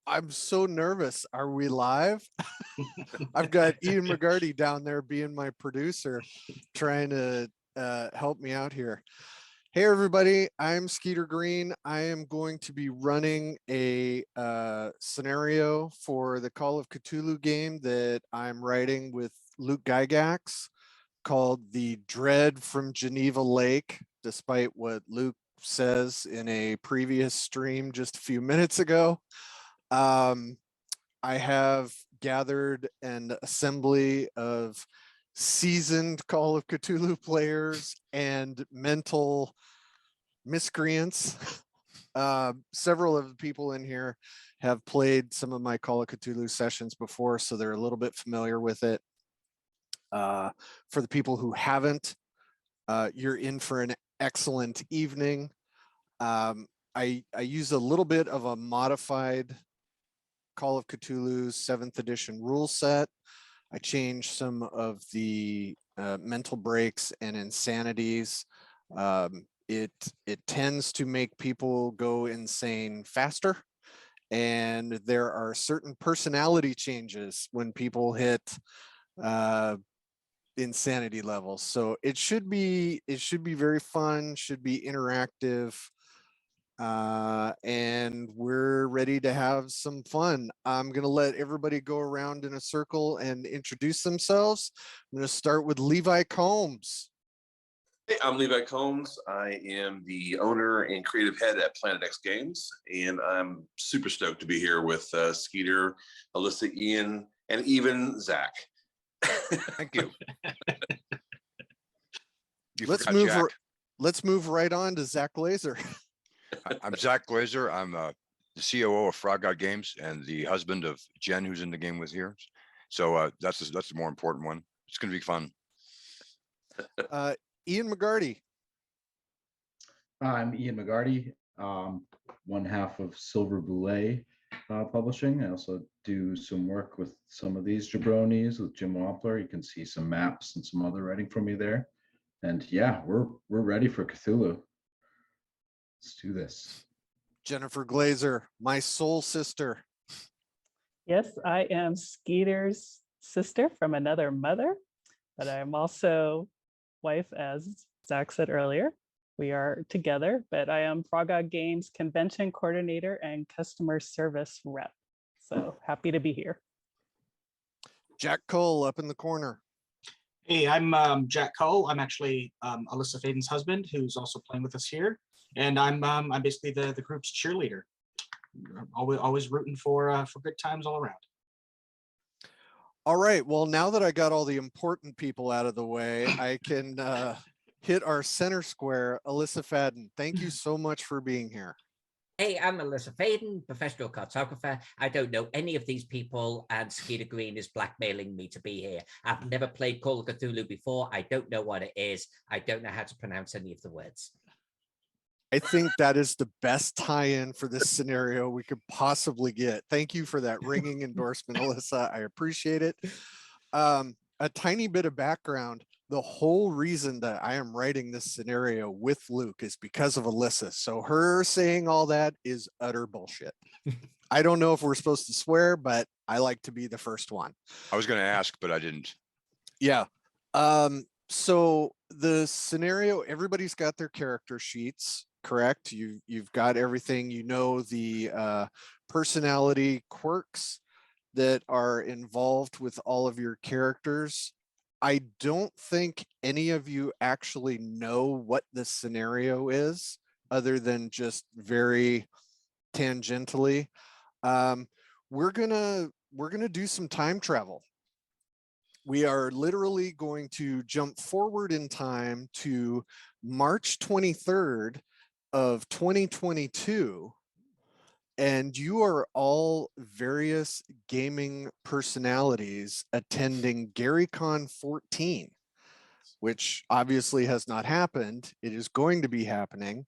I'm so nervous. Are we live? I've got Ian McGarty down there being my producer, trying to help me out here. Hey, everybody, I'm Skeeter Green. I am going to be running a scenario for the Call of Cthulhu game that I'm writing with Luke Gygax called The Dread from Geneva Lake, despite what Luke says in a previous stream just a few minutes ago. Um, I have gathered an assembly of seasoned Call of Cthulhu players and mental miscreants. Several of the people in here have played some of my Call of Cthulhu sessions before, so they're a little bit familiar with it. For the people who haven't, you're in for an excellent evening. I use a little bit of a modified Call of Cthulhu 7th edition rule set. I changed some of the mental breaks and insanities. It tends to make people go insane faster, and there are certain personality changes when people hit insanity levels. So it should be very fun, should be interactive. And we're ready to have some fun. I'm going to let everybody go around in a circle and introduce themselves. I'm going to start with Levi Combs. Hey, I'm Levi Combs. I am the owner and creative head at Planet X Games, and I'm super stoked to be here with Skeeter, Alyssa, Ian, and even Zach. Thank you. Let's move right on to Zach Glazer. I'm Zach Glazer. I'm the COO of Frog God Games and the husband of Jen, who's in the game with here. So that's the more important one. It's going to be fun. Ian McGarty. I'm Ian McGarty, one half of Silver Boulet Publishing. I also do some work with some of these jabronis with Jim Wampler. You can see some maps and some other writing from me there. And yeah, we're ready for Cthulhu. Let's do this. Jennifer Glazer, my soul sister. Yes, I am Skeeter's sister from another mother, but I'm also wife, as Zach said earlier. We are together, but I am Frog God Games convention coordinator and customer service rep. So happy to be here. Jack Cole up in the corner. Hey, I'm Jack Cole. I'm actually Alyssa Faden's husband, who's also playing with us here, and I'm basically the group's cheerleader. Always rooting for good times all around. All right. Well, now that I got all the important people out of the way, I can hit our center square. Alyssa Faden, thank you so much for being here. Hey, I'm Alyssa Faden, professional cartographer. I don't know any of these people, and Skeeter Green is blackmailing me to be here. I've never played Call of Cthulhu before. I don't know what it is. I don't know how to pronounce any of the words. I think that is the best tie-in for this scenario we could possibly get. Thank you for that ringing endorsement, Alyssa. I appreciate it. A tiny bit of background. The whole reason that I am writing this scenario with Luke is because of Alyssa. So her saying all that is utter bullshit. I don't know if we're supposed to swear, but I like to be the first one. I was going to ask, but I didn't. Yeah. So the scenario, everybody's got their character sheets, correct? You've got everything, you know, the personality quirks that are involved with all of your characters. I don't think any of you actually know what the scenario is, other than just very tangentially. We're gonna do some time travel. We are literally going to jump forward in time to March 23rd of 2022. And you are all various gaming personalities attending Con 14, which obviously has not happened. It is going to be happening.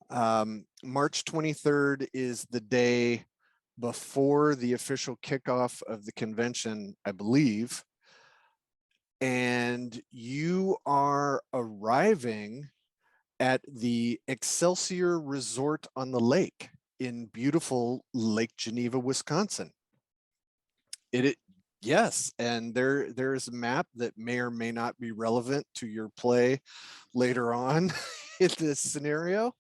March 23rd is the day before the official kickoff of the convention, I believe. And you are arriving at the Excelsior Resort on the lake. in beautiful Lake Geneva, Wisconsin. Yes, and there is a map that may or may not be relevant to your play later on in this scenario.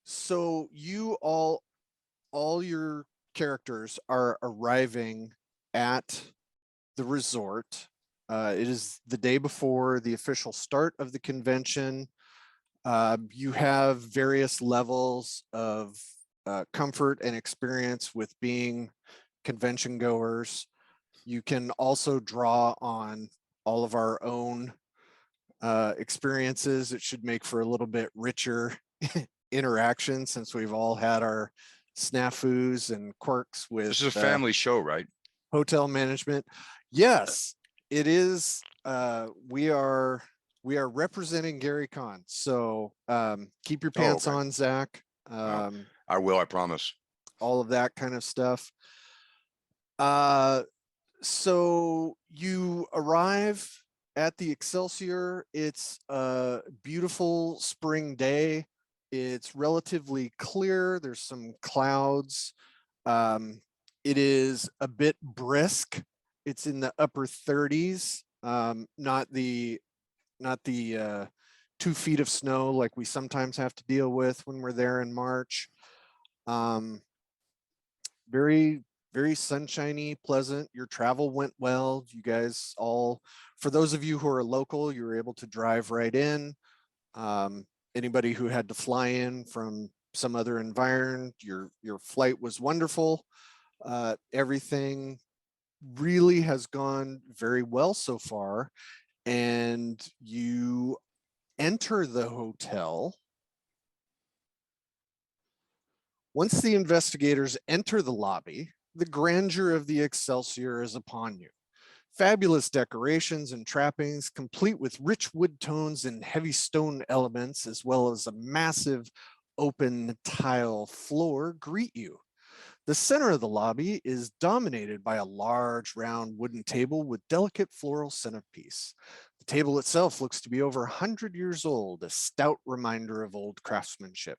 So you all your characters are arriving at the resort. It is the day before the official start of the convention. You have various levels of comfort and experience with being convention goers. You can also draw on all of our own experiences. It should make for a little bit richer interaction since we've all had our snafus and quirks with This is a family show, right? hotel management. Yes, it is. We are representing Gary Con. So keep your pants okay. on, Zach. I will, I promise. All of that kind of stuff. So you arrive at the Excelsior. It's a beautiful spring day. It's relatively clear. There's some clouds. It is a bit brisk. It's in the upper 30s. Not the 2 feet of snow like we sometimes have to deal with when we're there in March. Very, very sunshiny, pleasant. Your travel went well. You guys all, for those of you who are local, you were able to drive right in. Anybody who had to fly in from some other environment, your flight was wonderful. Everything really has gone very well so far. And you enter the hotel. Once the investigators enter the lobby, the grandeur of the Excelsior is upon you. Fabulous decorations and trappings, complete with rich wood tones and heavy stone elements, as well as a massive open tile floor, greet you. The center of the lobby is dominated by a large round wooden table with delicate floral centerpiece. The table itself looks to be over 100 years old, a stout reminder of old craftsmanship.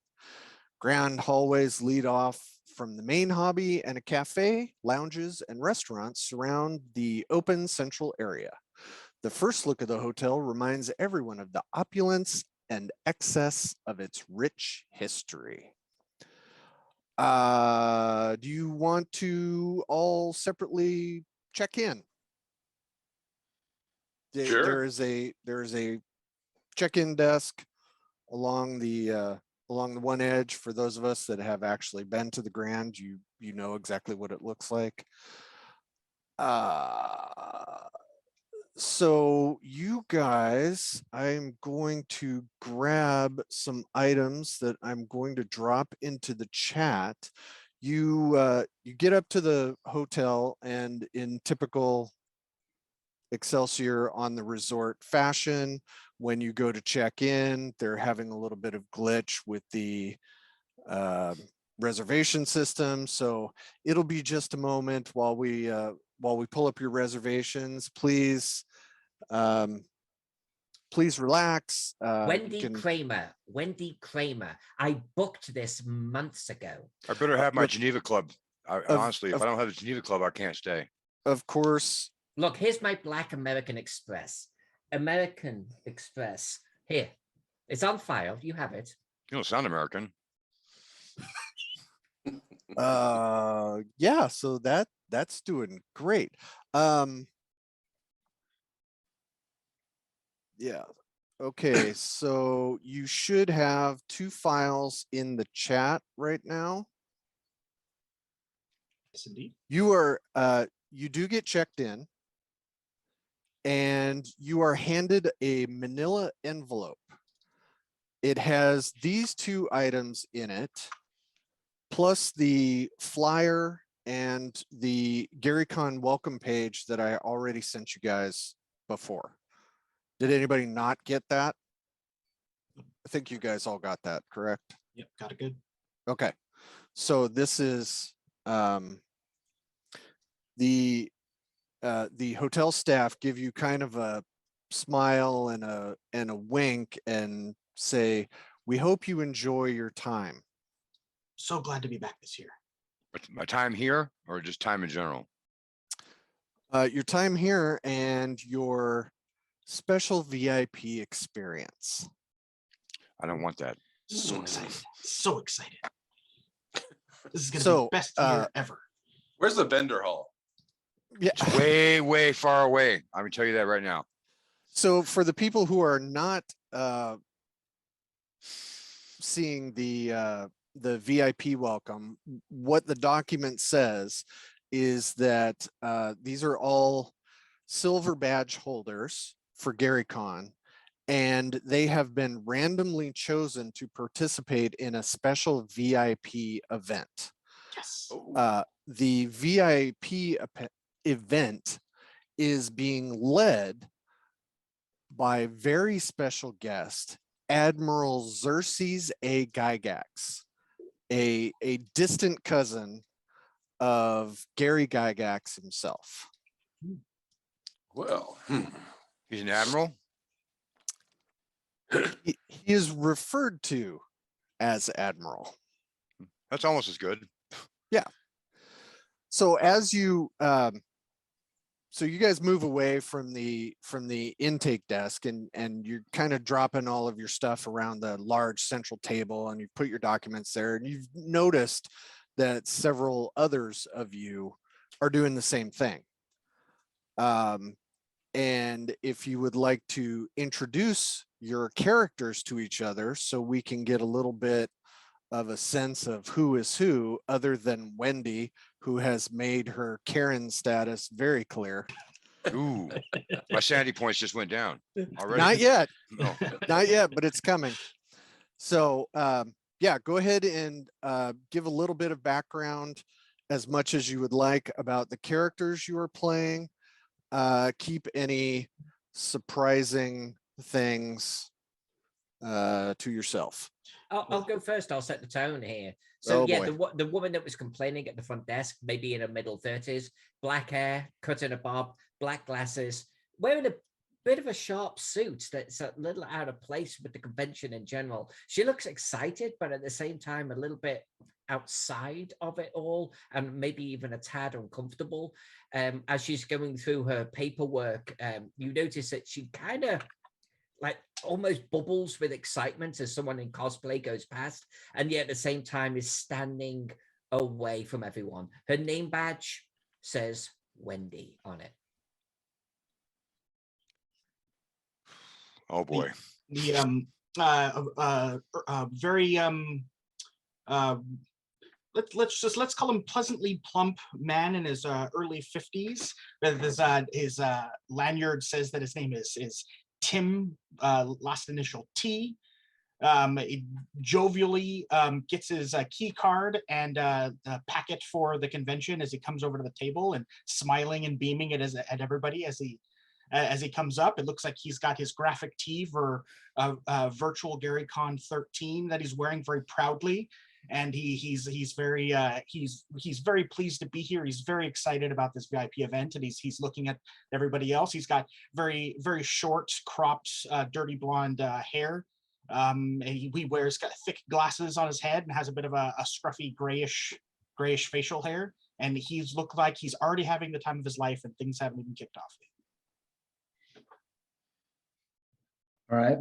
Grand hallways lead off from the main hobby, and a cafe, lounges, and restaurants surround the open central area. The first look of the hotel reminds everyone of the opulence and excess of its rich history. Do you want to all separately check in? Sure. There is a check-in desk along the one edge. For those of us that have actually been to the Grand, you know exactly what it looks like. So you guys, I'm going to grab some items that I'm going to drop into the chat. You get up to the hotel, and in typical Excelsior on the resort fashion, when you go to check in, they're having a little bit of glitch with the reservation system. So it'll be just a moment while we pull up your reservations. Please relax. Wendy Kramer. I booked this months ago. I better have my look, Geneva Club. Honestly, if I don't have the Geneva Club, I can't stay. Of course. Look, here's my Black American Express. American Express. Here, it's on file. You have it. You don't sound American. Yeah, so that's doing great. Yeah. Okay, so you should have 2 files in the chat right now. Yes, indeed. You do get checked in, and you are handed a manila envelope. It has these 2 items in it, plus the flyer and the Gary Con welcome page that I already sent you guys before. Did anybody not get that? I think you guys all got that, correct? Yep, got it good. Okay. So this is the hotel staff give you kind of a smile and a wink and say, We hope you enjoy your time. So glad to be back this year. But my time here or just time in general? Your time here and your special VIP experience. I don't want that. So excited. So excited. This is going to So, be the best year ever. Where's the vendor hall? Yeah. It's way, way far away. I'm gonna tell you that right now. So for the people who are not seeing the VIP welcome, what the document says is that these are all silver badge holders for Gary Con, and they have been randomly chosen to participate in a special VIP event. Yes. The VIP event is being led by very special guest, Admiral Xerxes A. Gygax, a distant cousin of Gary Gygax himself. Well, He's an admiral. He is referred to as Admiral. That's almost as good. So as you so you guys move away from the intake desk, and you're kind of dropping all of your stuff around the large central table, and you put your documents there, and you've noticed that several others of you are doing the same thing. And if you would like to introduce your characters to each other so we can get a little bit of a sense of who is who, other than Wendy, who has made her Karen status very clear. Ooh, my sanity points just went down already. Not yet, No. not yet, but it's coming. So yeah, go ahead and give a little bit of background, as much as you would like, about the characters you are playing. Keep any surprising things to yourself. I'll go first. I'll set the tone here. So Oh, yeah, boy. the woman that was complaining at the front desk, maybe in her middle 30s, black hair, cut in a bob, black glasses, wearing a bit of a sharp suit that's a little out of place with the convention in general. She looks excited, but at the same time, a little bit outside of it all, and maybe even a tad uncomfortable. As she's going through her paperwork, you notice that she kind of like almost bubbles with excitement as someone in cosplay goes past, and yet at the same time is standing away from everyone. Her name badge says Wendy on it. Oh boy. The very let's call him pleasantly plump man in his early 50s. His lanyard says that his name is Tim, last initial T. He jovially gets his key card and a packet for the convention as he comes over to the table, and smiling and beaming at everybody as he comes up. It looks like he's got his graphic tee for virtual Gary Con 13 that he's wearing very proudly. And he's very pleased to be here. He's very excited about this VIP event, and he's looking at everybody else. He's got very, very short, cropped, dirty blonde hair. And he wears thick glasses on his head and has a bit of a scruffy grayish facial hair. And he's looked like he's already having the time of his life, and things haven't even kicked off. All right,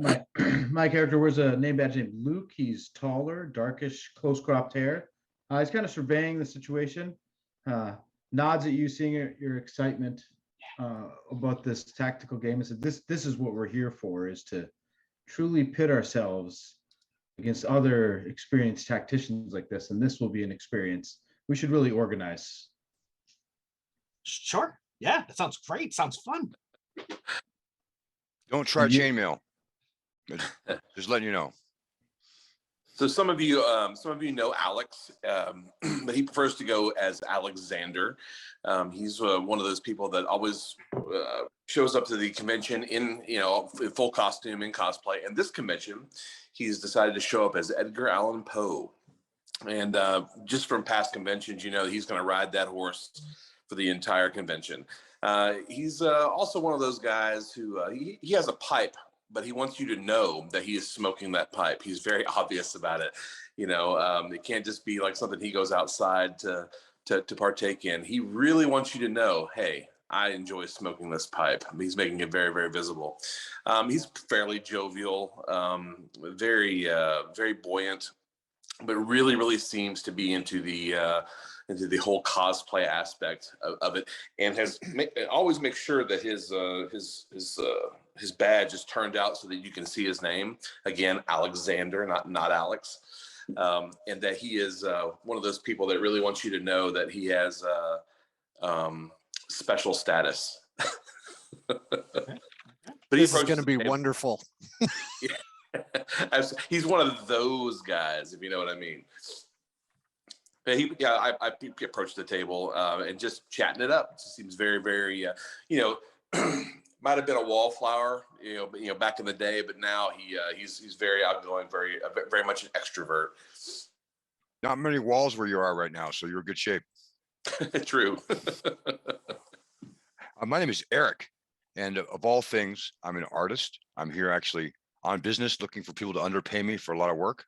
my character wears a name badge named Luke. He's taller, darkish, close cropped hair. He's kind of surveying the situation, nods at you, seeing your excitement about this tactical game, and said, "This is what we're here for: is to truly pit ourselves against other experienced tacticians like this, and this will be an experience we should really organize." Sure, yeah, that sounds great. Sounds fun. Don't try chainmail. Just letting you know. So some of you know Alex, but he prefers to go as Alexander. He's one of those people that always shows up to the convention in full costume and cosplay. And this convention, he's decided to show up as Edgar Allan Poe. And just from past conventions, he's going to ride that horse for the entire convention. He's also one of those guys who he has a pipe but he wants you to know that he is smoking that pipe. He's very obvious about it. It can't just be like something he goes outside to partake in. He really wants you to know, hey, I enjoy smoking this pipe. He's making it very, very visible. He's fairly jovial, very, very buoyant, but really, really seems to be into the whole cosplay aspect of it, and always make sure that his badge is turned out so that you can see his name. Again, Alexander, not Alex. And that he is one of those people that really wants you to know that he has special status. But this is going to be wonderful. He's one of those guys, if you know what I mean. I approached the table and just chatting it up. It seems very, very, might have been a wallflower, back in the day, but now he's very outgoing, very, very much an extrovert. Not many walls where you are right now, so you're in good shape. True. My name is Eric, and of all things, I'm an artist. I'm here actually on business, looking for people to underpay me for a lot of work.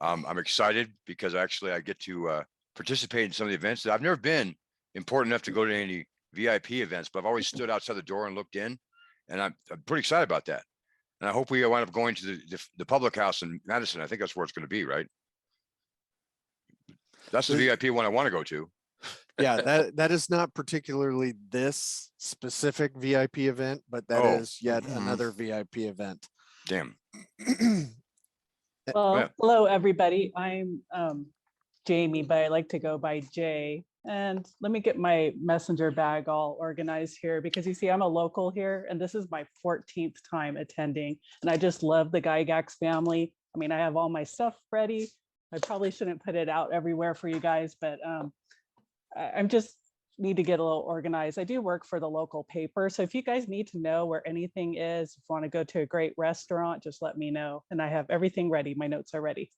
I'm excited because actually I get to participate in some of the events that I've never been important enough to go to any VIP events, but I've always stood outside the door and looked in, and I'm pretty excited about that. And I hope we wind up going to the public house in Madison. I think that's where it's going to be, right? That's the VIP one I want to go to. Yeah, that is not particularly this specific VIP event, but that is yet another VIP event. Damn. Well, Yeah. hello, everybody. I'm Jamie, but I like to go by Jay. And let me get my messenger bag all organized here, because you see, I'm a local here, and this is my 14th time attending. And I just love the Gygax family. I mean, I have all my stuff ready. I probably shouldn't put it out everywhere for you guys, but I'm just need to get a little organized. I do work for the local paper. So if you guys need to know where anything is, if you want to go to a great restaurant, just let me know. And I have everything ready. My notes are ready.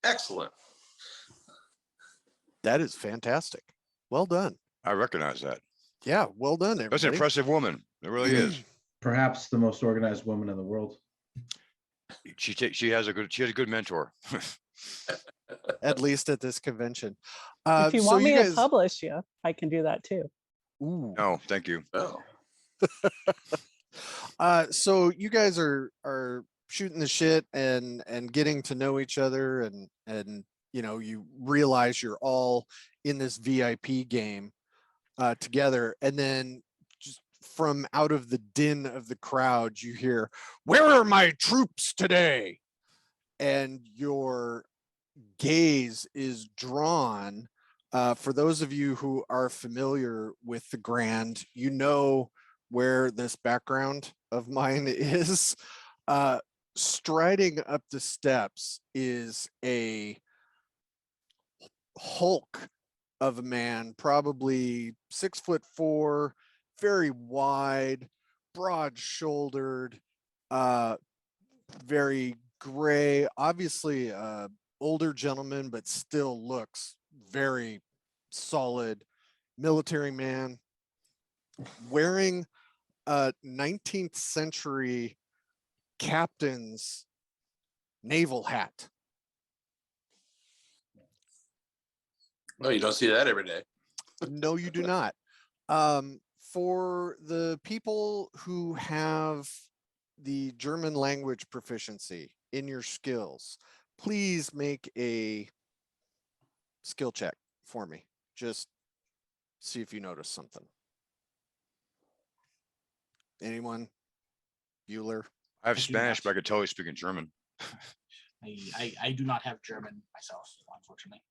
Excellent. That is fantastic. Well done. I recognize that. Yeah, well done, everybody. That's an impressive woman. It really is. Perhaps the most organized woman in the world. She has a good mentor. At least at this convention. If you so want me you to guys, publish you, I can do that too. ooh. No, thank you. Oh. So you guys are shooting the shit and getting to know each other, and you realize you're all in this VIP game together, and then just from out of the din of the crowd you hear, "Where are my troops today?" And your gaze is drawn, for those of you who are familiar with the Grand, you know where this background of mine is. Striding up the steps is a hulk of a man, probably 6'4", very wide, broad-shouldered, very gray, obviously older gentleman, but still looks very solid military man, wearing a 19th century captain's naval hat. No, you don't see that every day. No, you do not. For the people who have the German language proficiency in your skills, please make a skill check for me. Just see if you notice something. Anyone? Bueller? I have I do Spanish, not. but I could totally speak in German. I do not have German myself, unfortunately.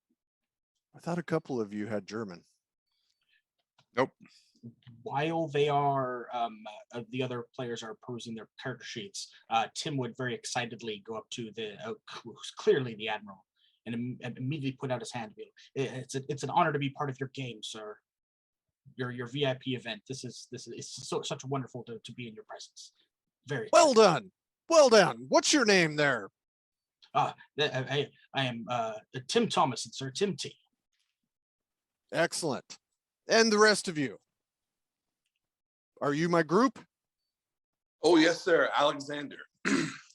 I thought a couple of you had German. Nope. While they are, the other players are perusing their character sheets, Tim would very excitedly go up to who's clearly the admiral, and immediately put out his hand. It's an honor to be part of your game, sir. Your VIP event. This is such wonderful to be in your presence. Very Well done. Well done. What's your name there? I am Tim Thomas, and Sir Tim T. Excellent. And the rest of you? Are you my group? Oh, yes, sir. Alexander.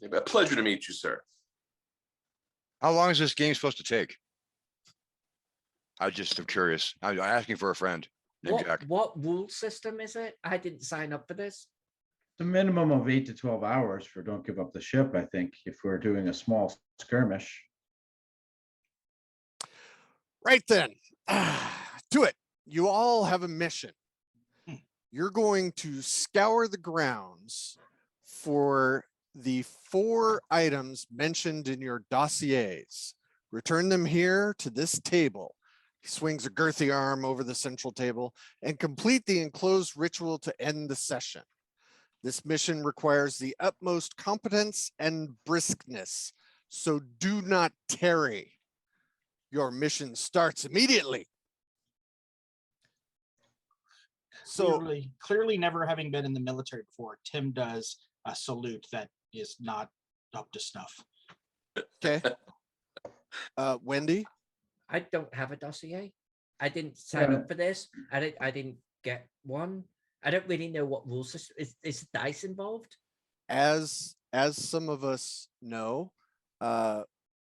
A pleasure to meet you, sir. How long is this game supposed to take? I just am curious. I'm asking for a friend named Jack. What rule system is it? I didn't sign up for this. The minimum of 8 to 12 hours for don't give up the ship, I think, if we're doing a small skirmish. Right then, to it. You all have a mission. You're going to scour the grounds for the 4 items mentioned in your dossiers. Return them here to this table. He swings a girthy arm over the central table and complete the enclosed ritual to end the session. This mission requires the utmost competence and briskness, so do not tarry. Your mission starts immediately. So Clearly never having been in the military before, Tim does a salute that is not up to snuff. okay. Wendy, I don't have a dossier. I didn't sign up for this. I didn't get one. I don't really know what rules is dice involved. as some of us know,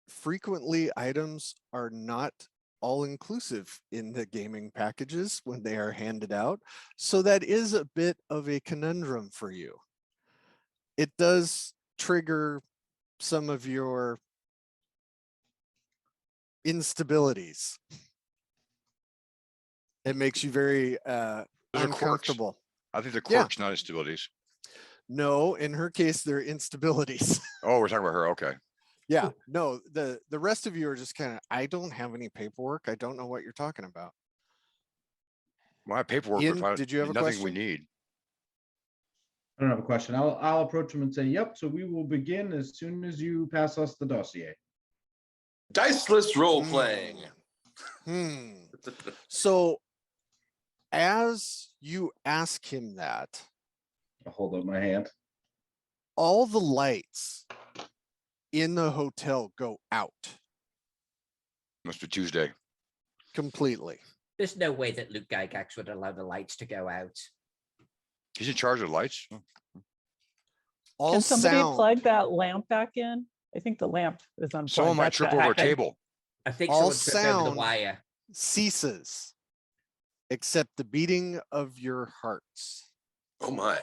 frequently items are not all inclusive in the gaming packages when they are handed out. So that is a bit of a conundrum for you. It does trigger some of your instabilities. It makes you very Those are quirks. uncomfortable. I think the Yeah. quirks, not instabilities. No, in her case, they're instabilities. Oh, we're talking about her. Okay. Yeah, no, the rest of you are just kind of, I don't have any paperwork. I don't know what you're talking about. Well, I have paperwork, Ian, but did you have a nothing we question? need. I don't have a question. I'll approach him and say, yep, so we will begin as soon as you pass us the dossier. Diceless role playing. So as you ask him that, I'll hold up my hand. all the lights in the hotel go out Must be Tuesday. completely. There's no way that Luke Gygax would allow the lights to go out. He's in charge of lights. Oh. All Can somebody sound, plug that lamp back in? I think the lamp is unplugged. Someone might That's trip not over a happening. table. I think All someone tripped over the sound- wire. ceases except the beating of your hearts. Oh my.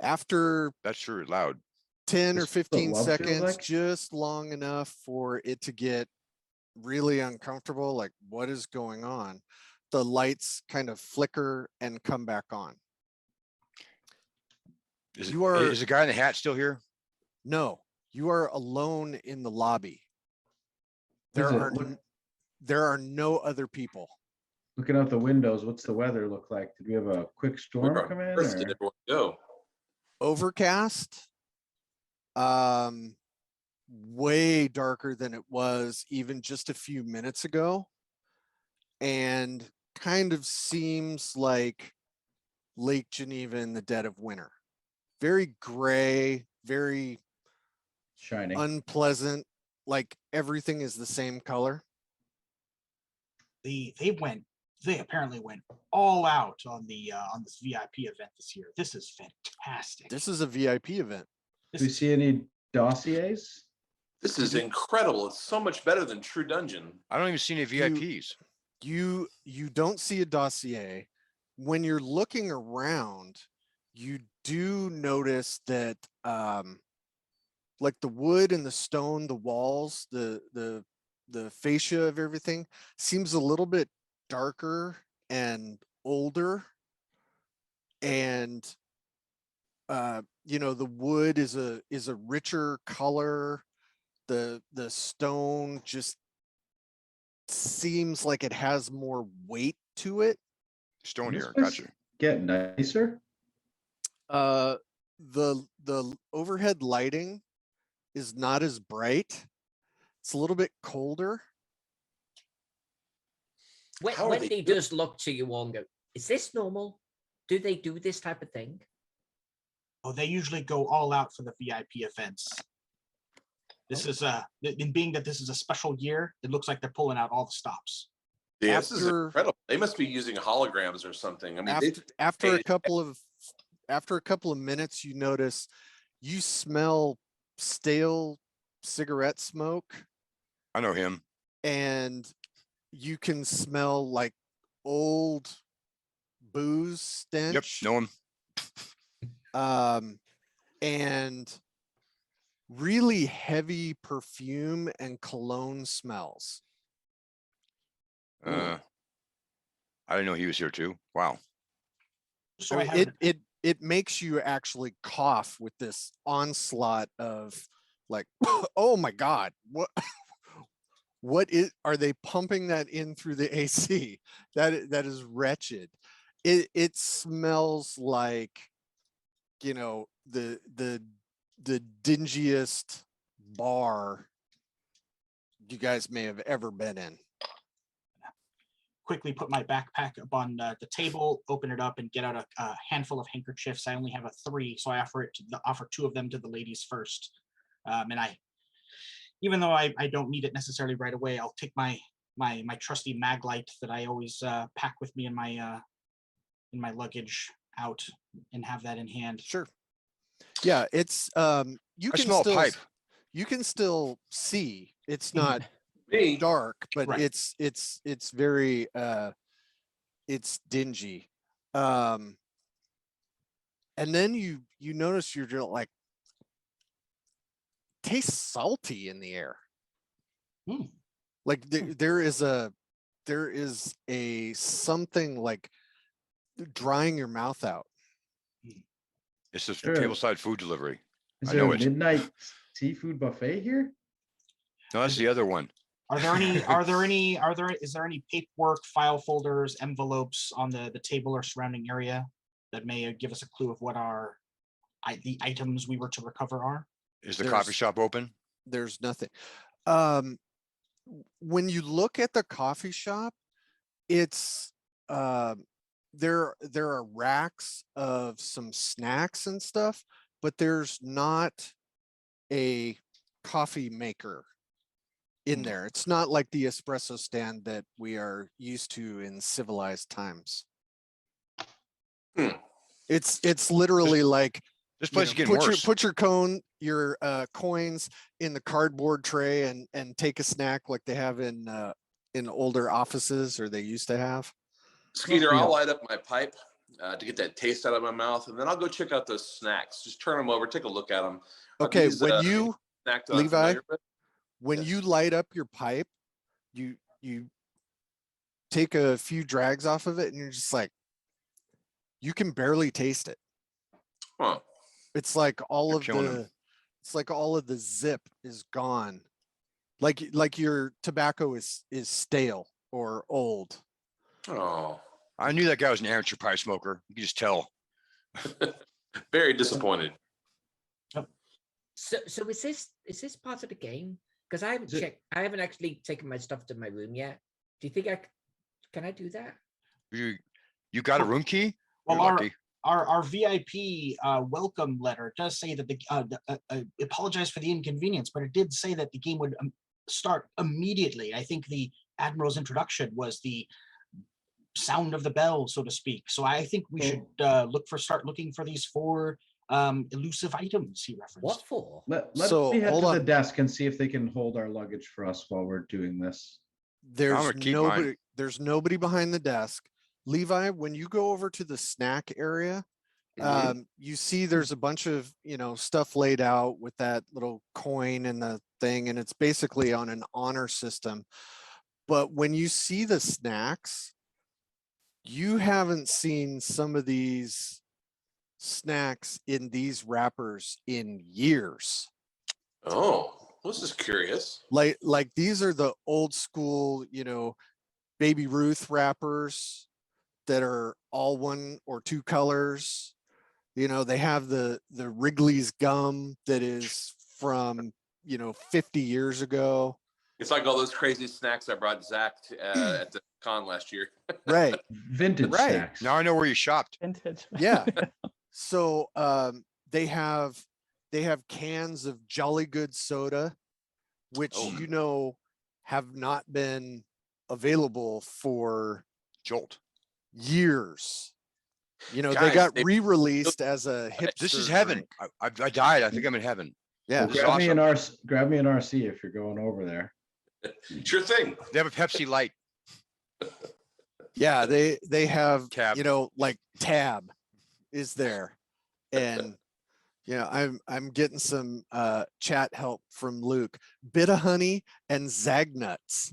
After That's sure loud. 10 or This is what 15 love feels seconds, like? just long enough for it to get really uncomfortable, like what is going on? The lights kind of flicker and come back on. Is, You are- is the guy in the hat still here? No, you are alone in the lobby. Is There it? are there are no other people. Looking out the windows, what's the weather look like? Did we have a quick storm come in? First, Or? did everyone go? Overcast, way darker than it was even just a few minutes ago, and kind of seems like Lake Geneva in the dead of winter. Very gray, very Shining. unpleasant, like everything is the same color. They apparently went all out on this VIP event this year. This is fantastic. This is a VIP event. Do we see any dossiers? This is incredible. It's so much better than True Dungeon. I don't even see any VIPs. You don't see a dossier. When you're looking around, you do notice that like the wood and the stone, the walls, the fascia of everything seems a little bit darker and older, and you know, the wood is a richer color. The stone just seems like it has more weight to it. Stone This here. place Gotcha. Get nicer. The overhead lighting is not as bright. It's a little bit colder. How are When they they doing- just look to you all and go, is this normal? Do they do this type of thing? Oh, they usually go all out for the VIP events. This is in being that this is a special year, it looks like they're pulling out all the stops. Yeah, this is After- incredible. They must be using holograms or something. I mean, After a paid- couple of after a couple of minutes, you notice you smell stale cigarette smoke, I know him. and you can smell like old booze Yep, stench. know him. And really heavy perfume and cologne smells. I didn't know he was here too. Wow. So I I mean, have it makes you actually cough with this onslaught of like, oh my God, what are they pumping that in through the AC? That is wretched. It smells like, the dingiest bar you guys may have ever been in. quickly put my backpack up on the table, open it up, and get out a handful of handkerchiefs. I only have 3, so I offer 2 of them to the ladies first. And even though I don't need it necessarily right away, I'll take my trusty mag light that I always pack with me in my luggage out and have that in hand. Sure. Yeah, it's you I can smell a still pipe. you can still see. It's not Me. dark, but Right. it's very it's dingy. And then you notice you're just like, tastes salty in the air. Hmm. Like there is a something like drying your mouth out. It's the Sure. tableside food delivery. Is I there know a it. midnight seafood buffet here? No, that's the other one. Is there any paperwork, file folders, envelopes on the table or surrounding area that may give us a clue of what the items we were to recover are? Is the coffee There's- shop open? There's nothing. When you look at the coffee shop, it's there are racks of some snacks and stuff, but there's not a coffee maker in there. It's not like the espresso stand that we are used to in civilized times. Hmm. It's literally like, This place is getting worse. put your coins in the cardboard tray and take a snack like they have in older offices, or they used to have. Skeeter, Coffee I'll up. light up my pipe to get that taste out of my mouth, and then I'll go check out those snacks. Just turn them over, take a look at them. Okay, when you snacks that I'm Levi, familiar with? when Yes. you light up your pipe, you take a few drags off of it, and you're just like, you can barely taste it. Huh. It's like all You're of killing 'em. it's like all of the zip is gone. Like your tobacco is stale or old. Oh, I knew that guy was an amateur pie smoker. You can just tell. very disappointed. So is this part of the game? Because I haven't Is it- checked. I haven't actually taken my stuff to my room yet. Do you think can I do that? You got a room key? Well, You're lucky. our VIP welcome letter does say that apologize for the inconvenience, but it did say that the game would start immediately. I think the Admiral's introduction was the sound of the bell, so to speak. So I think we should start looking for these 4 elusive items he referenced. What for? Let So, me head hold to the on. desk and see if they can hold our luggage for us while we're doing this. There's gonna keep mine. nobody behind the desk. Levi, when you go over to the snack area, Mhm. you see there's a bunch of, stuff laid out with that little coin and the thing, and it's basically on an honor system. But when you see the snacks, you haven't seen some of these snacks in these wrappers in years. Oh, this is curious. Like these are the old school, Baby Ruth wrappers that are all 1 or 2 colors. They have the Wrigley's gum that is from 50 years ago. It's like all those crazy snacks I brought Zach at the con last year. Right. Vintage Right. snacks. Now I know where you shopped. Vintage. Yeah. So they have cans of Jolly Good soda, which Oh. have not been available for Jolt. years. You know, they Guys, got they- re-released as a hipster. This is heaven. drink. I died. I think I'm in heaven. Yeah. Well, This is grab me an awesome. grab me an RC if you're going over there. Sure thing. They have a Pepsi Light. Yeah, they have, Tab. you know, like Tab is there. And you know, I'm getting some chat help from Luke. Bit of honey and Zagnuts.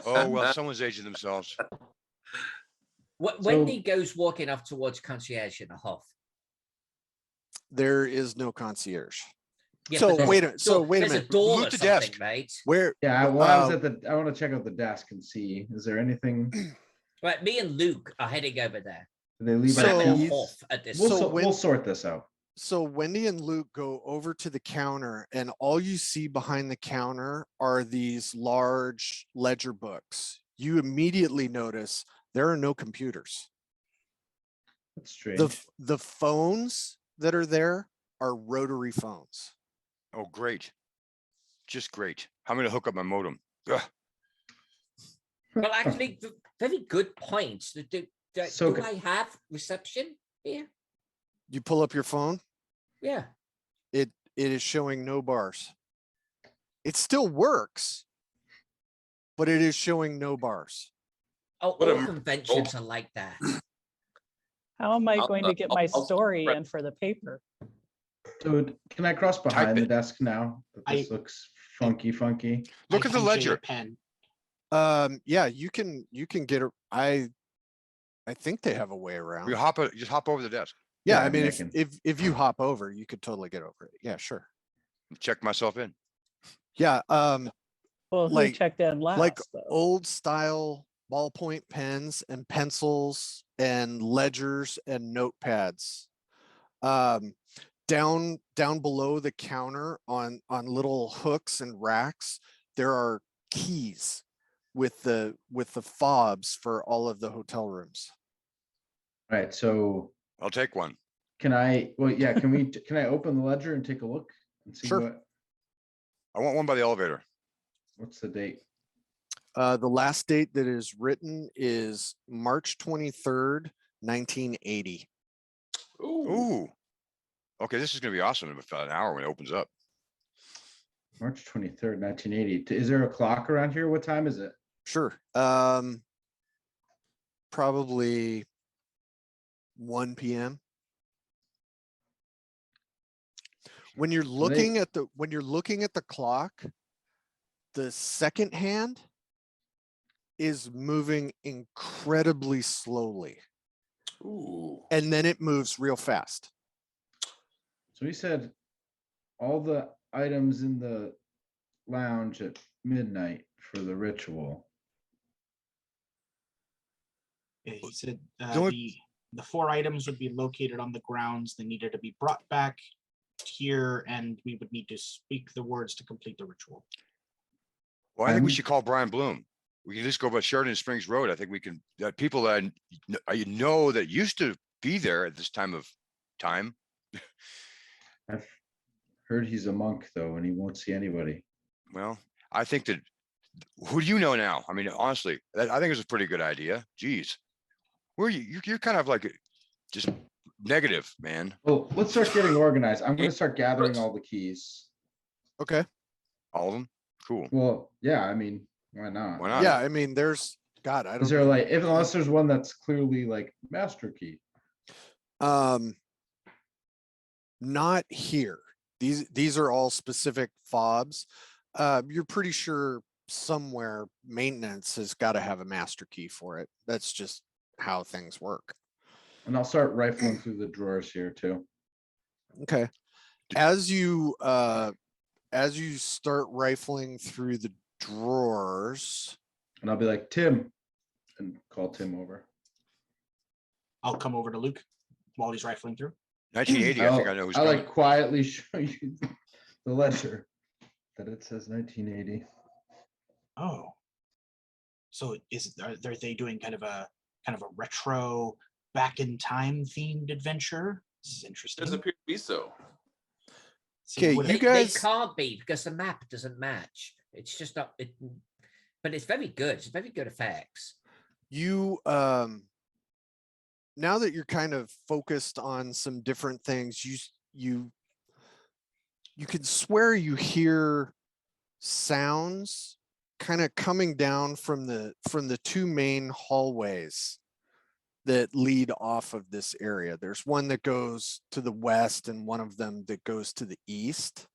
Oh, well, someone's aging themselves. When he goes walking off towards concierge in a huff. There is no concierge. Yeah, So but there's wait a a- so door- wait a there's minute. door Loot or the something, desk. right? Where Yeah, well, I was uh, at the. I want to check out the desk and see. Is there anything? Right, me and Luke are heading over there. Did they leave But I'm in our a keys? huff at this. We'll, So so, when- we'll sort this out. so Wendy and Luke go over to the counter, and all you see behind the counter are these large ledger books. You immediately notice there are no computers. That's strange. The phones that are there are rotary phones. Oh, great. Just great. How am I going to hook up my modem? Ugh. Well, actually, very good points. Do So do good. I have reception here? You pull up your phone, Yeah. it is showing no bars. It still works, but it is showing no bars. Oh, What a all m- conventions are like that. How am I I'll- going to get my I'll- story in for the paper? So can I cross behind the it. desk now? This looks funky. Look I at the can ledger. J pen. Yeah, you can get a, I think they have a way around. We just hop over the desk. Yeah, Yeah, I mean, I if, can- if you hop over, you could totally get over it. Yeah, sure. And check myself in. Yeah, Well, who Like- checked in last? like though? old style ballpoint pens and pencils and ledgers and notepads. Down below the counter on little hooks and racks, there are keys with the fobs for all of the hotel rooms. All right. So I'll take one. can I? Well, yeah. Can we? Can I open the ledger and take a look and see Sure. I want one by the elevator. what's the date? The last date that is written is March 23rd, 1980. Ooh. Ooh. Okay, this is going to be awesome in about an hour when it opens up. March 23rd, 1980. Is there a clock around here? What time is it? Sure. Probably 1 p.m. When you're looking at the clock, the second hand is moving incredibly slowly, Ooh. and then it moves real fast. So he said all the items in the lounge at midnight for the ritual. Yeah, he said Don't- the 4 items would be located on the grounds. They needed to be brought back here, and we would need to speak the words to complete the ritual. Well, I think we I'm- should call Brian Bloom. We can just go by Sheridan Springs Road. I think we can, people that I know that used to be there at this time of time. I've heard he's a monk though, and he won't see anybody. Well, I think that, who do you know now? I mean, honestly, I think it's a pretty good idea. Geez. Where you're kind of like just negative, man. Well, let's start getting organized. I'm going to start gathering all the keys. Okay. All of them. Cool. Well, yeah, I mean, why not? Why not? Yeah, I mean, there's God. I Is don't there know. like, if unless there's one that's clearly like master key? Not here. These are all specific fobs. You're pretty sure somewhere maintenance has got to have a master key for it. That's just how things work. And I'll start rifling through the drawers here too. Okay. As you start rifling through the drawers, And I'll be like, Tim, and call Tim over. I'll come over to Luke while he's rifling through. 1980, I think I know who's I coming. like quietly show you the ledger that it says 1980. Oh, so are they doing kind of a retro back in time themed adventure? This is interesting. Doesn't appear to be so. See, Okay, what- you They guys- can't be because the map doesn't match. It's just not. But it's very good. It's very good effects. you now that you're kind of focused on some different things, you can swear you hear sounds kind of coming down from the two main hallways that lead off of this area. There's one that goes to the west and one of them that goes to the east.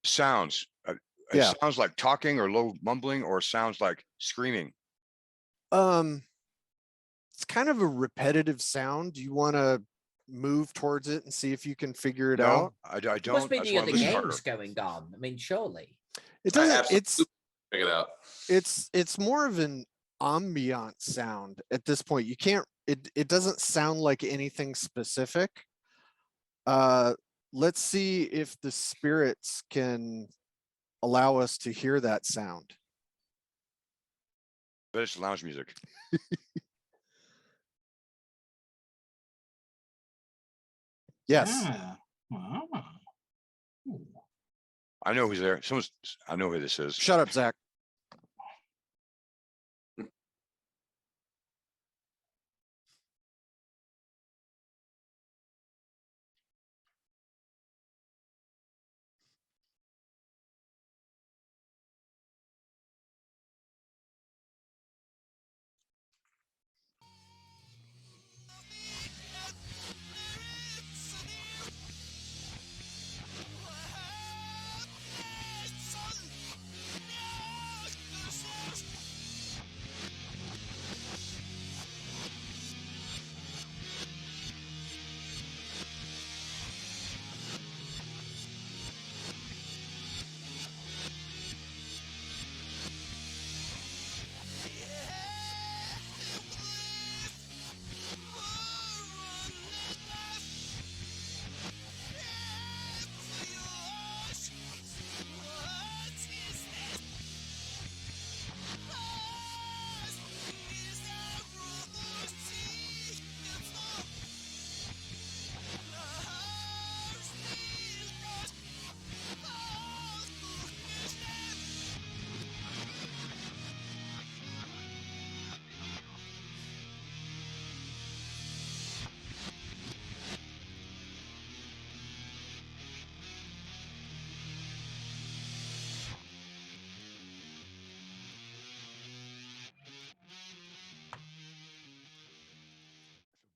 Sounds. It Yeah. sounds like talking or low mumbling, or sounds like screaming. It's kind of a repetitive sound. Do you want to move towards it and see if you can figure it No, out? I There must don't. be That's the why I'm other listening games harder. going on. I mean, surely. It I doesn't. absolutely check it out. It's more of an ambient sound at this point. You can't. It doesn't sound like anything specific. Let's see if the spirits can allow us to hear that sound. But it's lounge music. Yes. Ah, ah. Ooh. I know who's there. I know who this is. Shut up, Zach.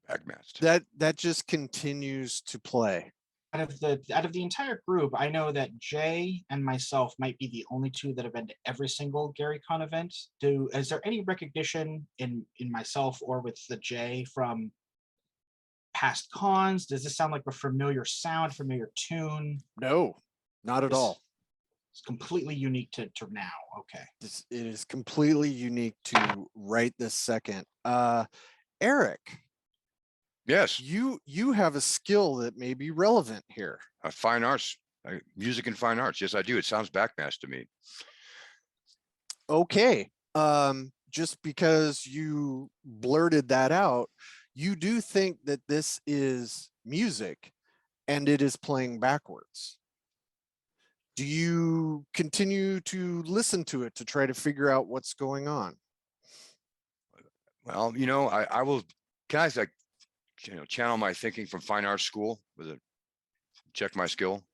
Backmatched. That just continues to play. Out of the entire group, I know that Jay and myself might be the only two that have been to every single Gary Con event. Is there any recognition in myself or with the Jay from past cons? Does this sound like a familiar sound, familiar tune? No, not at This- all. It's completely unique to now. Okay. It is completely unique to right this second. Eric, Yes, you have a skill that may be relevant here. fine arts, music and fine arts. Yes, I do. It sounds backmatched to me. Okay. Just because you blurted that out, you do think that this is music and it is playing backwards. Do you continue to listen to it to try to figure out what's going on? Well, I will. Can I like, channel my thinking from fine arts school with a check my skill?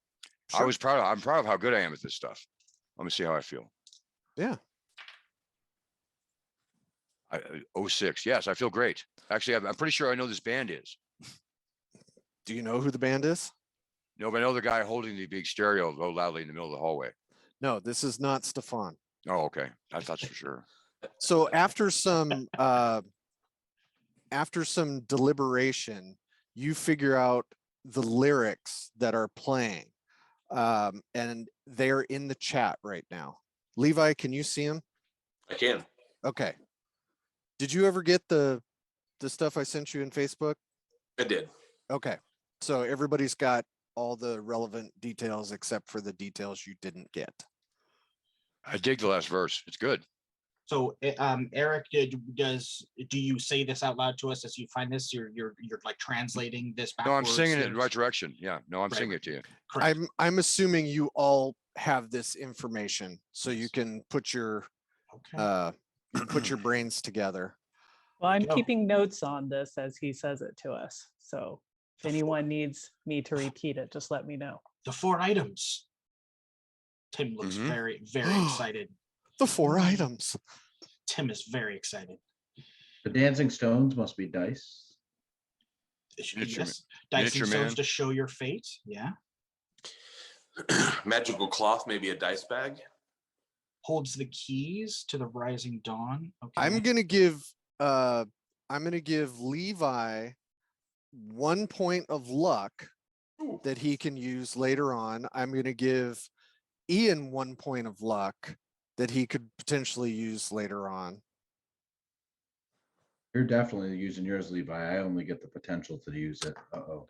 Sure. I'm proud of how good I am at this stuff. Let me see how I feel. Yeah. 06. Yes, I feel great. Actually, I'm pretty sure I know this band is. Do you know who the band is? No, but I know the guy holding the big stereo low loudly in the middle of the hallway. No, this is not Stefan. Oh, okay. That's for sure. So after some deliberation, you figure out the lyrics that are playing, and they're in the chat right now. Levi, can you see them? I can. Okay. Did you ever get the stuff I sent you in Facebook? I did. Okay. So everybody's got all the relevant details except for the details you didn't get. I dig the last verse. It's good. So, Eric, do you say this out loud to us as you find this? You're like translating this No, I'm backwards. singing it in the right direction. Yeah. No, I'm Right, singing right. it to you. Correct. I'm assuming you all have this information, so you can put your Okay. you can put your brains together. Well, I'm go. keeping notes on this as he says it to us. So if The anyone needs me to repeat it, just let me know. The 4 items. Tim looks Mhm. very, very excited. The 4 items. Tim is very excited. The dancing stones must be dice. Miniature Yes, dice miniature and stones man. to show your fate. Yeah. Magical cloth, maybe a dice bag. Holds the keys to the rising dawn. Okay. I'm gonna give Levi 1 point of luck Ooh. that he can use later on. I'm gonna give Ian 1 point of luck that he could potentially use later on. You're definitely using yours, Levi. I only get the potential to use it. Uh-oh.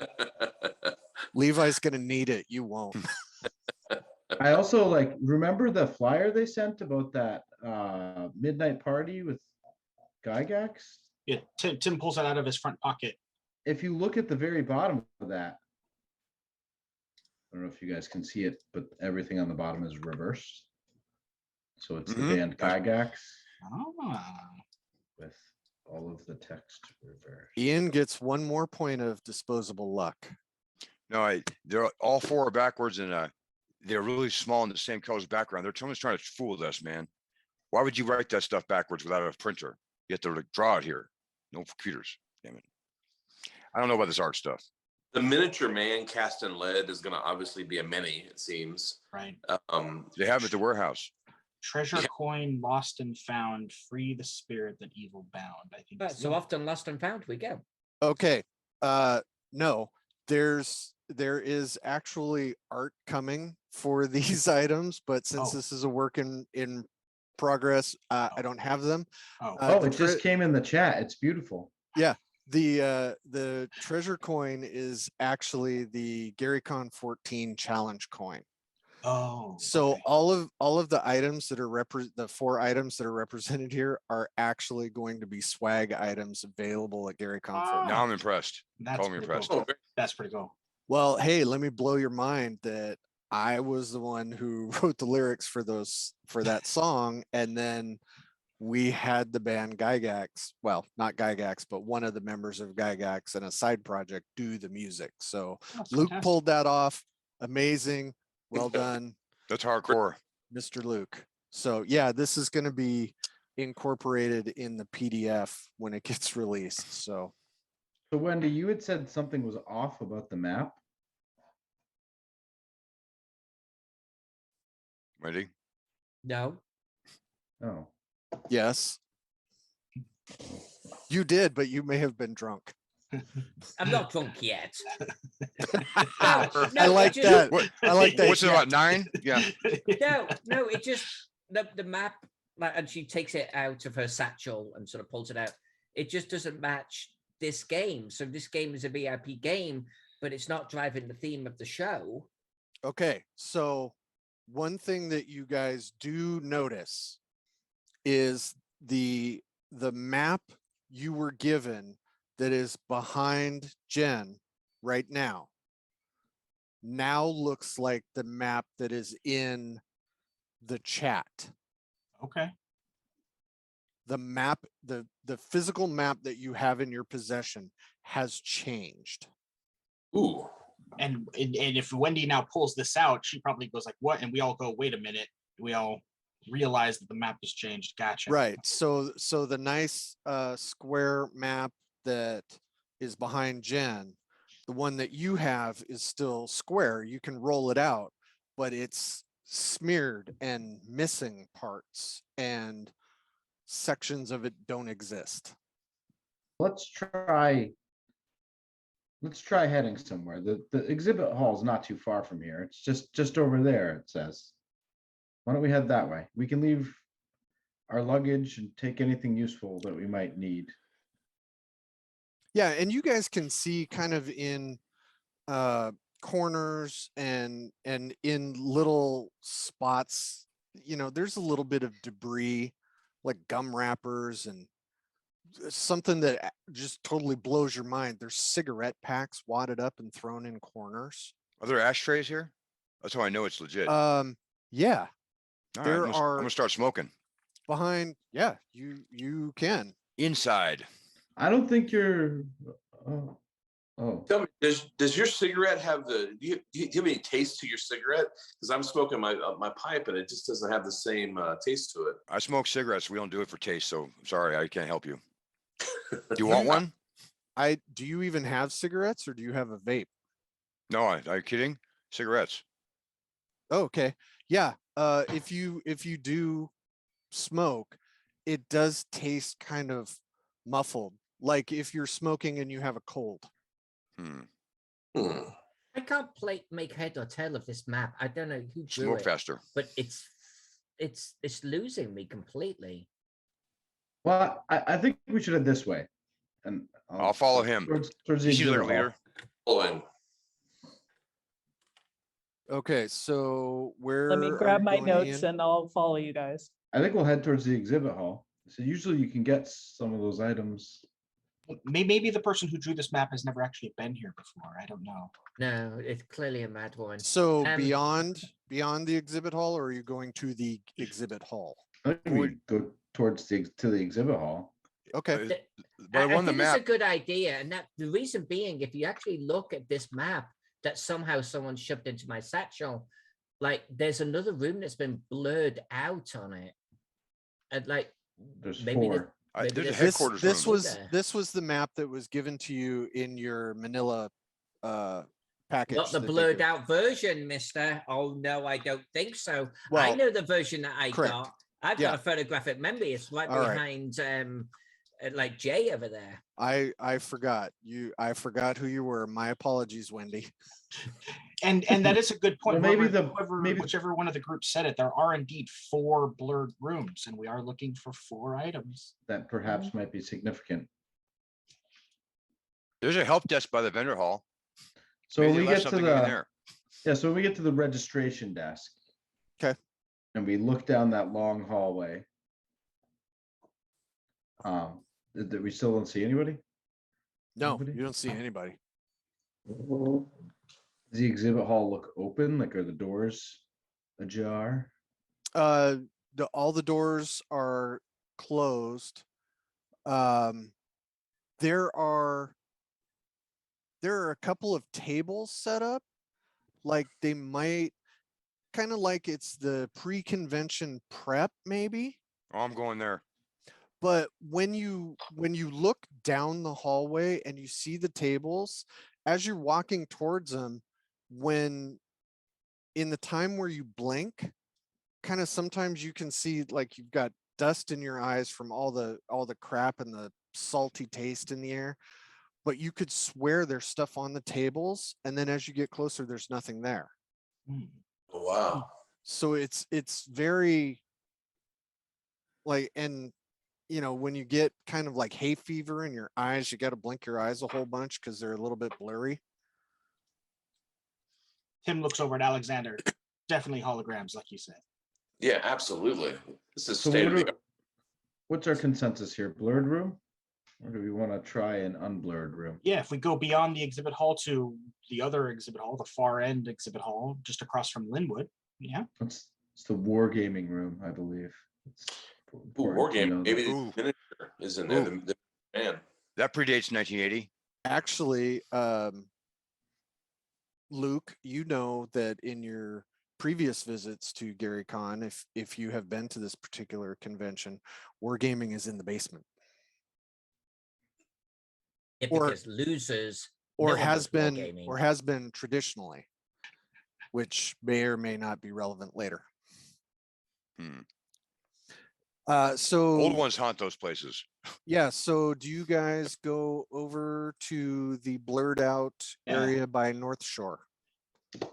Levi's gonna need it. You won't. I also remember the flyer they sent about that midnight party with Gygax? Yeah, Tim pulls it out of his front pocket. If you look at the very bottom of that, I don't know if you guys can see it, but everything on the bottom is reversed. So it's the Mhm. band Gygax Ah. with all of the text reversed. Ian gets 1 more point of disposable luck. No, they're all 4 are backwards, and they're really small in the same colors background. They're someone's trying to fool us, man. Why would you write that stuff backwards without a printer? You have to draw it here. No computers. Damn it. I don't know about this art stuff. The miniature man cast in lead is going to obviously be a mini, it seems. Right. They have it at the warehouse. Treasure Yeah. coin lost and found. Free the spirit that evil bound. I think. But so often lost and found we go. Okay. No, there is actually art coming for these items, but since Oh. this is a work in progress, I don't have them. Oh. The It just came in the chat. It's beautiful. The treasure coin is actually the Gary Con 14 challenge coin. Oh. So okay. all of the items that are the 4 items that are represented here are actually going to be swag items available at Gary Con 14. Now I'm impressed. That's Call me pretty impressed. cool. That's pretty cool. Well, hey, let me blow your mind that I was the one who wrote the lyrics for that song, and then we had the band Gygax, well, not Gygax, but one of the members of Gygax and a side project do the music. So That's Luke fantastic. pulled that off. Amazing. Well done, That's hardcore. Mr. Luke. So yeah, this is going to be incorporated in the PDF when it gets released. So Wendy, you had said something was off about the map. Ready? No. Oh. yes, you did, but you may have been drunk. I'm not drunk yet. I no, like it just- that. What? I like that. What's it about 9? Yeah. No, it just the map, like, and she takes it out of her satchel and sort of pulls it out. It just doesn't match this game. So this game is a VIP game, but it's not driving the theme of the show. Okay, so one thing that you guys do notice is the map you were given that is behind Jen right now looks like the map that is in the chat. Okay. The map, the physical map that you have in your possession has changed. Ooh. And if Wendy now pulls this out, she probably goes like, "What?" And we all go, "Wait a minute." We all realize that the map has changed. Gotcha. Right. So the nice square map that is behind Jen, the one that you have is still square. You can roll it out, but it's smeared and missing parts, and sections of it don't exist. Let's try heading somewhere. The exhibit hall is not too far from here. It's just over there, it says. Why don't we head that way? We can leave our luggage and take anything useful that we might need. Yeah, and you guys can see kind of in corners and in little spots, there's a little bit of debris, like gum wrappers, and something that just totally blows your mind. There's cigarette packs wadded up and thrown in corners. Are there ashtrays here? That's how I know it's legit. Yeah, All right, there I'm are gonna start smoking behind. Yeah, you can. inside. I don't think you're. Oh, oh. Tell me, does your cigarette have the? Do you have any taste to your cigarette? Because I'm smoking my pipe and it just doesn't have the same taste to it. I smoke cigarettes. We don't do it for taste, so I'm sorry, I can't help you. Do you want one? Do you even have cigarettes or do you have a vape? No, are you kidding? Cigarettes. Oh, okay. Yeah. If you do smoke, it does taste kind of muffled, like if you're smoking and you have a cold. Hmm. I can't make head or tail of this map. I don't know who drew Smoke it, faster. but it's losing me completely. Well, I think we should head this way, and I'll follow him. Towards the He's exhibit their hall. leader. Pulling. Okay, so where Let me are grab we my going, notes Ian? and I'll follow you guys. I think we'll head towards the exhibit hall. So usually you can get some of those items. Maybe the person who drew this map has never actually been here before. I don't know. No, it's clearly a mad one. So Um, beyond the exhibit hall, or are you going to the exhibit hall? I think we go towards the exhibit hall. Okay. But I on the think it's a map, good idea, and that the reason being, if you actually look at this map that somehow someone shoved into my satchel, like there's another room that's been blurred out on it, and like There's maybe the, four. maybe there's a there's headquarters This room. was the map that was given to you in your Manila package. not the that they blurred gave. out version, mister. Oh no, I don't think so. I Well, know the version that I correct. got. I've Yeah. got a photographic memory. It's right All right. behind like Jay over there. I forgot you. I forgot who you were. My apologies, Wendy. And that is a good point. Well, maybe Whichever one of the groups said it, there are indeed 4 blurred rooms, and we are looking for 4 items. That perhaps might be significant. There's a help desk by the vendor hall. So Maybe when they we left get to something in the there. so when we get to the registration desk. Okay. And we look down that long hallway. That we still don't see anybody? No, Nobody? you don't see anybody. Does the exhibit hall look open? Like, are the doors ajar? All the doors are closed. There are a couple of tables set up, like they might kind of like it's the pre-convention prep maybe. Oh, I'm going there. But when you look down the hallway and you see the tables, as you're walking towards them, when in the time where you blink, kind of sometimes you can see like you've got dust in your eyes from all the crap and the salty taste in the air, but you could swear there's stuff on the tables, and then as you get closer, there's nothing there. Wow. So it's very like, and you know, when you get kind of like hay fever in your eyes, you got to blink your eyes a whole bunch because they're a little bit blurry. Tim looks over at Alexander. Definitely holograms, like you said. Yeah, absolutely. This is So state of the art. what's our consensus here? Blurred room? Or do we want to try an unblurred room? Yeah, if we go beyond the exhibit hall to the other exhibit hall, the far end exhibit hall, just across from Linwood. Yeah. It's the wargaming room, I believe. War game. Maybe Ooh. the miniature is in there. Ooh. The man. That predates 1980. Actually, Luke, you know that in your previous visits to Gary Con, if you have been to this particular convention, wargaming is in the basement. Yeah, Or- because losers Or no one has does been wargaming. or has been traditionally, which may or may not be relevant later. So Old ones haunt those places. yeah, so do you guys go over to the blurred out Yeah. area by North Shore?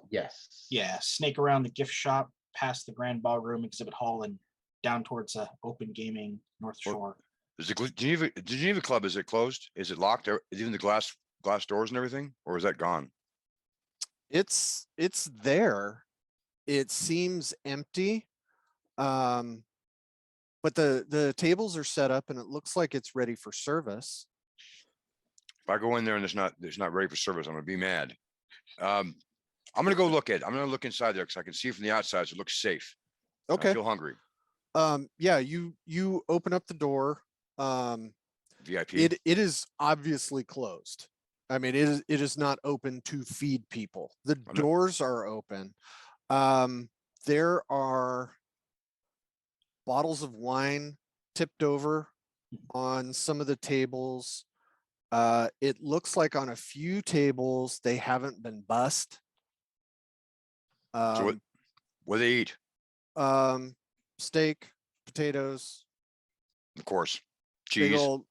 Yes. Yeah, snake around the gift shop, past the grand ballroom exhibit hall, and down towards open gaming North Or- Shore. Is the Geneva Club, is it closed? Is it locked? Is even the glass doors and everything? Or is that gone? It's there. It seems empty. But the tables are set up and it looks like it's ready for service. If I go in there and it's not ready for service, I'm gonna be mad. I'm gonna go look at it. I'm gonna look inside there because I can see from the outside, so it looks safe. I Okay. feel hungry. Yeah, you open up the door. VIP. It is obviously closed. I mean, it is not open to feed people. The not- doors are open. There are bottles of wine tipped over on some of the tables. It looks like on a few tables they haven't been bussed. So what do they eat? Steak, potatoes, Of course, big cheese. old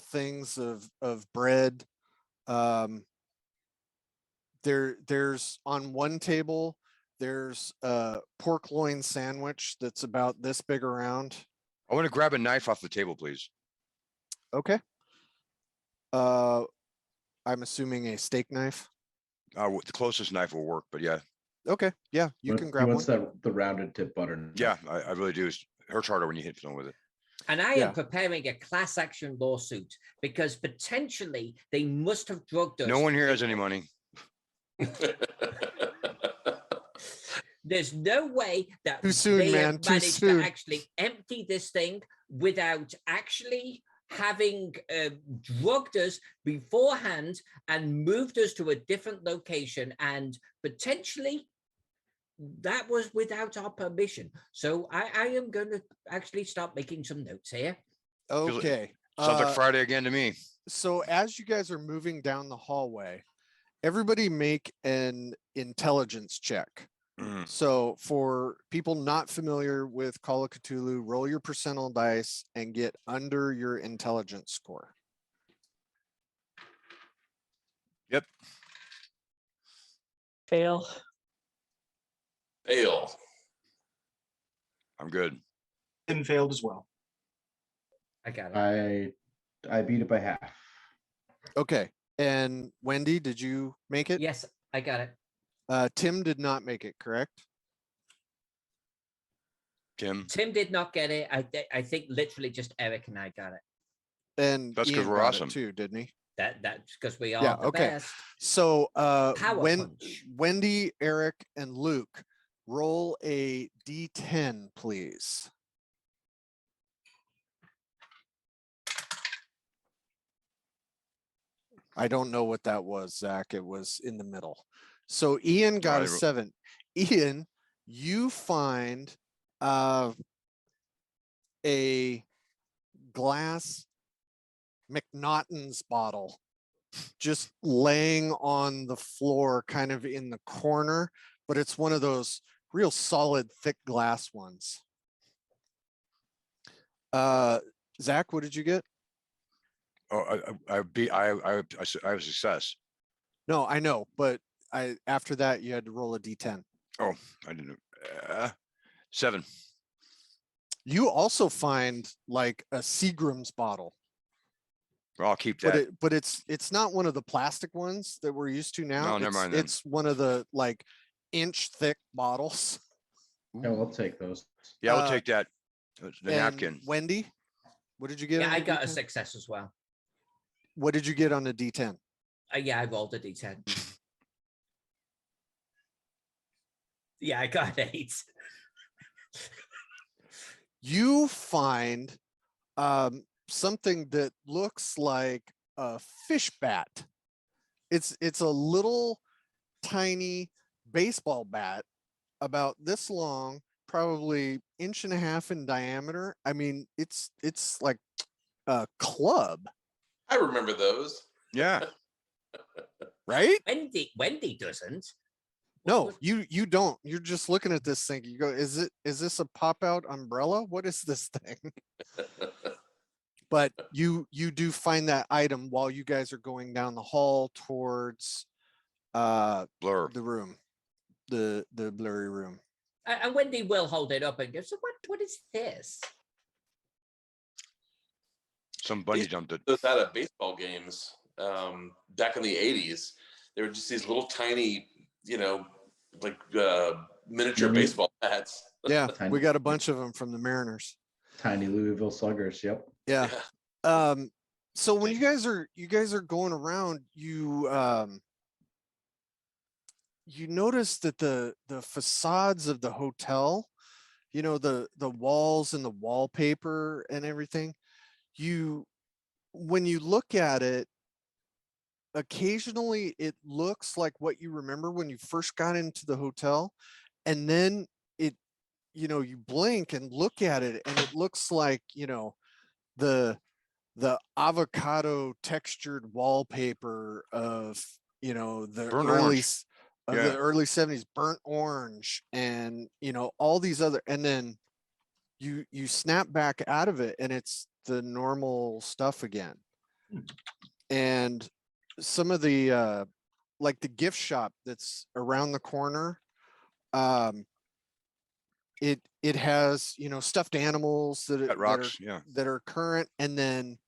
things of bread. There's on one table, there's a pork loin sandwich that's about this big around. I want to grab a knife off the table, please. Okay. I'm assuming a steak knife. The closest knife will work, but yeah, Okay, yeah, you can He grab one. wants the rounded tip butter knife. yeah, I really do. It hurts harder when you hit someone with it. And I Yeah. am preparing a class action lawsuit because potentially they must have drugged us. No one here has any money. There's no way that Too soon, they man, have too managed soon. to actually empty this thing without actually having drugged us beforehand and moved us to a different location, and potentially that was without our permission. So I am going to actually start making some notes here. like- Okay. Sounds like Friday again to me. So as you guys are moving down the hallway, everybody make an intelligence check. Mm. So for people not familiar with Call of Cthulhu, roll your percentile dice and get under your intelligence score. Yep. Fail. Fail. I'm good. Tim failed as well. I got it. I beat it by half. Okay. And Wendy, did you make it? Yes, I got it. Tim did not make it, correct? Tim. Tim did not get it. I think literally just Eric and I got it. And That's 'cause Ian we're got it awesome. too, didn't he? That's because we are Yeah, the okay. best. So Power when punch. Wendy, Eric, and Luke, roll a D10, please. I don't know what that was, Zach. It was in the middle. So Ian got I a ro- 7. Ian, you find a glass McNaughton's bottle just laying on the floor, kind of in the corner, but it's one of those real solid, thick glass ones. Zach, what did you get? Oh, I have a success. No, I know, but after that you had to roll a D10. Oh, I didn't. 7. You also find like a Seagram's bottle, Well, I'll keep that. but it's not one of the plastic ones that we're used to now. No, never mind then. It's one of the like inch thick bottles. Yeah, well, I'll take those. Yeah, I'll uh, take that. The And napkin. Wendy, what did you get? Yeah, on I the got a D10? success as well. What did you get on the D10? Yeah, I rolled a d10. Yeah, I got an 8. You find something that looks like a fish bat. It's a little tiny baseball bat about this long, probably 1.5 inches in diameter. I mean, it's like a club, I remember those. Yeah. right? Wendy doesn't. No, What- you don't. You're just looking at this thing. You go, is this a pop out umbrella? What is this thing? But you do find that item while you guys are going down the hall towards Blur. the room, the blurry room. And Wendy will hold it up and go, so what is this? Some bunny These- jumped it. Those out of baseball games back in the 80s. They were just these little tiny, like miniature Mini- baseball bats. Yeah, we Tiny- got a bunch of them from the Mariners. Tiny Louisville Sluggers. Yep. Yeah. So when you guys are going around, you notice that the facades of the hotel, the walls and the wallpaper and everything, you when you look at it, occasionally it looks like what you remember when you first got into the hotel, and then it, you blink and look at it and it looks like, the avocado textured wallpaper of, the Burnt early orange. of Yeah. the early 70s, burnt orange, and all these other, and then you snap back out of it and it's the normal stuff again. And some of the like the gift shop that's around the corner, it has stuffed animals that Pet rocks. Yeah. that are current, and then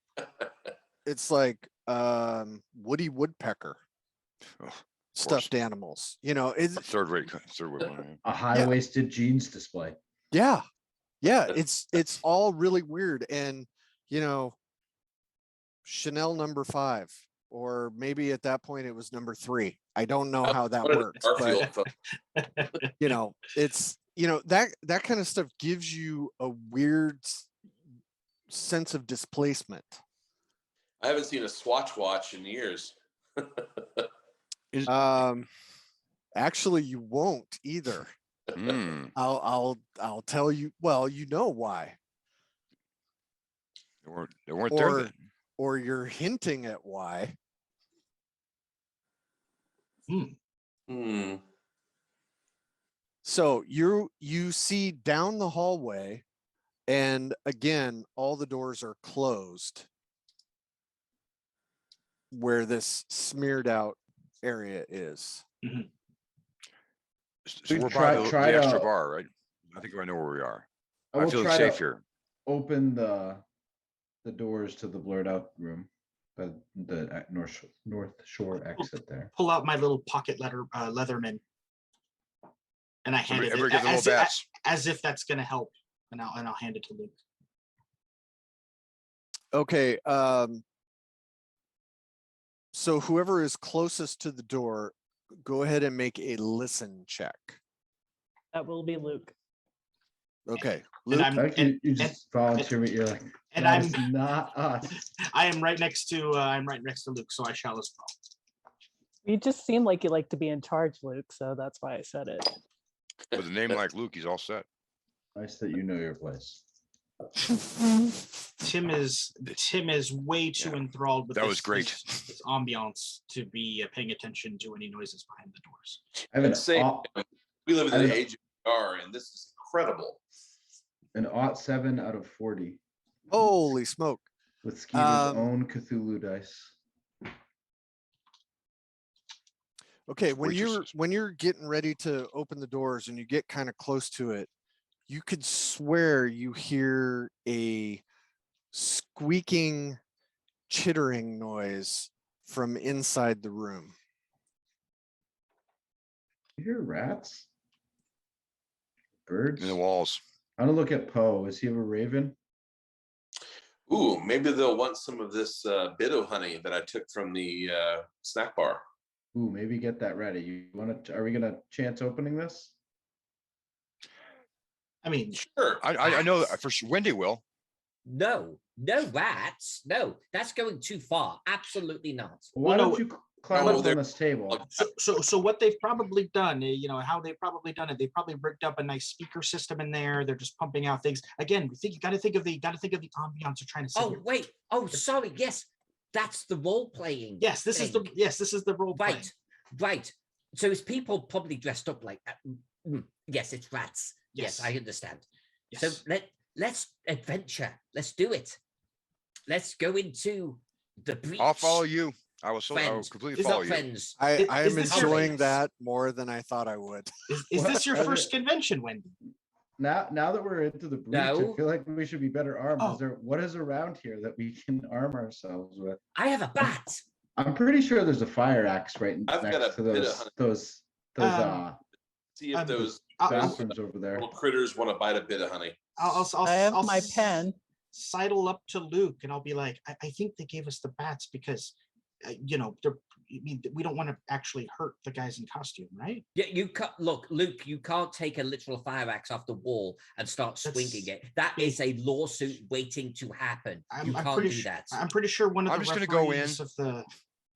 it's like Woody Woodpecker Oh, stuffed animals. It's third rate one. A high-waisted jeans display. yeah, it's all really weird, and Chanel number 5, or maybe at that point it was number 3. I don't know how that What is works, Garfield, but it's that kind of stuff gives you a weird sense of displacement. I haven't seen a Swatch watch in years. Actually, you won't either. Hmm. I'll tell you. Well, why, They weren't there then. or you're hinting at why. Hmm. So you see down the hallway, and again, all the doors are closed where this smeared out area is. So we're Try- by the try extra to- bar, right? I think I know where we are. I I'm will feeling try safe to here. open the doors to the blurred out room, but the North Shore exit there. Pull out my little pocket Leatherman, and I hand Everybody it get the little bats. as if that's going to help, and I'll hand it to Luke. Okay. So whoever is closest to the door, go ahead and make a listen check. That will be Luke. Okay. And Luke, I'm Like you just volunteer me. You're like, and "That's I'm not us." I am right next to Luke, so I shall as well. You just seem like you like to be in charge, Luke, so that's why I said it. With a name like Luke, he's all set. Nice that you know your place. Tim is way too Yeah. enthralled with That was great. this ambiance to be paying attention to any noises behind the doors. I have an, I'd say au- we live in I the don't- age of VR, and this is incredible. an /7 out of 40 holy smoke. with Skeeter's Um, own Cthulhu dice. Okay, when Waitresses. you're getting ready to open the doors and you get kind of close to it, you could swear you hear a squeaking, chittering noise from inside the room. You hear rats? Birds? In the walls. I'm gonna look at Poe. Does he have a raven? Ooh, maybe they'll want some of this Bitto honey that I took from the snack bar. Ooh, maybe get that ready. You want to? Are we gonna chance opening this? I mean, Sure. I know that for sure. Wendy will. No rats. No, that's going too far. Absolutely not. Why no, don't you climb no, up they're- on this table? so what they've probably done, how they've probably done it. They probably rigged up a nice speaker system in there. They're just pumping out things. Again, you got to think of the ambiance you're trying to set Oh here. wait. Oh, sorry. Yes, that's the role playing. Yes, this is the role play. Right. So it's people probably dressed up like that. Yes, it's rats. Yes, I understand. Yes. So let's adventure. Let's do it. Let's go into the breach. I'll follow you. I will Friends. completely Is follow that you. friends? I Is am this your- enjoying that more than I thought I would. Is this your first convention, Wendy? Now that we're into the breach, No. I feel like we should be better armed. Oh. What is around here that we can arm ourselves with? I have a bat. I'm pretty sure there's a fire axe right I've got next a to bit of those See if Um, those bathrooms over there. little critters want to bite a bit of honey. I'll I have I'll my pen. sidle up to Luke and I'll be like, I think they gave us the bats because, they're mean, we don't want to actually hurt the guys in costume, right? Yeah, you can't look, Luke. You can't take a literal fire axe off the wall and start swinging it. That is a lawsuit waiting to happen. You can't do that. I'm pretty sure one of I'm the just gonna go in. referees of the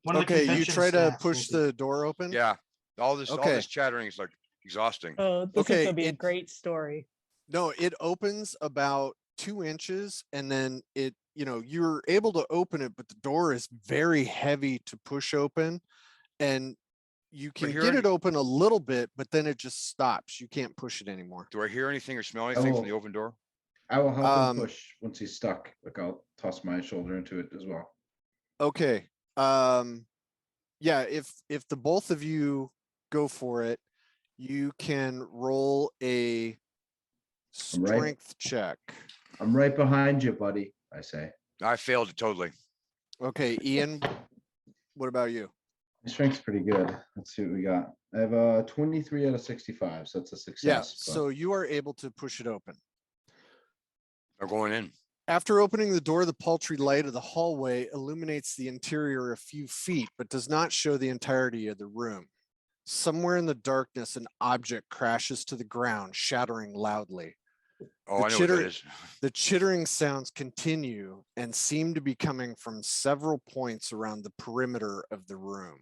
one of the Okay, you convention try to staff push will be- the door open. Yeah, all this Okay. chattering is like exhausting. Oh, this Okay, is gonna be a it- great story. No, it opens about 2 inches and then it, you're able to open it, but the door is very heavy to push open and you can hear get any- it open a little bit, but then it just stops. You can't push it anymore. Do I hear anything or smell anything from the open door? I will help him Um, push once he's stuck. Like I'll toss my shoulder into it as well. Okay. Yeah, if the both of you go for it, you can roll a I'm right. strength check. I'm right behind you, buddy. I say. I failed it totally. Okay, Ian, what about you? My strength's pretty good. Let's see what we got. I have a 23 out of 65, so it's a success. Yeah, but- so you are able to push it open. I'm going in. After opening the door, the paltry light of the hallway illuminates the interior a few feet, but does not show the entirety of the room. Somewhere in the darkness, an object crashes to the ground, shattering loudly. Oh, The I know what chitter- that is. The chittering sounds continue and seem to be coming from several points around the perimeter of the room.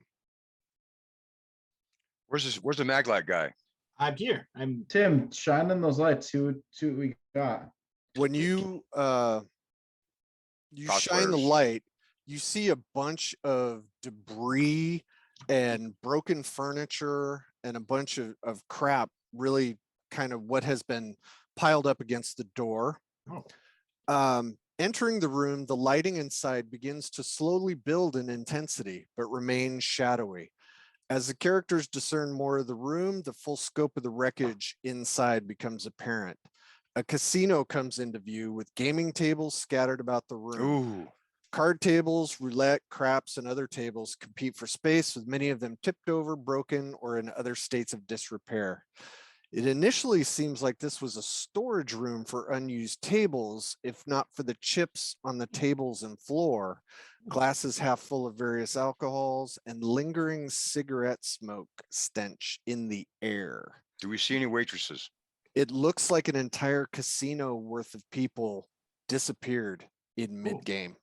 Where's the Maglite guy? I'm here. Tim, shine on those lights. See what we got. When you shine the Cosplayers. light, you see a bunch of debris and broken furniture and a bunch of crap, really kind of what has been piled up against the door. Oh. Entering the room, the lighting inside begins to slowly build in intensity, but remains shadowy. As the characters discern more of the room, the full scope of the wreckage inside becomes apparent. A casino comes into view with gaming tables scattered about the room. Ooh, Card tables, roulette, craps, and other tables compete for space, with many of them tipped over, broken, or in other states of disrepair. It initially seems like this was a storage room for unused tables, if not for the chips on the tables and floor, glasses half full of various alcohols, and lingering cigarette smoke stench in the air. do we see any waitresses? It looks like an entire casino worth of people disappeared in mid-game.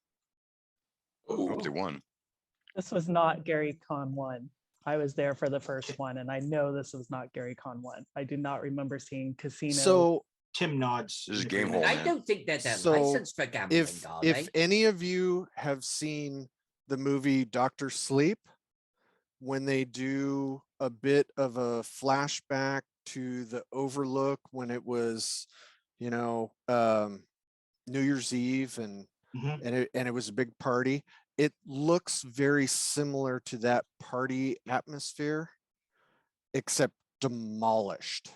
I hope they won. This was not Gary Con 1. I was there for the first one, and I know this was not Gary Con 1. I do not remember seeing casino. So Tim nods. This is in game agreement. hall, I man. don't think they're So, licensed for gambling, if are if they? any of you have seen the movie Dr. Sleep, when they do a bit of a flashback to the Overlook when it was, New Year's Eve and Mhm. it was a big party. It looks very similar to that party atmosphere, except demolished.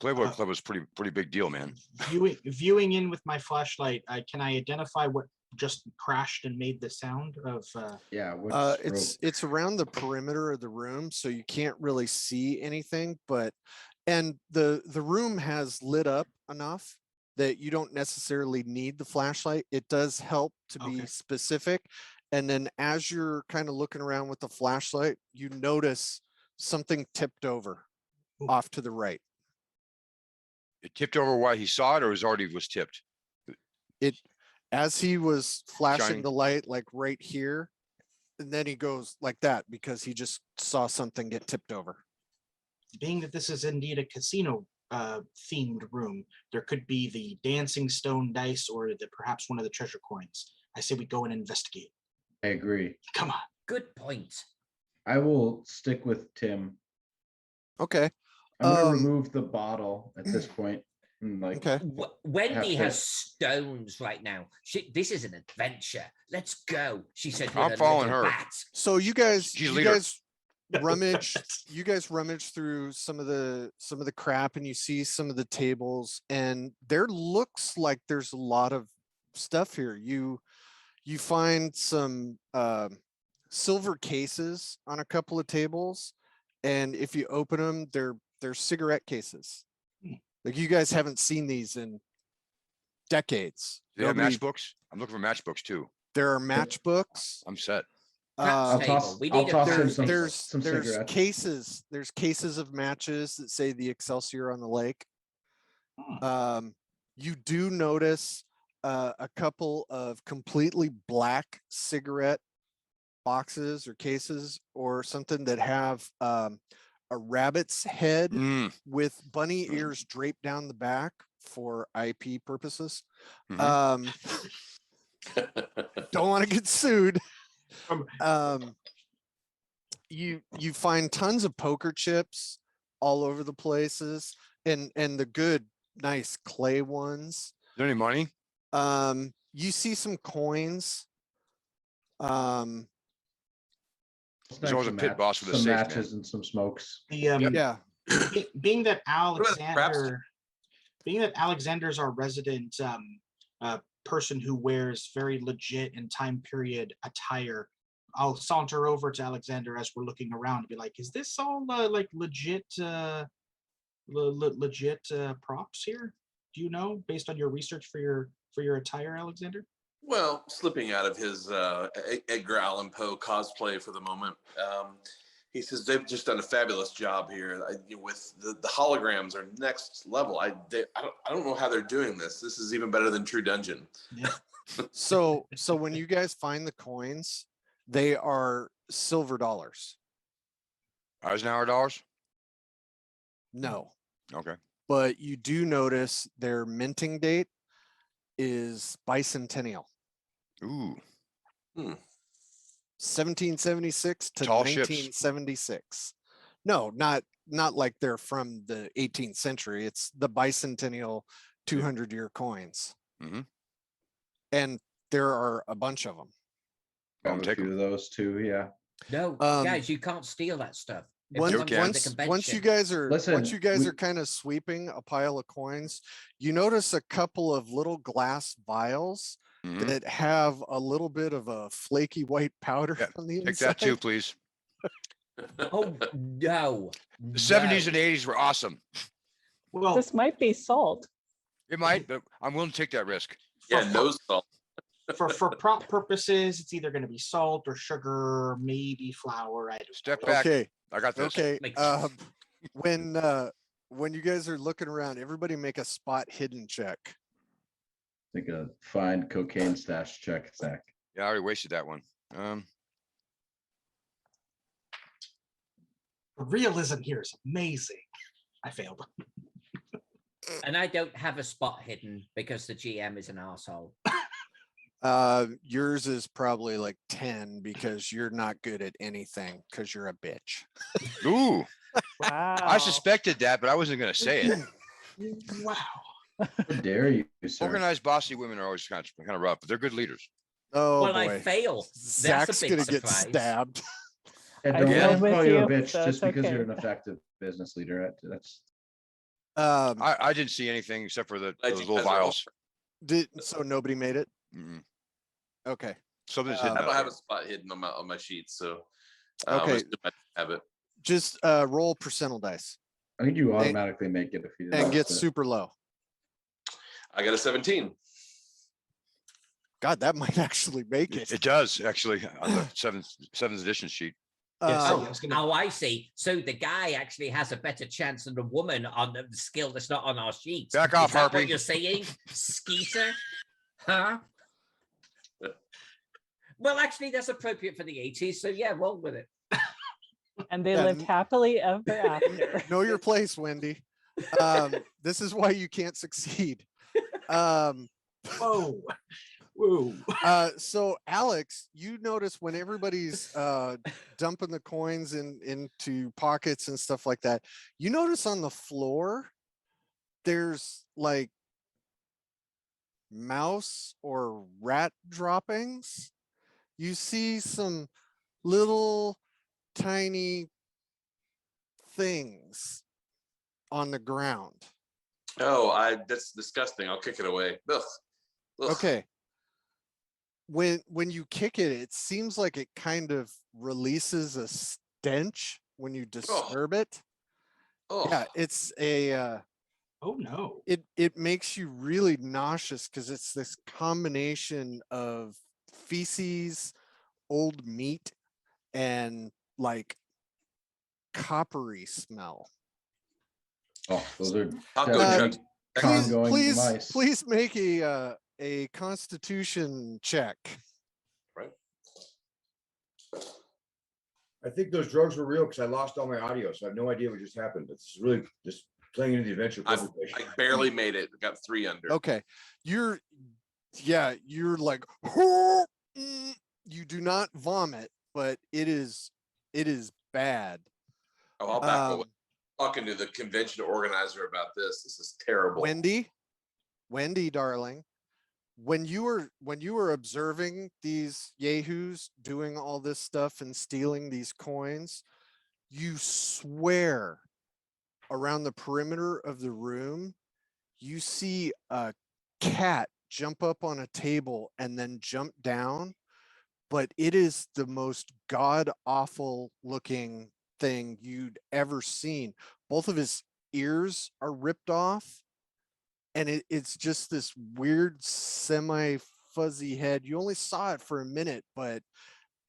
Playboy Uh, Club was pretty big deal, man. Viewing in with my flashlight, can I identify what just crashed and made the sound of? Yeah. It's around the perimeter of the room, so you can't really see anything, and the room has lit up enough that you don't necessarily need the flashlight. It does help to be Okay. specific. And then as you're kind of looking around with the flashlight, you notice something tipped over Ooh. off to the right. It tipped over while he saw it, or was tipped. As he was flashing Shining. the light, like right here, and then he goes like that because he just saw something get tipped over. Being that this is indeed a casino themed room, there could be the dancing stone dice or perhaps one of the treasure coins. I say we go and investigate. I agree. Come on. Good point. I will stick with Tim. Okay. I'm gonna Um, remove the bottle at this point. And Okay. Wendy Have has to- stones right now. This is an adventure. Let's go. She said, I'm with a following little her. bat. So you guys, She's you leader. guys rummage through some of the crap, and you see some of the tables, and there looks like there's a lot of stuff here. You find some silver cases on a couple of tables, and if you open them, they're cigarette cases. Hmm. Like you guys haven't seen these in decades. Do they have Nobody- matchbooks? I'm looking for matchbooks too. There are matchbooks. I'm set. Craps Um, table. We I'll need a toss in craps some- table. there's cigarettes. cases of matches that say the Excelsior on the lake. Hmm. You do notice a couple of completely black cigarette boxes or cases or something that have a rabbit's head Mm, with bunny ears draped down the back for IP purposes. mhm. Don't want to get sued. Um, You find tons of poker chips all over the places, and the good, nice clay ones. Is there any money? You see some coins. There's always a pit boss with a Some safe, matches and some smokes. The Yeah. being that about the craps Alexander's our resident person who wears very legit and time period attire, I'll saunter over to Alexander as we're looking around and be like, "Is this all like legit, legit props here? Do you know, based on your research for your attire, Alexander?" Well, slipping out of his Edgar Allan Poe cosplay for the moment, he says they've just done a fabulous job here. With the holograms are next level. I don't know how they're doing this. This is even better than True Dungeon. Yeah. So when you guys find the coins, they are silver dollars. Eisenhower dollars? No, Okay. but you do notice their minting date is bicentennial, Ooh, 1776 to Tall ships. 1976. No, not like they're from the 18th century. It's the bicentennial 200-year coins. Mhm. And there are a bunch of them. I'll Got a take few 'em. of those too. Yeah. No, Um, guys, you can't steal that stuff. It Once, belongs to the once you convention. guys are Listen, we- kind of sweeping a pile of coins, you notice a couple of little glass vials Mhm. that have a little bit of a flaky white powder Yeah, on the Take inside. that too, please. Oh no. The 70s and 80s were awesome. Well, This might be salt. It might, but I'm willing to take that risk. Yeah, no salt. for prop purposes, it's either going to be salt or sugar, maybe flour. I don't Step know. back. Okay, I got this. okay. Makes- When you guys are looking around, everybody make a spot hidden check. Think a find cocaine stash check, Zach. Yeah, I already wasted that one. The realism here is amazing. I failed. And I don't have a spot hidden because the GM is an asshole. Yours is probably like 10 because you're not good at anything because you're a bitch. Ooh, Wow. I suspected that, but I wasn't going to say it. Wow. How dare you, sir? Organized, bossy women are always kind of rough, but they're good leaders. Oh Well, I boy. fail. Zach's a big gonna get surprise. stabbed. And I don't stand let him with call you a you, bitch so just it's because you're okay. an effective business leader. That's I didn't see anything except for I those think little those are all- vials. So nobody made it. Mm-mm. Okay. Something's I hidden. don't out have there. a spot hidden on my sheet, so Okay. I have it. Just roll percentile dice I think you automatically make it if you didn't and get list it. super low. I got a 17. God, that might actually make it. It does actually on the seventh edition sheet. Yes, Um, I was gonna- Oh, I see. So the guy actually has a better chance than the woman on the skill that's not on our sheets. Back off, Is that what Harpy. you're saying, Skeeter? Huh? Well, actually, that's appropriate for the 80s. So yeah, roll with it. And they Yeah, lived happily ever after. Know your place, Wendy. This is why you can't succeed. Whoa. Whoa. So Alex, you notice when everybody's dumping the coins into pockets and stuff like that, you notice on the floor there's like mouse or rat droppings. You see some little tiny things on the ground. Oh, that's disgusting. I'll kick it away. Ugh. Ugh. Okay. When you kick it, it seems like it kind of releases a stench when you disturb it. Oh, Yeah, it's a Oh no. it makes you really nauseous because it's this combination of feces, old meat, and like coppery smell. Oh, those are Taco definitely truck. con-going Please, mice. please make a Constitution check. Right. I think those drugs were real because I lost all my audio, so I have no idea what just happened. It's really just playing into the adventure. I barely made it. Got 3 under. Okay, you're like you do not vomit, but it is bad. Oh, I'll back away. Um, Talking to the convention organizer about this. This is terrible. Wendy, darling, when you were observing these yahoos doing all this stuff and stealing these coins, you swear around the perimeter of the room, you see a cat jump up on a table and then jump down, but it is the most god awful looking thing you'd ever seen. Both of his ears are ripped off, and it's just this weird semi fuzzy head. You only saw it for a minute, but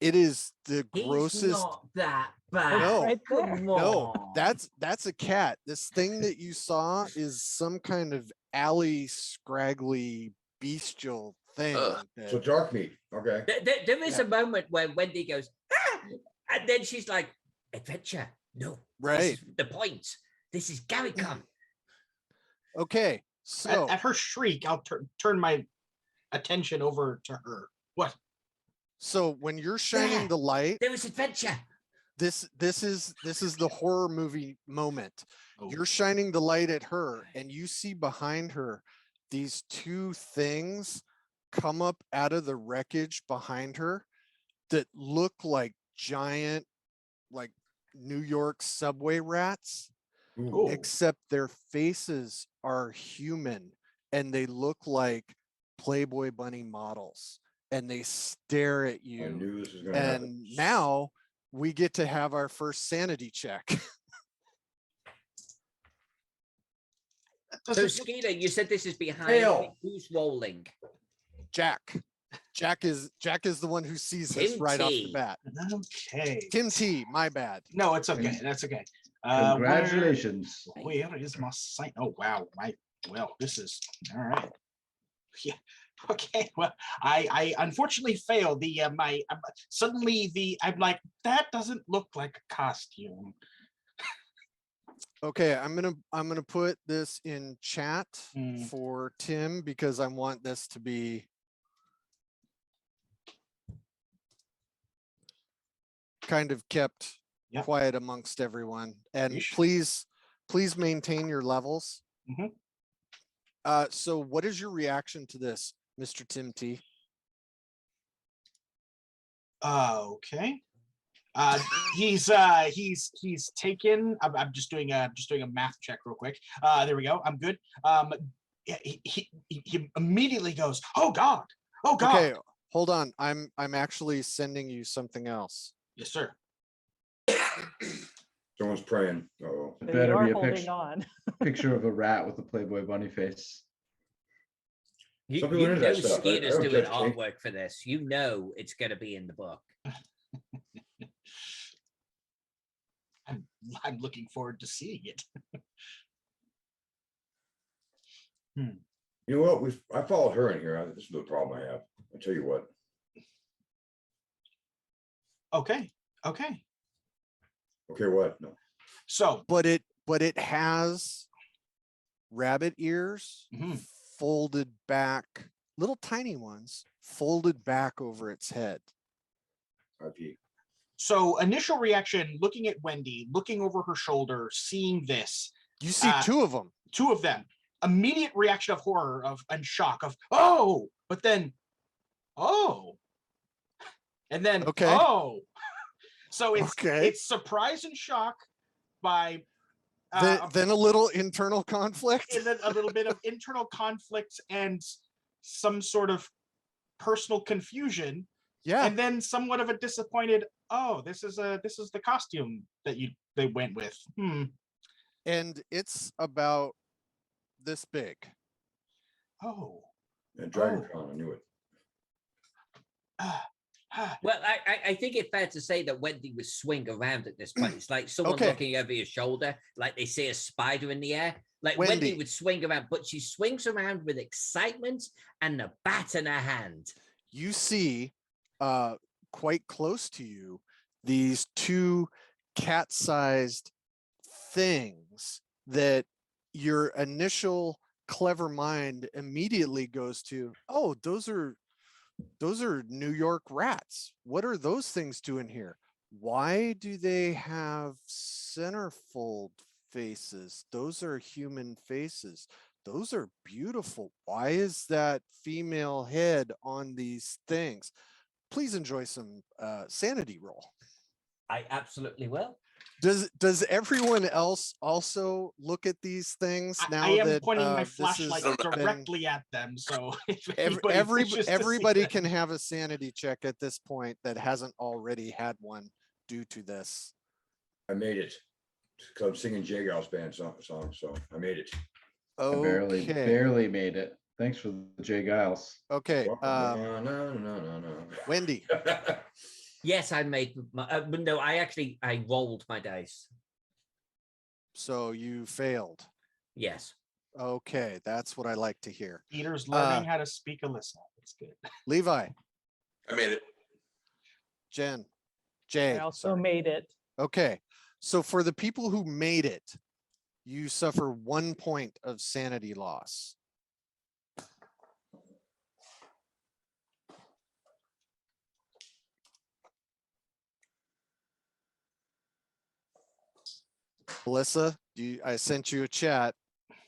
it is the He's grossest. not that bad. No, right there. Come No, on. that's a cat. This thing that you saw is some kind of alley scraggly bestial thing. Ugh. So that- dark meat. Okay. There is Yeah. a moment where Wendy goes, ah! And then she's like, adventure. No, Right. This is the point. This is Gary Con. Okay, so At her shriek, I'll turn my attention over to her. What? so when you're shining There. the light, There was adventure. this is the horror movie moment. Oh. You're shining the light at her, and you see behind her these 2 things come up out of the wreckage behind her that look like giant, like New York subway rats, Ooh. except their faces are human and they look like Playboy bunny models, and they stare at I you. knew this was gonna happen. And now we get to have our first sanity check. Does So, it look- Skeeter, you said this is behind. Tail. Who's rolling? Jack is the one who sees this Tim right off T. the bat. Okay. Tim T, my bad. No, it's okay. That's okay. Congratulations. Where is my sign? Oh wow, well, this is all right. Yeah. Okay. Well, I unfortunately failed the my suddenly I'm like, that doesn't look like a costume. Okay, I'm gonna put this in chat Mm. for Tim because I want this to be kind of kept Yep. quiet amongst everyone. And Yeesh. please maintain your levels. Mhm. So what is your reaction to this, Mr. Tim T? Okay. He's taken. I'm just doing a math check real quick. There we go. I'm good. Yeah, he immediately goes, oh God, oh God. Okay, hold on. I'm actually sending you something else. Yes, sir. Someone's praying. Oh, It So you better are be a holding on. picture of a rat with a Playboy bunny face. You, Some people you are into know that stuff. I Skeeter's don't doing judge Jake. artwork for this. You know it's going to be in the book. I'm looking forward to seeing it. you know what? I followed her in here. This is the problem I have. I'll tell you what. Okay. Okay. Okay, what? No. So But it has rabbit ears Mhm. folded back, little tiny ones folded back over its head. RP. so initial reaction, looking at Wendy, looking over her shoulder, seeing this, You see 2 of them. 2 of them, immediate reaction of horror and shock of oh, but then oh, and then Okay. oh. So Okay. it's surprise and shock by Then a little internal conflict. and then a little bit of internal conflict and some sort of personal confusion, Yeah. and then somewhat of a disappointed, oh, this is the costume that they went with. And it's about this big. Oh, And Dragon Con, I knew it. Well, I think it's fair to say that Wendy would swing around at this point. It's like someone Okay. looking over your shoulder, like they see a spider in the air. Like Wendy Wendy would swing around, but she swings around with excitement and a bat in her hand. You see quite close to you these two cat-sized things that your initial clever mind immediately goes to, oh, those are New York rats. What are those things doing here? Why do they have centerfold faces? Those are human faces. Those are beautiful. Why is that female head on these things? Please enjoy some sanity roll. I absolutely will. Does everyone else also look at these things now I am that pointing my this flashlight has been- directly at them. So if Everybody, anybody wishes to see everybody that- can have a sanity check at this point that hasn't already had one due to this. I made it. Cause I'm singing Jay Gals band song, so I made it. I barely, Okay. barely made it. Thanks for the Jay Giles. Okay. No. Wendy. Yes, I made my. But no, I rolled my dice. So you failed. Yes. Okay, that's what I like to hear. Peter's learning how to speak Alyssa. That's good. Levi, I made it. Jen, Jay. I also sorry. made it. Okay, so for the people who made it, you suffer 1 point of sanity loss. Alyssa, I sent you a chat.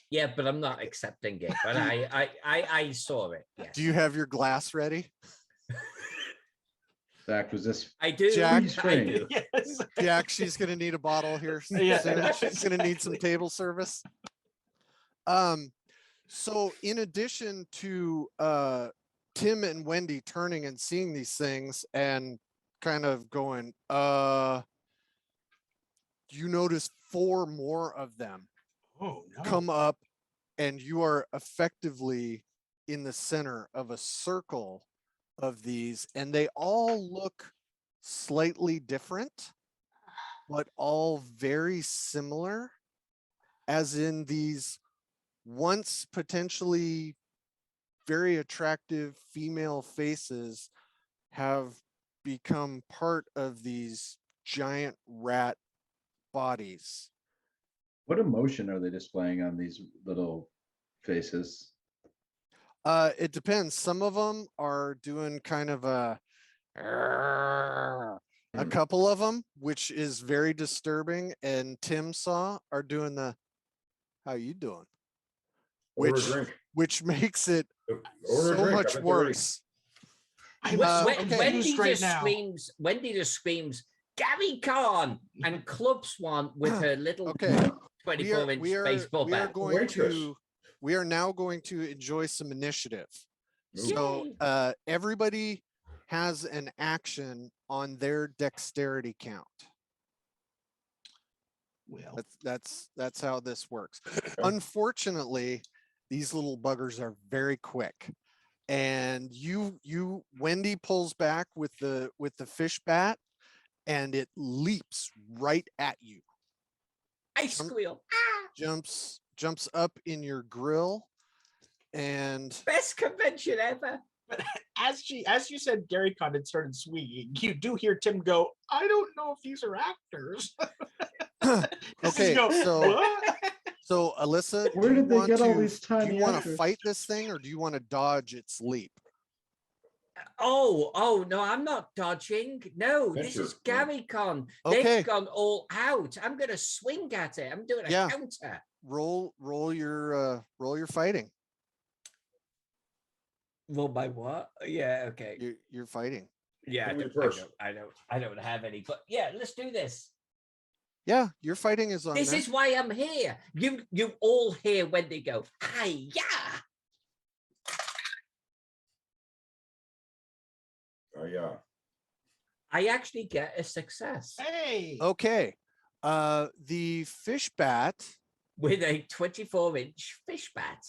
Yeah, but I'm not accepting it. But I saw it. Yes. Do you have your glass ready? Zach, was this I do. Jack? I do. Yes. Jack, she's gonna need a bottle here Yeah. soon. She's gonna need some table service. So in addition to Tim and Wendy turning and seeing these things and kind of going, you notice 4 more of them Oh no. come up, and you are effectively in the center of a circle of these, and they all look slightly different, but all very similar, as in these once potentially very attractive female faces have become part of these giant rat bodies. what emotion are they displaying on these little faces? It depends. Some of them are doing kind of a couple of them, which is very disturbing, and Tim saw are doing the how you doing, Order a which drink. which makes it Order a so drink. much I'm ready. worse. I'm Uh, so okay. Wendy confused right just now. screams. Wendy just screams, "Gary Con!" and clubs one with her little Okay. 24-inch baseball we are bat. going Waitress. to we are now going to enjoy some initiative. Ooh. So Yay. everybody has an action on their dexterity count. Well, That's how this works. Unfortunately, these little buggers are very quick. And Wendy pulls back with the fish bat, and it leaps right at you. I squeal. Ah! Jumps up in your grill, and Best convention ever. as you said, Gary Con had started swinging. You do hear Tim go, "I don't know if these are actors." okay, Go, so "What?" so Alyssa, Where do you did they want get all to- these do tiny you want to actors? fight this thing, or do you want to dodge its leap? Oh no, I'm not dodging. No, this Venture, is yeah. Gary Con. Okay. They've gone all out. I'm gonna swing at it. I'm doing a Yeah. counter. Roll your fighting. Roll by what? Yeah, okay. You're fighting. Yeah, Give me the purse. I don't have any, but yeah, let's do this. Yeah, your fighting is on This there. is why I'm here. You all hear when they go, "Hi, yeah." Oh yeah. I actually get a success Hey. Okay. The fish bat with a 24-inch fish bat.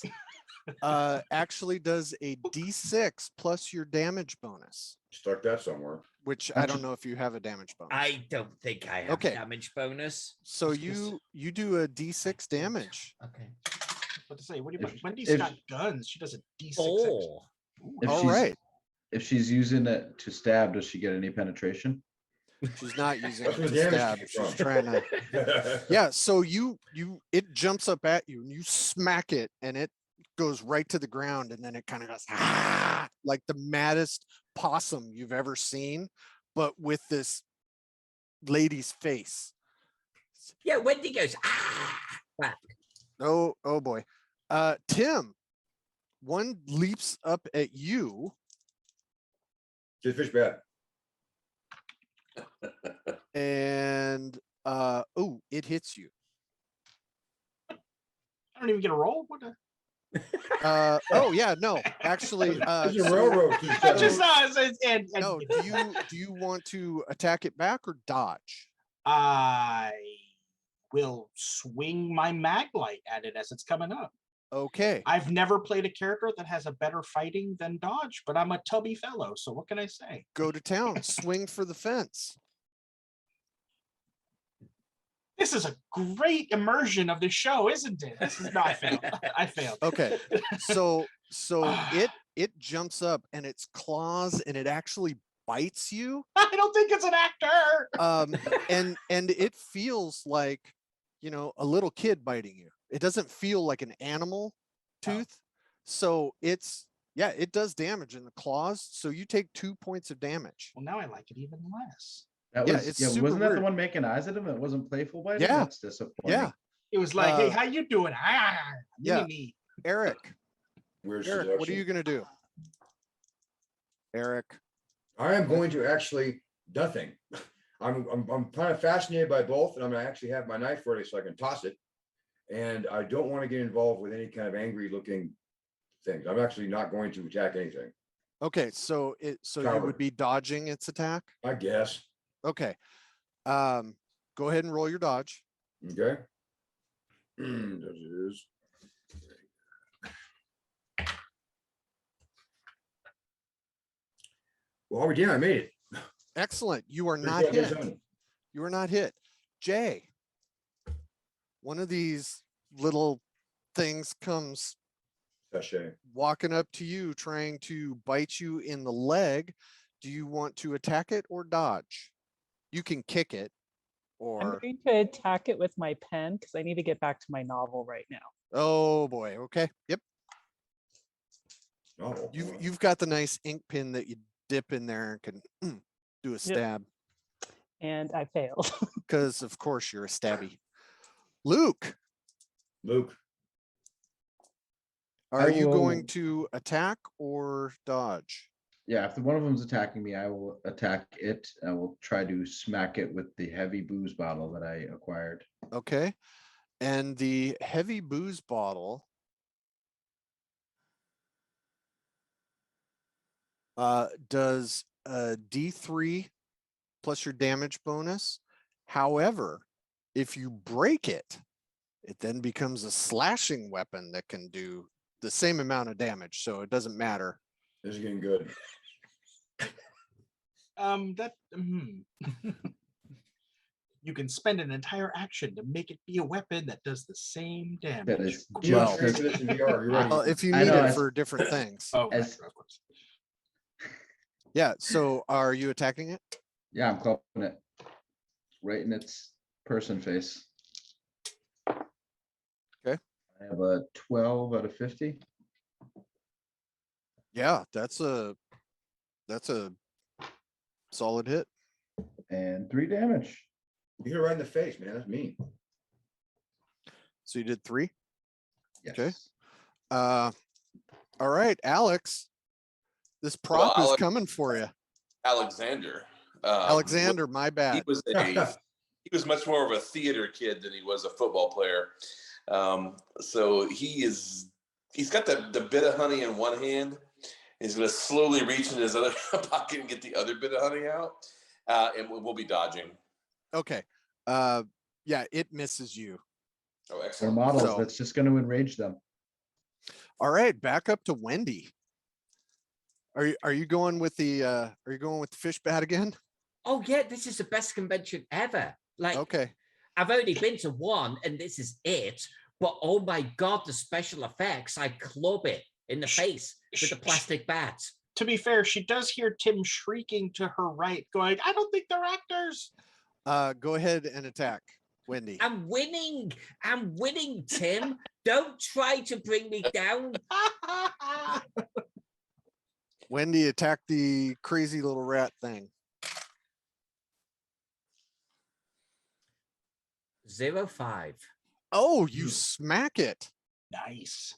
actually does a D6 plus your damage bonus, Stuck that somewhere. which I don't know if you have a damage bonus. I don't think I have Okay. damage bonus. So you do a D6 damage. Okay. What to say? What do you? If- Wendy's if- got guns. She does a D6. 4. Ooh, If All she's- right. If she's using it to stab, does she get any penetration? She's not using That's it where to the damage stab. came She's from. trying to. Yeah. So it jumps up at you and you smack it and it goes right to the ground and then it kind of goes like the maddest possum you've ever seen, but with this lady's face. Yeah, Wendy goes, back. Oh boy. Tim, one leaps up at you. Just fish bad. And it hits you. I don't even get a roll. What? Oh yeah, no, actually, There's a so- railroad. to the Just center. and no, do you want to attack it back or dodge? I will swing my mag light at it as it's coming up. Okay, I've never played a character that has a better fighting than dodge, but I'm a tubby fellow, so what can I say? go to town, swing for the fence. This is a great immersion of the show, isn't it? This is no, I failed. I failed. Okay, so it jumps up and its claws and it actually bites you. I don't think it's an actor. And it feels like, a little kid biting you. It doesn't feel like an animal tooth. So it does damage in the claws. So you take 2 points of damage. Well, now I like it even less. That Yeah, was it's yeah. super Wasn't that the weird. one making eyes at him? It wasn't playful biting. Yeah. That's disappointing. Yeah, It was like, hey, Uh, how you doing? yeah. Me. Eric, Weird what are seduction. you gonna do? Eric, I am going to actually nothing. I'm kind of fascinated by both, and I'm gonna actually have my knife ready so I can toss it. And I don't want to get involved with any kind of angry looking things. I'm actually not going to attack anything. okay, so you Coward. would be dodging its attack. I guess. Okay, go ahead and roll your dodge. Okay. There it is. Well, we did. I made it. Excellent. You are Pretty not good, good hit. zone. You are not hit. Jay, one of these little things comes Sachet. walking up to you, trying to bite you in the leg. Do you want to attack it or dodge? You can kick it, I'm or going to attack it with my pen because I need to get back to my novel right now. oh boy, okay, yep. Oh, You've got the nice ink pen that you dip in there and can do a stab And I failed. because of course you're a stabby. Luke, Luke. are you will- going to attack or dodge? Yeah, if one of them's attacking me, I will attack it. I will try to smack it with the heavy booze bottle that I acquired. Okay. And the heavy booze bottle does a D3 plus your damage bonus. However, if you break it, it then becomes a slashing weapon that can do the same amount of damage. So it doesn't matter. This is getting good. You can spend an entire action to make it be a weapon that does the same damage. That is You just don't as, trade for this in VR. You're ready. Well, if you I need know, it as- for different things. Oh, right, as- of course. Yeah. So are you attacking it? yeah, I'm clubbing it right in its person face. Okay. I have a 12 out of 50. Yeah, that's a solid hit. And 3 damage. You hit it right in the face, man. That's mean. So you did 3. Yes. Okay. All right, Alex. This prop is Alex- coming for you. Alexander. Alexander, my He bad. he was much more of a theater kid than he was a football player. So he's got the bit of honey in one hand. He's going to slowly reach in his other pocket and get the other bit of honey out. And we'll be dodging. Okay. Yeah, it misses you. Oh, They're excellent. models. So- That's just going to enrage them. All right, back up to Wendy. Are you going with the fish bat again? Oh yeah, this is the best convention ever. Like, Okay. I've only been to one, and this is it. But oh my god, the special effects! I club it in the face with the plastic bats. To be fair, she does hear Tim shrieking to her right, going, "I don't think they're actors." Go ahead and attack, Wendy. I'm winning. I'm winning, Tim. Don't try to bring me down. Wendy, attack the crazy little rat thing. 0-5. Oh, you smack it. Nice.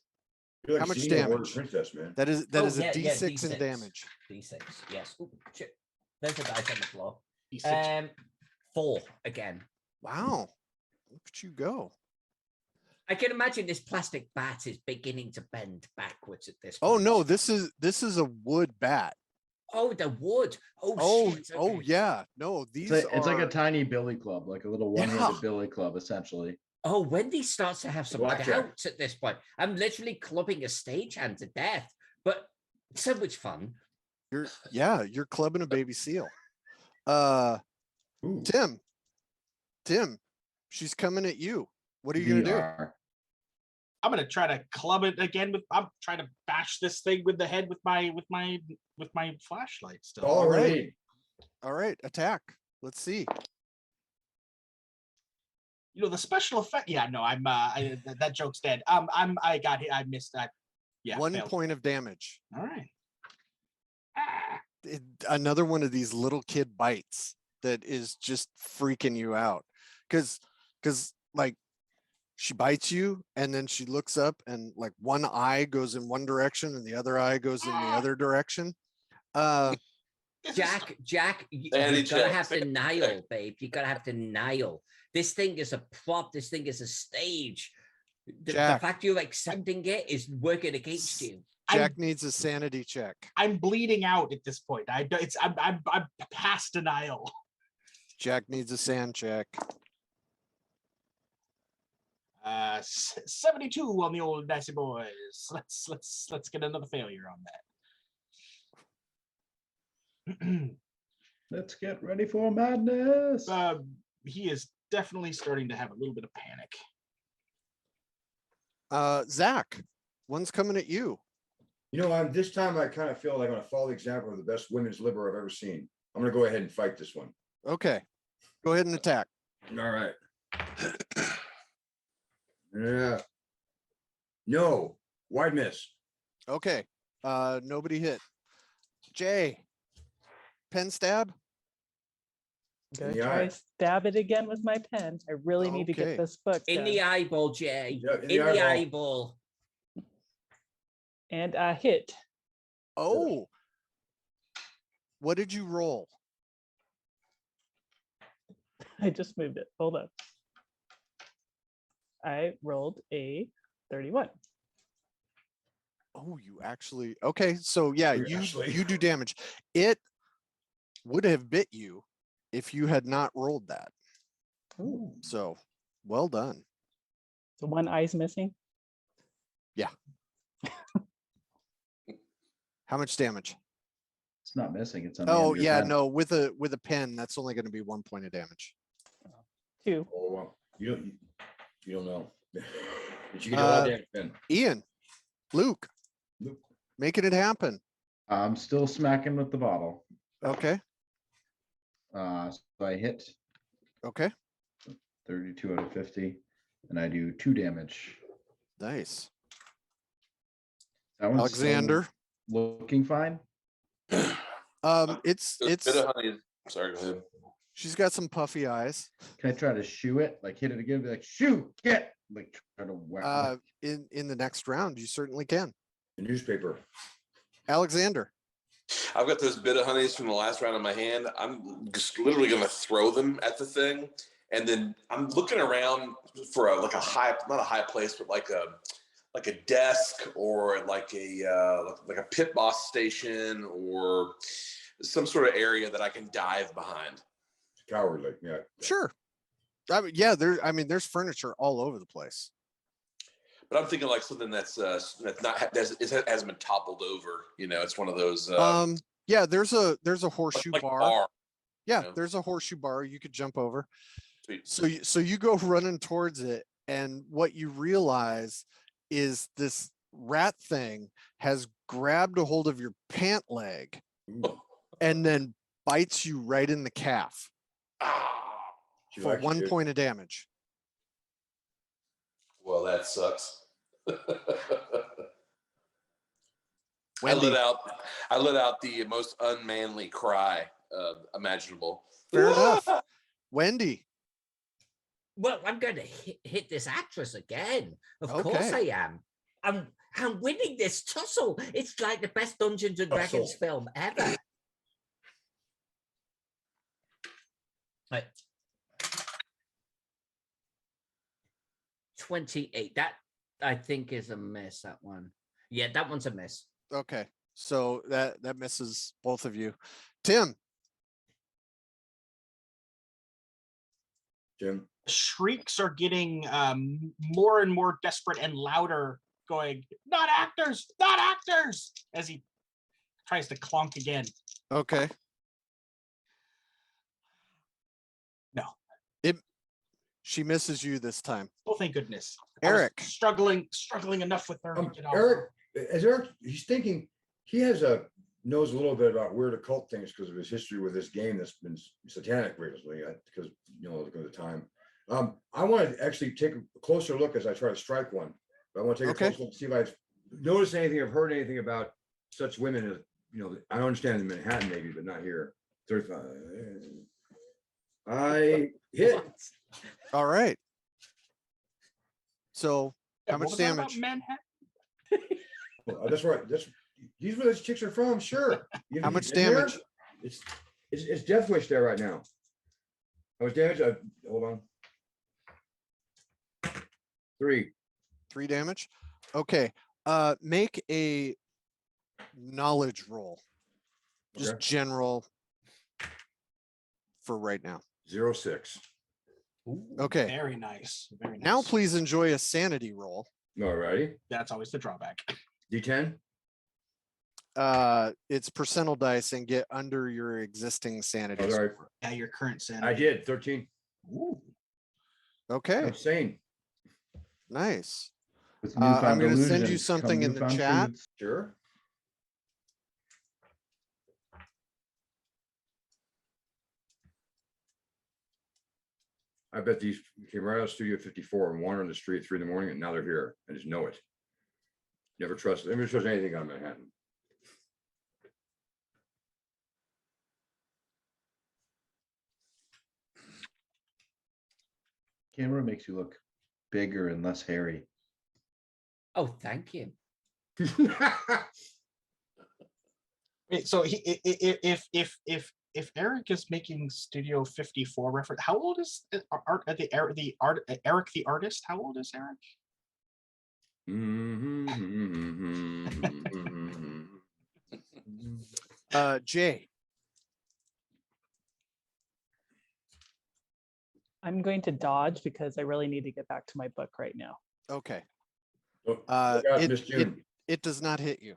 You're How much Xena Warrior damage? Princess, man. That is Oh, a yeah, D6 in D6. damage. D6. Yes. Ooh, shit. There's a dice on the floor. D6. 4 again. Wow. Look at you go. I can imagine this plastic bat is beginning to bend backwards at this Oh point. no, this is a wood bat. Oh, the wood. Oh, Oh, shit. oh Okay. yeah. No, these It's like a are tiny billy club, like a little one-handed Yeah. billy club, essentially. Oh, Wendy starts to have some Blackjack. doubts at this point. I'm literally clubbing a stagehand to death, but so much fun. you're clubbing a baby seal. Ooh. Tim, she's coming at you. What are you gonna do? VR. I'm gonna try to club it again with. I'm trying to bash this thing with the head with my flashlight still. Follow her Alright. lead. All right, attack. Let's see. You know the special effect. Yeah, no, that joke's dead. I missed that. Yeah, 1 failed. point of damage. All right. Ah, Another one of these little kid bites that is just freaking you out. Cause like she bites you and then she looks up and like one eye goes in one direction and the other eye goes in the other direction. this is- Jack, you Sanity gotta check, have sanity denial, babe. You gotta have denial. This thing is a prop. This thing is a stage. The Jack. fact you're accepting it is working against you. Jack needs a sanity check. I'm bleeding out at this point. I'm past denial. Jack needs a sand check. 72 on the old dicey boys. Let's get another failure on that. Let's get ready for madness. He is definitely starting to have a little bit of panic. Zach, one's coming at you. You know, this time I kind of feel like I'm gonna follow the example of the best women's liber I've ever seen. I'm gonna go ahead and fight this one. Okay, go ahead and attack. All right. Yeah. No, wide miss. Okay, nobody hit. Jay, pen stab. I'm In gonna the try eye. stab it again with my pen. I really need to Okay. get this book In done. the eyeball, Jay. Yeah, In the eyeball. And I hit. Oh, what did you roll? I just moved it. Hold on. I rolled a 31. Oh, you actually, okay, so yeah, You actually- you do damage. It would have bit you if you had not rolled that. Ooh. So well done. So one eye's missing. How much damage? It's not missing. It's on the end Oh of your yeah, pen. no, with a pen, that's only going to be 1 point of damage. 2. Oh, well, you don't know. But you get a lot of damage, Ben. Ian, Luke, Luke. making it happen. I'm still smacking with the bottle. Okay, So I hit okay, 32 out of 50, and I do 2 damage. nice. That one's still Alexander, looking fine. it's There's a bit of honey. Sorry, go ahead. she's got some puffy eyes. Can I try to shoo it? Like hit it again? Be like, shoo, get! Like try to whack. In the next round, you certainly can. The newspaper. Alexander, I've got those bit of honeys from the last round in my hand. I'm just literally going to throw them at the thing, and then I'm looking around for not a high place, but like a desk or like a pit boss station or some sort of area that I can dive behind. Cowardly, yeah. sure. I mean, yeah, there's furniture all over the place. But I'm thinking like something that's not hasn't been toppled over. You know, it's one of those. Yeah, there's a horseshoe like bar. bar. Yeah, know? there's a horseshoe bar you could jump over. Sweet. So you go running towards it, and what you realize is this rat thing has grabbed a hold of your pant leg and then bites you right in the calf She for likes you, 1 dude. point of damage. Well, that sucks. I Wendy. let out the most unmanly cry imaginable. Fair enough. Wendy. Well, I'm going to hit this actress again. Of Okay. course I am. I'm winning this tussle. It's like the best Dungeons and Dragons Tussle. film ever. Right. 28. That I think is a miss. That one. Yeah, that one's a miss. Okay. So that misses both of you. Tim. Jim. Shrieks are getting more and more desperate and louder, going, not actors, not actors, as he tries to clonk again. Okay. No. She misses you this time. Oh, thank goodness. I was Eric. struggling enough with her. to get off. Eric, he's thinking, he knows a little bit about weird occult things because of his history with this game that's been satanic recently, because, look at the time. I want to actually take a closer look as I try to strike one. But I want to take a closer look to see if I've noticed anything, I've heard anything about such women as, I understand in Manhattan maybe, but not here. 35. I hit. All right. So Yeah, how what much was that about damage? Manhattan? That's right. These where those chicks are from. Sure. How much in there? damage? It's Death Wish there right now. How much damage? Hold on. 3. 3 damage. Okay. Make a knowledge roll. Just Okay. general for right now. 0-6. Ooh. Okay. Very nice. Very nice. Now please enjoy a sanity roll. Alrighty. That's always the drawback. D10. It's percentile dice and get under your existing sanity. All right. score. Yeah, your current sanity. I did 13. Ooh. Okay. I'm sane. Nice. With I'm newfound going to send you illusions come something in the newfound chat. truths. Sure. I bet these came right out of Studio 54 and wander on the street at 3 in the morning, and now they're here. I just know it. Never trust anything on Manhattan. Camera makes you look bigger and less hairy. Oh, thank you. Wait, so if Eric is making Studio 54 reference, how old is Eric the artist? How old is Eric? Jay. I'm going to dodge because I really need to get back to my book right now. Okay. Look out, Miss It June. does not hit you.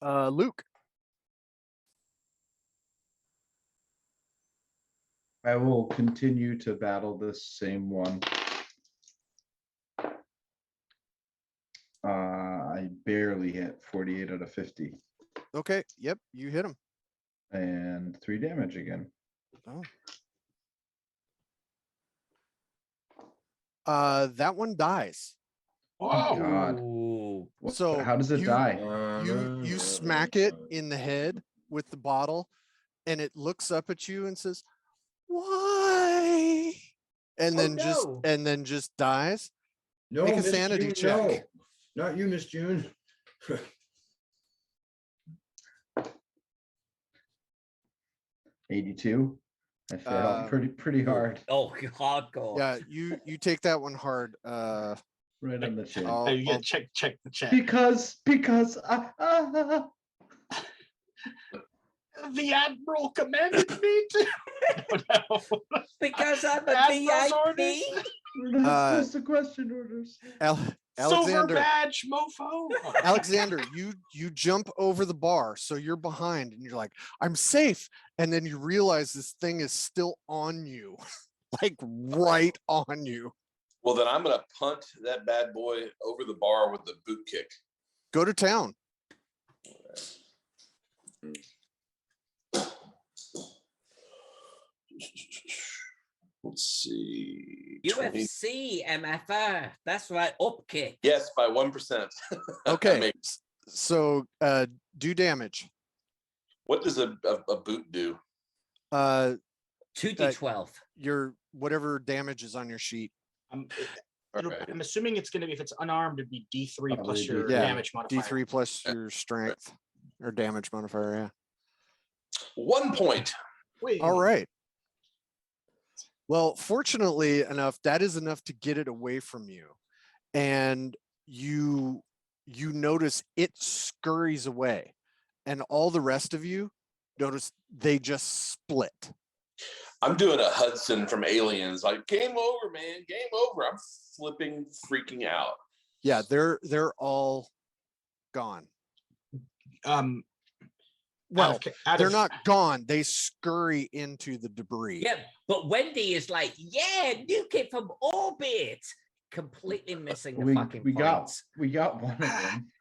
Luke. I will continue to battle this same one. I barely hit 48 out of 50 Okay. Yep. You hit him. and 3 damage again. Oh. That one dies. Whoa. God. Ooh. So How does it die? You smack it in the head with the bottle, and it looks up at you and says, "Why?" And Oh, then no. just dies. No, Make a Miss sanity June, check. no. Not you, Miss June. 82. I failed pretty hard. Oh, hardcore. Yeah, you take that one hard. Right on the chin. Yeah, check the chat. Because The Admiral commanded me to. Because I'm a Admiral's VIP. orders. We're not Uh, supposed to question orders. Silver Alexander, badge, mofo. Oh, Alexander, you jump over the bar, so you're behind, and you're like, "I'm safe," and then you realize this thing is still on you, like right on you. Well, then I'm gonna punt that bad boy over the bar with the boot kick. Go to town. Let's see. 20 UFC MFR. That's right. Up kick. Yes, by 1%. Okay, so do damage. What does a boot do? 2d12. Your whatever damage is on your sheet. Okay. I'm assuming it's going to be, if it's unarmed, it'd be D3 plus Probably your Yeah, damage modifier. D3 plus your strength or damage modifier. Yeah. 1 point. Wait, All right. Well, fortunately enough, that is enough to get it away from you, and you notice it scurries away, and all the rest of you notice they just split. I'm doing a Hudson from Aliens, like game over, man, game over. I'm flipping, freaking out. Yeah, they're all gone. Well, they're not gone. They scurry into the debris. Yeah, but Wendy is like, yeah, nuke it from orbit. Completely missing the fucking We got points. one of them.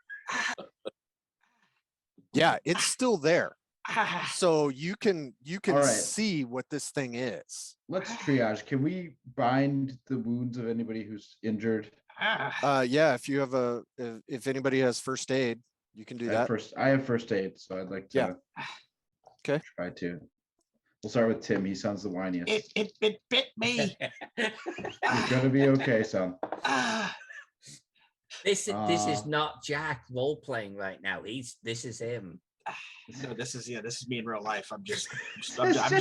Yeah, it's still there. So you can All right. see what this thing is. Let's triage. Can we bind the wounds of anybody who's injured? Yeah, if you have if anybody has first aid, you can do that. I have first aid, so I'd like to. Yeah. Okay. Try to. We'll start with Tim. He sounds the whiniest. It bit me. You're gonna be okay, son. This is not Jack role playing right now. This is him. No, this is me in real life. I'm just It's whingy. Jack.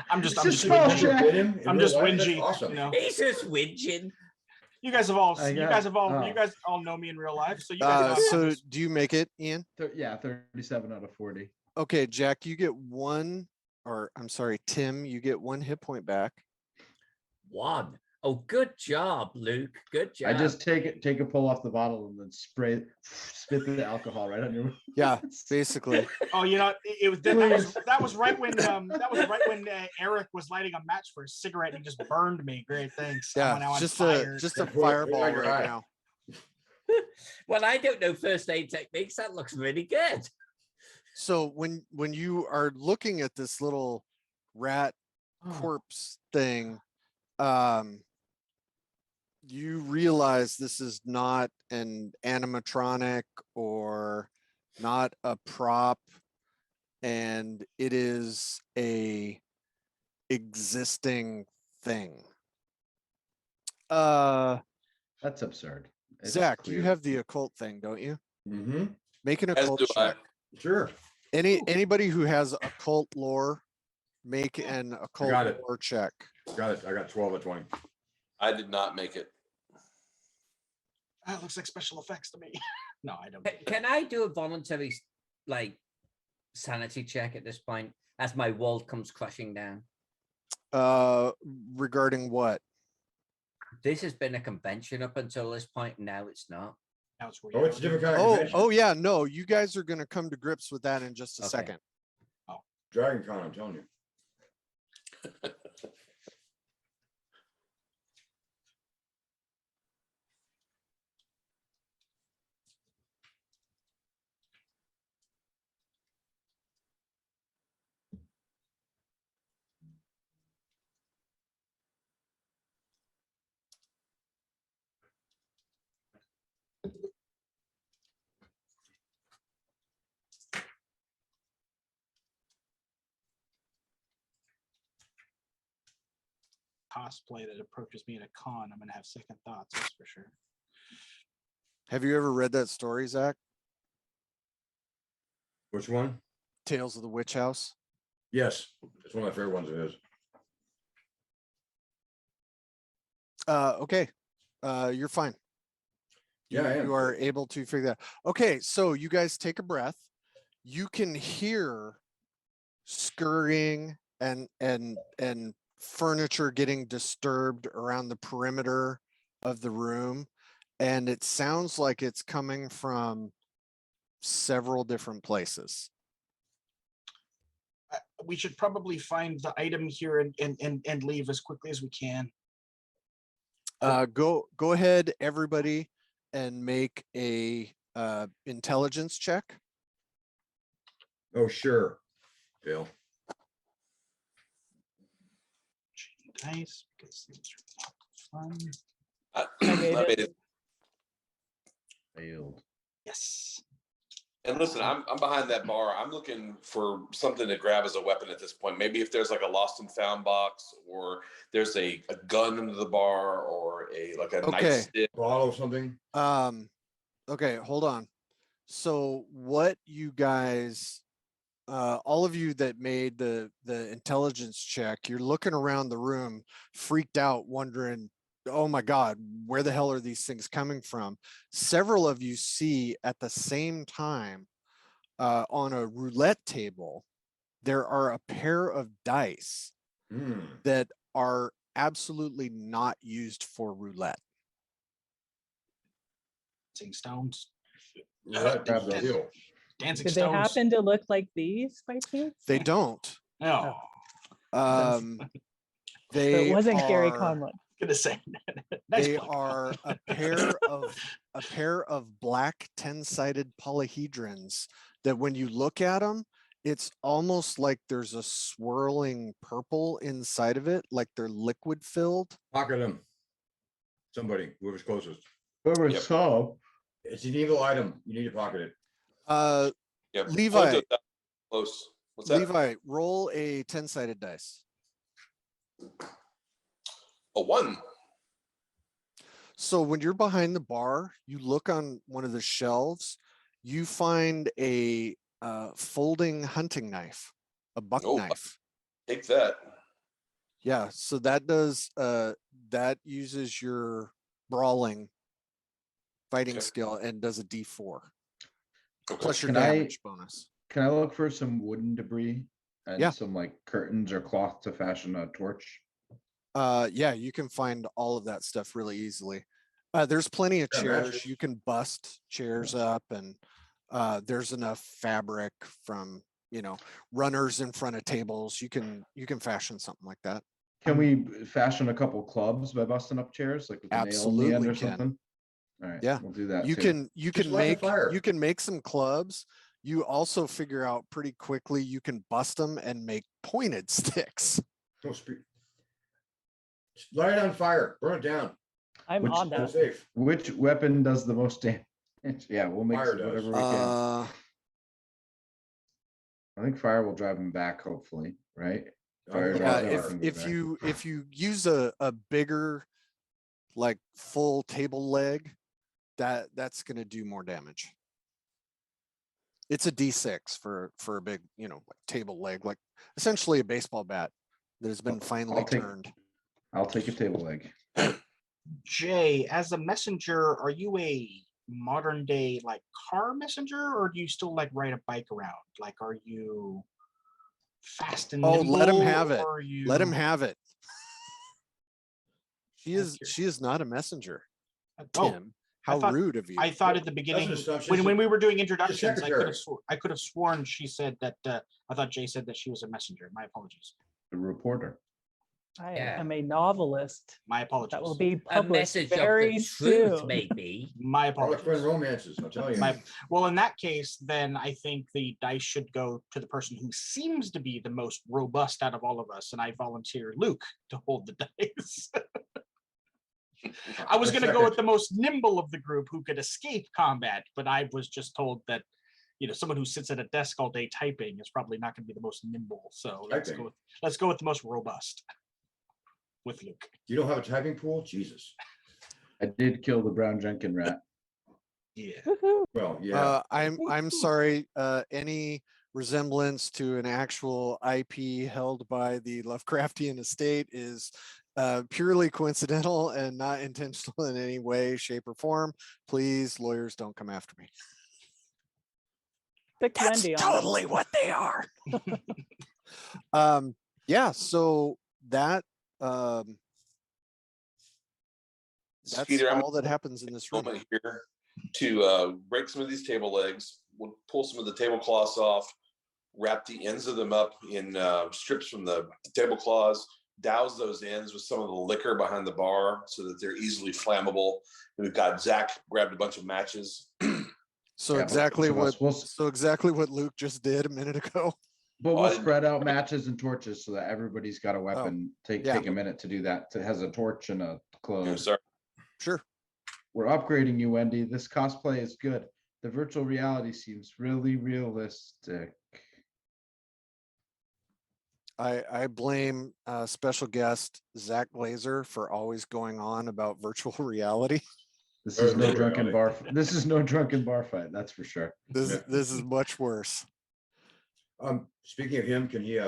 I'm just That's whingy. awesome. You know, He's just whinging. you guys all oh. you guys all know me in real life. So you guys So do you make it, Ian? Yeah, 37 out of 40. Okay, Jack, you get one, or I'm sorry, Tim, you get 1 hit point back. 1. Oh, good job, Luke. Good job. I just take a pull off the bottle and then spit the alcohol right on your. Yeah, basically. Oh, you know, that was right when Eric was lighting a match for a cigarette and he just burned me. Great, thanks. I'm now Yeah, on just fire. a fireball Right, right right. now. Well, I don't know first aid techniques. That looks really good. So when you are looking at this little rat corpse thing, you realize this is not an animatronic or not a prop, and it is a existing thing. That's absurd. It's Zach, you clear. have the occult thing, don't you? Mm-hmm. Make an As occult do I. check. Sure. Anybody who has occult lore, make an occult Got it. lore check. Got it. I got 12 of 20. I did not make it. That looks like special effects to me. No, I don't. Can I do a voluntary sanity check at this point as my world comes crashing down? Regarding what? This has been a convention up until this point, and now it's not. Now it's Oh, it's a different kind of convention. Oh yeah, no, you guys are gonna come to grips with that in just a Okay. second. Dragon Con, I'm telling you. Cosplay that approaches me at a con, I'm gonna have second thoughts. That's for sure. Have you ever read that story, Zach? Which one? Tales of the Witch House? Yes. It's one of my favorite ones of his. Okay. You're fine. Yeah, I am. You are able to figure that. Okay, so you guys take a breath. You can hear scurrying and furniture getting disturbed around the perimeter of the room, and it sounds like it's coming from several different places. We should probably find the item here and leave as quickly as we can. Go ahead, everybody, and make a intelligence check. Oh, sure, Bill. Dice, because these are not fun. I made I it. made it. Failed. Yes. And listen, I'm behind that bar. I'm looking for something to grab as a weapon at this point. Maybe if there's like a lost and found box, or there's a gun under the bar, or a Okay. nightstick. Bottle or something. Okay, hold on. So what you guys, all of you that made the intelligence check, you're looking around the room, freaked out, wondering, oh my God, where the hell are these things coming from? Several of you see at the same time on a roulette table, there are a pair of dice Hmm. that are absolutely not used for roulette. Dancing stones. That Grab is those. deal. Dancing Did they stones. happen to look like these by chance? They don't. Oh, Um, So they it wasn't Gary are- Conlon. gonna say. Nice They plug. are a pair of black 10-sided polyhedrons that when you look at them, it's almost like there's a swirling purple inside of it, like they're liquid filled. Pocket him. Somebody, whoever's closest. Whoever Yep. saw, It's an evil item. You need to pocket it. Yep. Levi. Point to- Close. What's that? Levi, roll a 10-sided dice. A 1. So when you're behind the bar, you look on one of the shelves, you find a folding hunting knife, a buck Oh. knife. Take that. Yeah, so that does that uses your brawling fighting Okay. skill and does a D4 Okay. plus your Can I- damage bonus. can I look for some wooden debris and Yeah. some like curtains or cloth to fashion a torch? Yeah, you can find all of that stuff really easily. There's plenty of Yeah, chairs. matches. You can bust chairs up, and there's enough fabric from, runners in front of tables. You can fashion something like that. Can we fashion a couple clubs by busting up chairs, like with a nail in the Absolutely end or can. something? All right, Yeah. we'll do that You too. can Just light a fire. make some clubs. You also figure out pretty quickly you can bust them and make pointed sticks. Don't speak. Light it on fire. Burn it down. I'm Which- on Feel that. safe. Which weapon does the most damage? Yeah, we'll make Fire some- does. whatever we can. Uh, I think fire will drive him back, hopefully, right? Fire Yeah, drives yeah, up and if goes back. if you use a bigger, like full table leg, that's gonna do more damage. It's a D6 for a big, like table leg, like essentially a baseball bat that has been finally take- turned. I'll take a table leg. Jay, as a messenger, are you a modern day like car messenger, or do you still like ride a bike around? Like, are you fast and Oh, let him nimble, have it. or are you... Let him have it. She Thank you. is not a messenger. Oh, Tim, how thought- rude of you. I thought at the beginning assumption. when we were doing She's a introductions, secretary. I could have sworn she said that. I thought Jay said that she was a messenger. My apologies. The reporter. I Yeah. am a novelist My apologies. that will be A published message very of the truth, soon. maybe. My Harlequin apologies. romances, I'll tell you. Well, in that case, then I think the dice should go to the person who seems to be the most robust out of all of us, and I volunteer Luke to hold the dice. I was going to go with the most nimble of the group who could escape combat, but I was just told that, someone who sits at a desk all day typing is probably not going to be the most nimble. So let's Typing. go with the most robust with Luke. You don't have a typing pool? Jesus. I did kill the brown Jenkin rat. Yeah. Woohoo. Well, yeah. I'm sorry. Any resemblance to an actual IP held by the Lovecraftian estate is purely coincidental and not intentional in any way, shape, or form. Please, lawyers, don't come after me. Pick Wendy on it. what they are. Yeah. So that that's Skeeter, I'm all that happens in this room. moment here to break some of these table legs. We'll pull some of the tablecloths off, wrap the ends of them up in strips from the tablecloths, douse those ends with some of the liquor behind the bar so that they're easily flammable. And we've got Zach grabbed a bunch of matches. So Yeah, exactly so what we'll- exactly what Luke just did a minute ago. But Oh, I we'll didn't- spread out matches and torches so that everybody's got a weapon. Take yeah. a minute to do that. It has a torch and a I'm clothes. sorry. Sure. We're upgrading you, Wendy. This cosplay is good. The virtual reality seems really realistic. I blame special guest Zach Glazer for always going on about virtual reality. This is no Virtual drunken reality. bar. This is no drunken bar fight. That's for sure. Yeah. This is much worse. Speaking of him, can he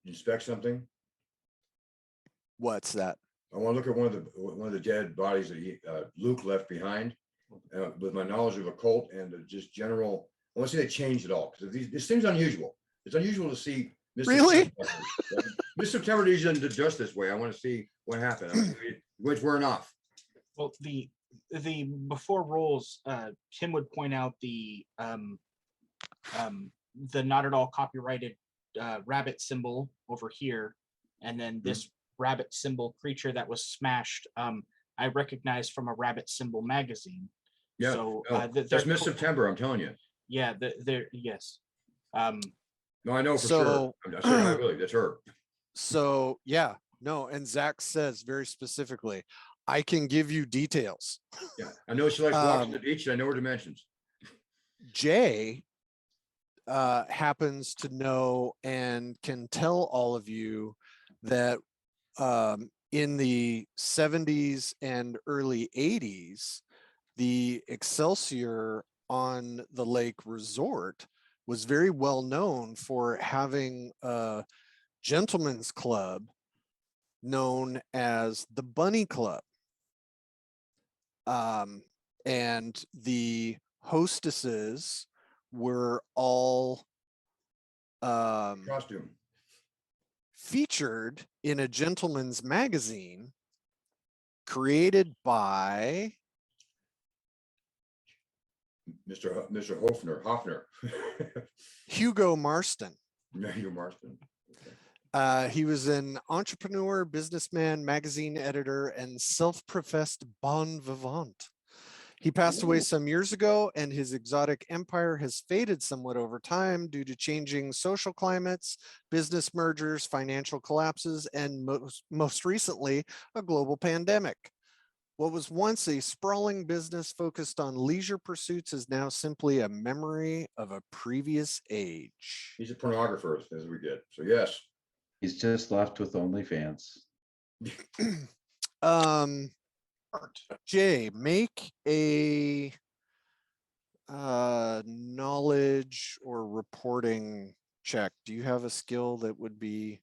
inspect something? What's that? I want to look at one of the dead bodies that Luke left behind. With my knowledge of occult and just general, I want to see they changed it all because this seems unusual. It's unusual to see. Really? Miss September isn't just this way. I want to see what happened. I mean, which weren't off. Well, the before rolls, Tim would point out the not at all copyrighted rabbit symbol over here, and then this rabbit symbol creature that was smashed. I recognized from a rabbit symbol magazine. Yeah, So no, that's Miss September. I'm telling you. Yeah, there. Yes. No, I know for So- sure. I'm saying, I really, that's her. So yeah, no, and Zach says very specifically, I can give you details. Yeah, I know she likes walking the beach. And I know her dimensions. Jay happens to know and can tell all of you that in the 70s and early 80s, the Excelsior on the Lake Resort was very well known for having a gentleman's club known as the Bunny Club. And the hostesses were all Costume. featured in a gentleman's magazine created by Mr. Hoffner. Hugo Marston. Hugh Marston. Okay. He was an entrepreneur, businessman, magazine editor, and self-professed bon vivant. He passed away some years ago, and his exotic empire has faded somewhat over time due to changing social climates, business mergers, financial collapses, and most recently, a global pandemic. What was once a sprawling business focused on leisure pursuits is now simply a memory of a previous age. He's a pornographer, as we get. So yes. He's just left with OnlyFans. Jay, make a knowledge or reporting check. Do you have a skill that would be?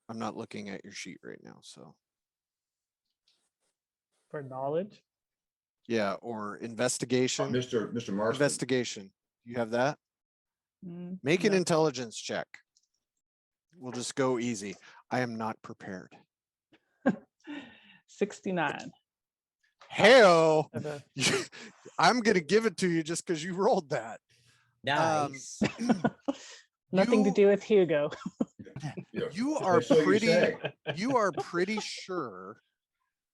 I'm not looking at your sheet right now, so. For knowledge. Yeah, or investigation. Mr. Marston. Investigation. You have that? Make an No. intelligence check. We'll just go easy. I am not prepared. 69. Hell, Of a- I'm gonna give it to you just because you rolled that. Nice. Nothing to You- do with Hugo. Yeah. You are So you pretty. say. You are pretty sure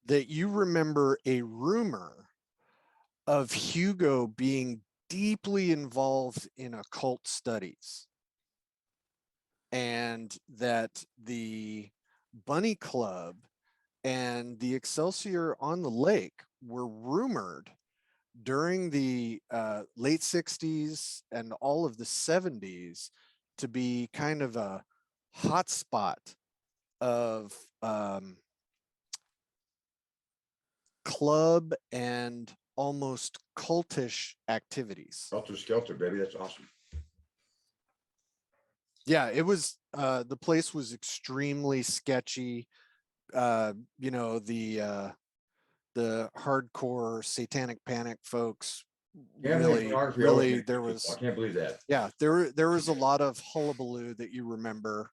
that you remember a rumor of Hugo being deeply involved in occult studies, and that the Bunny Club and the Excelsior on the Lake were rumored during the late 60s and all of the 70s to be kind of a hotspot of club and almost cultish activities. Helter Skelter, baby. That's awesome. Yeah, it was the place was extremely sketchy. You know, the hardcore satanic panic folks really there was I can't believe that. yeah, there was a lot of hullabaloo that you remember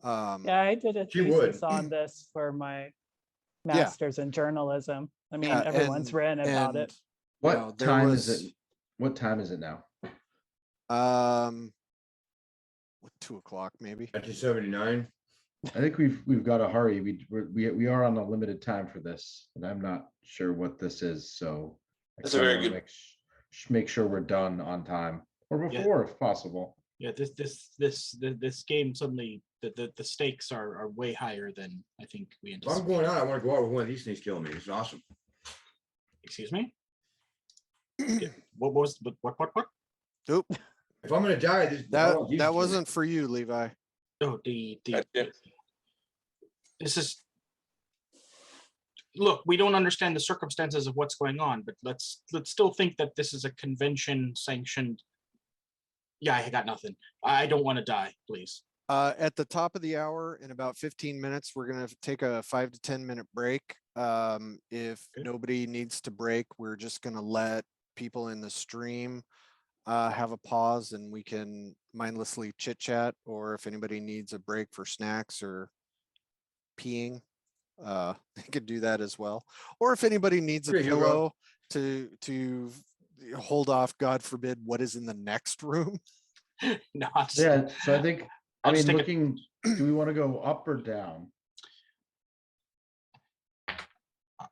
Yeah, I did a She would. thesis on this for my Yeah. master's in journalism. I mean, Yeah, everyone's written about it. you What know, there time is was, it? What time is it now? what, 2 o'clock maybe? 1979. I think we've got to hurry. We are on a limited time for this, and I'm not sure what this is. So I That's a very kinda good- make sure we're done on time or Yeah. before if possible. Yeah, this game suddenly the stakes are way higher than I think we If I'm anticipated. going out, I want to go out with one of these things killing me. It's awesome. Excuse me. Yeah, what was what? Oop, If I'm gonna die, I want these to that kill me. wasn't for you, Levi. Oh, the Gotcha. this is. Look, we don't understand the circumstances of what's going on, but let's still think that this is a convention sanctioned. Yeah, I got nothing. I don't want to die, please. At the top of the hour, in about 15 minutes, we're gonna take a 5 to 10 minute break. If Okay. nobody needs to break, we're just gonna let people in the stream have a pause and we can mindlessly chit chat, or if anybody needs a break for snacks or peeing, they could do that as well. Or if anybody needs a Here you go. pillow to hold off, God forbid, what is in the next room. No, I'll just- Yeah. So I think I'll just take a- looking. Do we want to go up or down?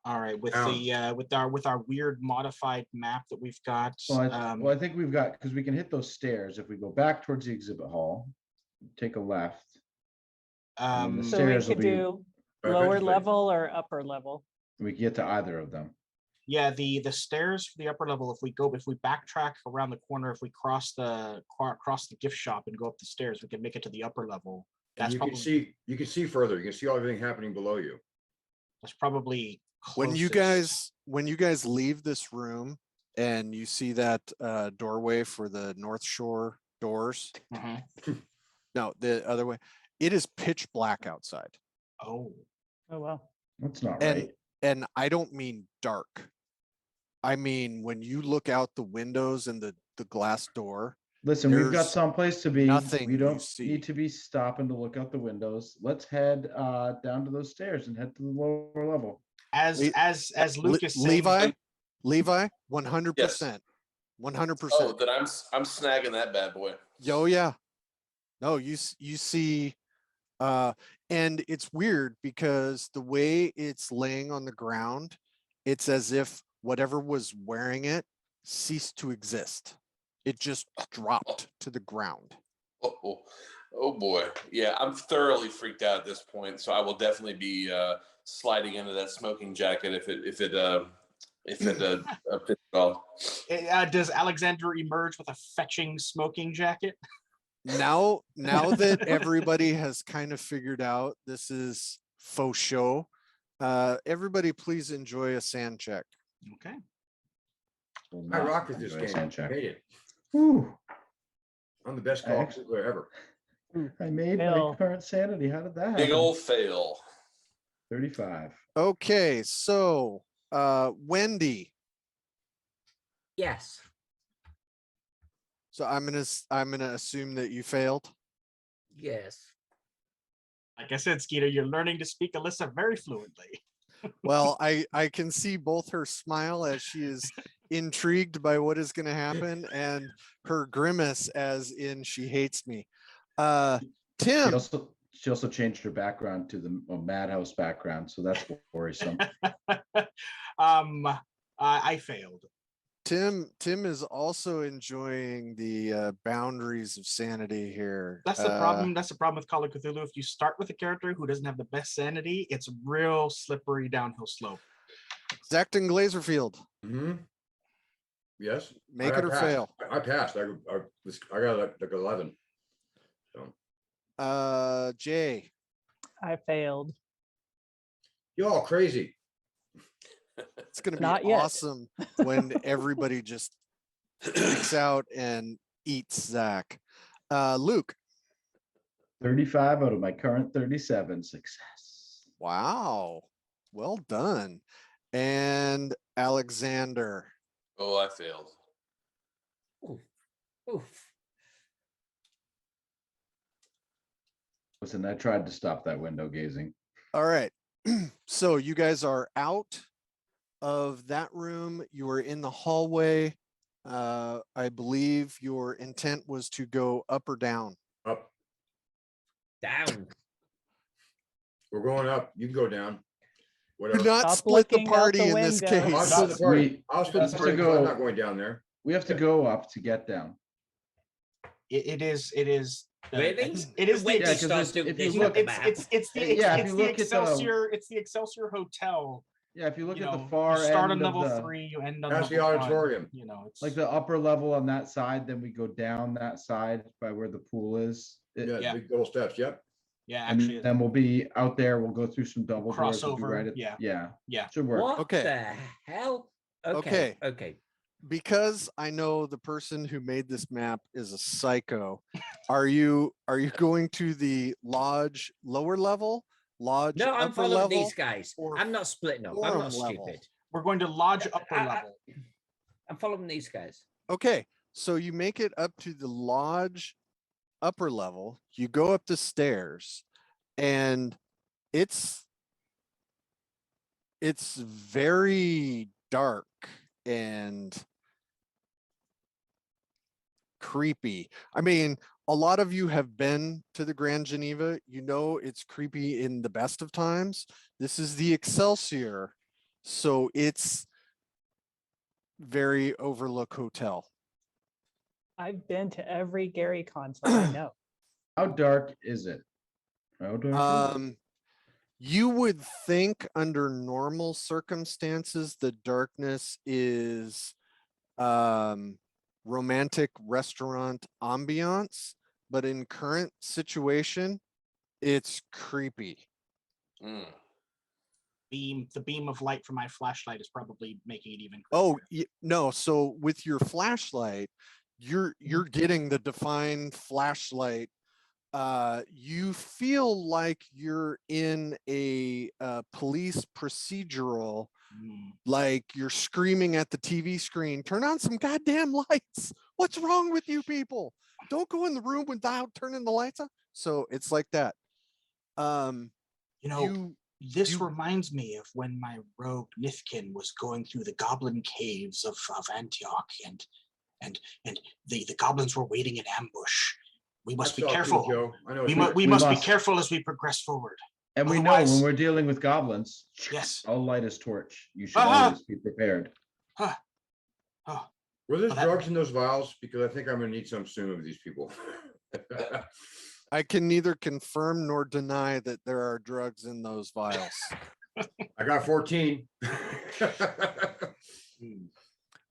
all right, with Down. the with our weird modified map that we've got. Well, I think we've got because we can hit those stairs if we go back towards the exhibit hall, take a left. and the So we stairs will could be do Right, lower eventually. level or upper level. We can get to either of them. Yeah, the stairs for the upper level. If we backtrack around the corner, if we cross the gift shop and go up the stairs, we can make it to the upper level. And That's you probably can see further. You can see everything happening below you. that's probably When you closest. guys leave this room and you see that doorway for the North Shore doors, Mhm. no, the other way, it is pitch black outside. Oh, Oh, wow. That's not And right. and I don't mean dark. I mean, when you look out the windows and the glass door, Listen, we've got there's someplace to be. nothing We you don't see. need to be stopping to look out the windows. Let's head down to those stairs and head to the lower level. as Le- as Luke is saying, Levi, 100%. 100%. Oh, then I'm snagging that bad boy. Yo, yeah. No, you see, and it's weird because the way it's laying on the ground, it's as if whatever was wearing it ceased to exist. It just dropped to the ground. Oh boy. Yeah, I'm thoroughly freaked out at this point. So I will definitely be sliding into that smoking jacket if it fits at all. does Alexander emerge with a fetching smoking jacket? Now that everybody has kind of figured out this is faux show, everybody please enjoy a sand check. Okay. Will I not rock with this enjoy a game. sand check. Hate it. Whew, I'm the best I call actually- player ever. I made Fail. my current sanity. How did that Big happen? old fail. 35. Okay, so Wendy. Yes. So I'm gonna assume that you failed. Yes. Like I said, Skeeter, you're learning to speak Alyssa very fluently. Well, I can see both her smile as she is intrigued by what is going to happen, and her grimace as in she hates me. Tim. She also changed her background to the Madhouse background, so that's worrisome. I failed. Tim is also enjoying the boundaries of sanity here. That's the problem. That's the problem with Call of Cthulhu. If you start with a character who doesn't have the best sanity, it's a real slippery downhill slope. Zacton Glazerfield, Hmm. Yes. make I it or passed. fail. I passed. I got like 11. Jay, I failed. You're all crazy. it's gonna be Not yet. awesome when everybody just freaks out and eats Zach. Luke. 35 out of my current 37. Success. Wow. Well done. And Alexander. Oh, I failed. Oof. Oof. Listen, I tried to stop that window gazing. All right. So you guys are out of that room. You are in the hallway. I believe your intent was to go up or down. Up. Down. We're going up. You can go down. Do Whatever. not Stop split the looking out party the in this window. I'll case. split the party. We- I'll split Has the to party. 'Cause I'm go- not going down there. We have to go up to get down. It is. Really? It is When the. they Yeah, 'cause start if doing you this You know, with the map. it's the Yeah, if it's you the look at the- Excelsior. It's the Excelsior Hotel. Yeah, if you look You at know, the far you start end on of level the, 3, you end on That's the level 1. auditorium. You know, it's like the upper level on that side, then we go down that side by where the pool is. Yeah, Yeah. big double steps. Yep. yeah, And actually, then we'll be out there. We'll go through some double doors. We'll be Crossover, right at, yeah. yeah. Should work. What Okay. the hell? Okay. Okay. Because I know the person who made this map is a psycho. Are you going to the lodge lower level, lodge No, I'm upper following level? these guys. or I'm not splitting up. I'm forum not level? stupid. we're going to lodge upper I- level. I'm following these guys. Okay, so you make it up to the lodge upper level. You go up the stairs, and it's very dark and creepy. I mean, a lot of you have been to the Grand Geneva. You know it's creepy in the best of times. This is the Excelsior, so it's very overlook hotel. I've been to every Gary Con, so I know. How dark is it? How dark is it? You would think under normal circumstances, the darkness is romantic restaurant ambiance, but in current situation, it's creepy. Mm. The beam of light from my flashlight is probably making it even. Oh, creepier. no, so with your flashlight, you're getting the defined flashlight. You feel like you're in a police procedural, Mm. like you're screaming at the TV screen, turn on some goddamn lights. What's wrong with you people? Don't go in the room without turning the lights on. So it's like that. You know, this reminds me of when my rogue Nithkin was going through the goblin caves of Antioch, and the goblins were waiting in ambush. We must be I saw it too, careful. Joe. I know. We it's- must be must. careful as we progress forward. And we know otherwise- when we're dealing with goblins, Yes. I'll light his torch. You should Ah! always be prepared. Oh, Were there Well, that- drugs in those vials? Because I think I'm gonna need some soon of these people. I can neither confirm nor deny that there are drugs in those vials. I got 14.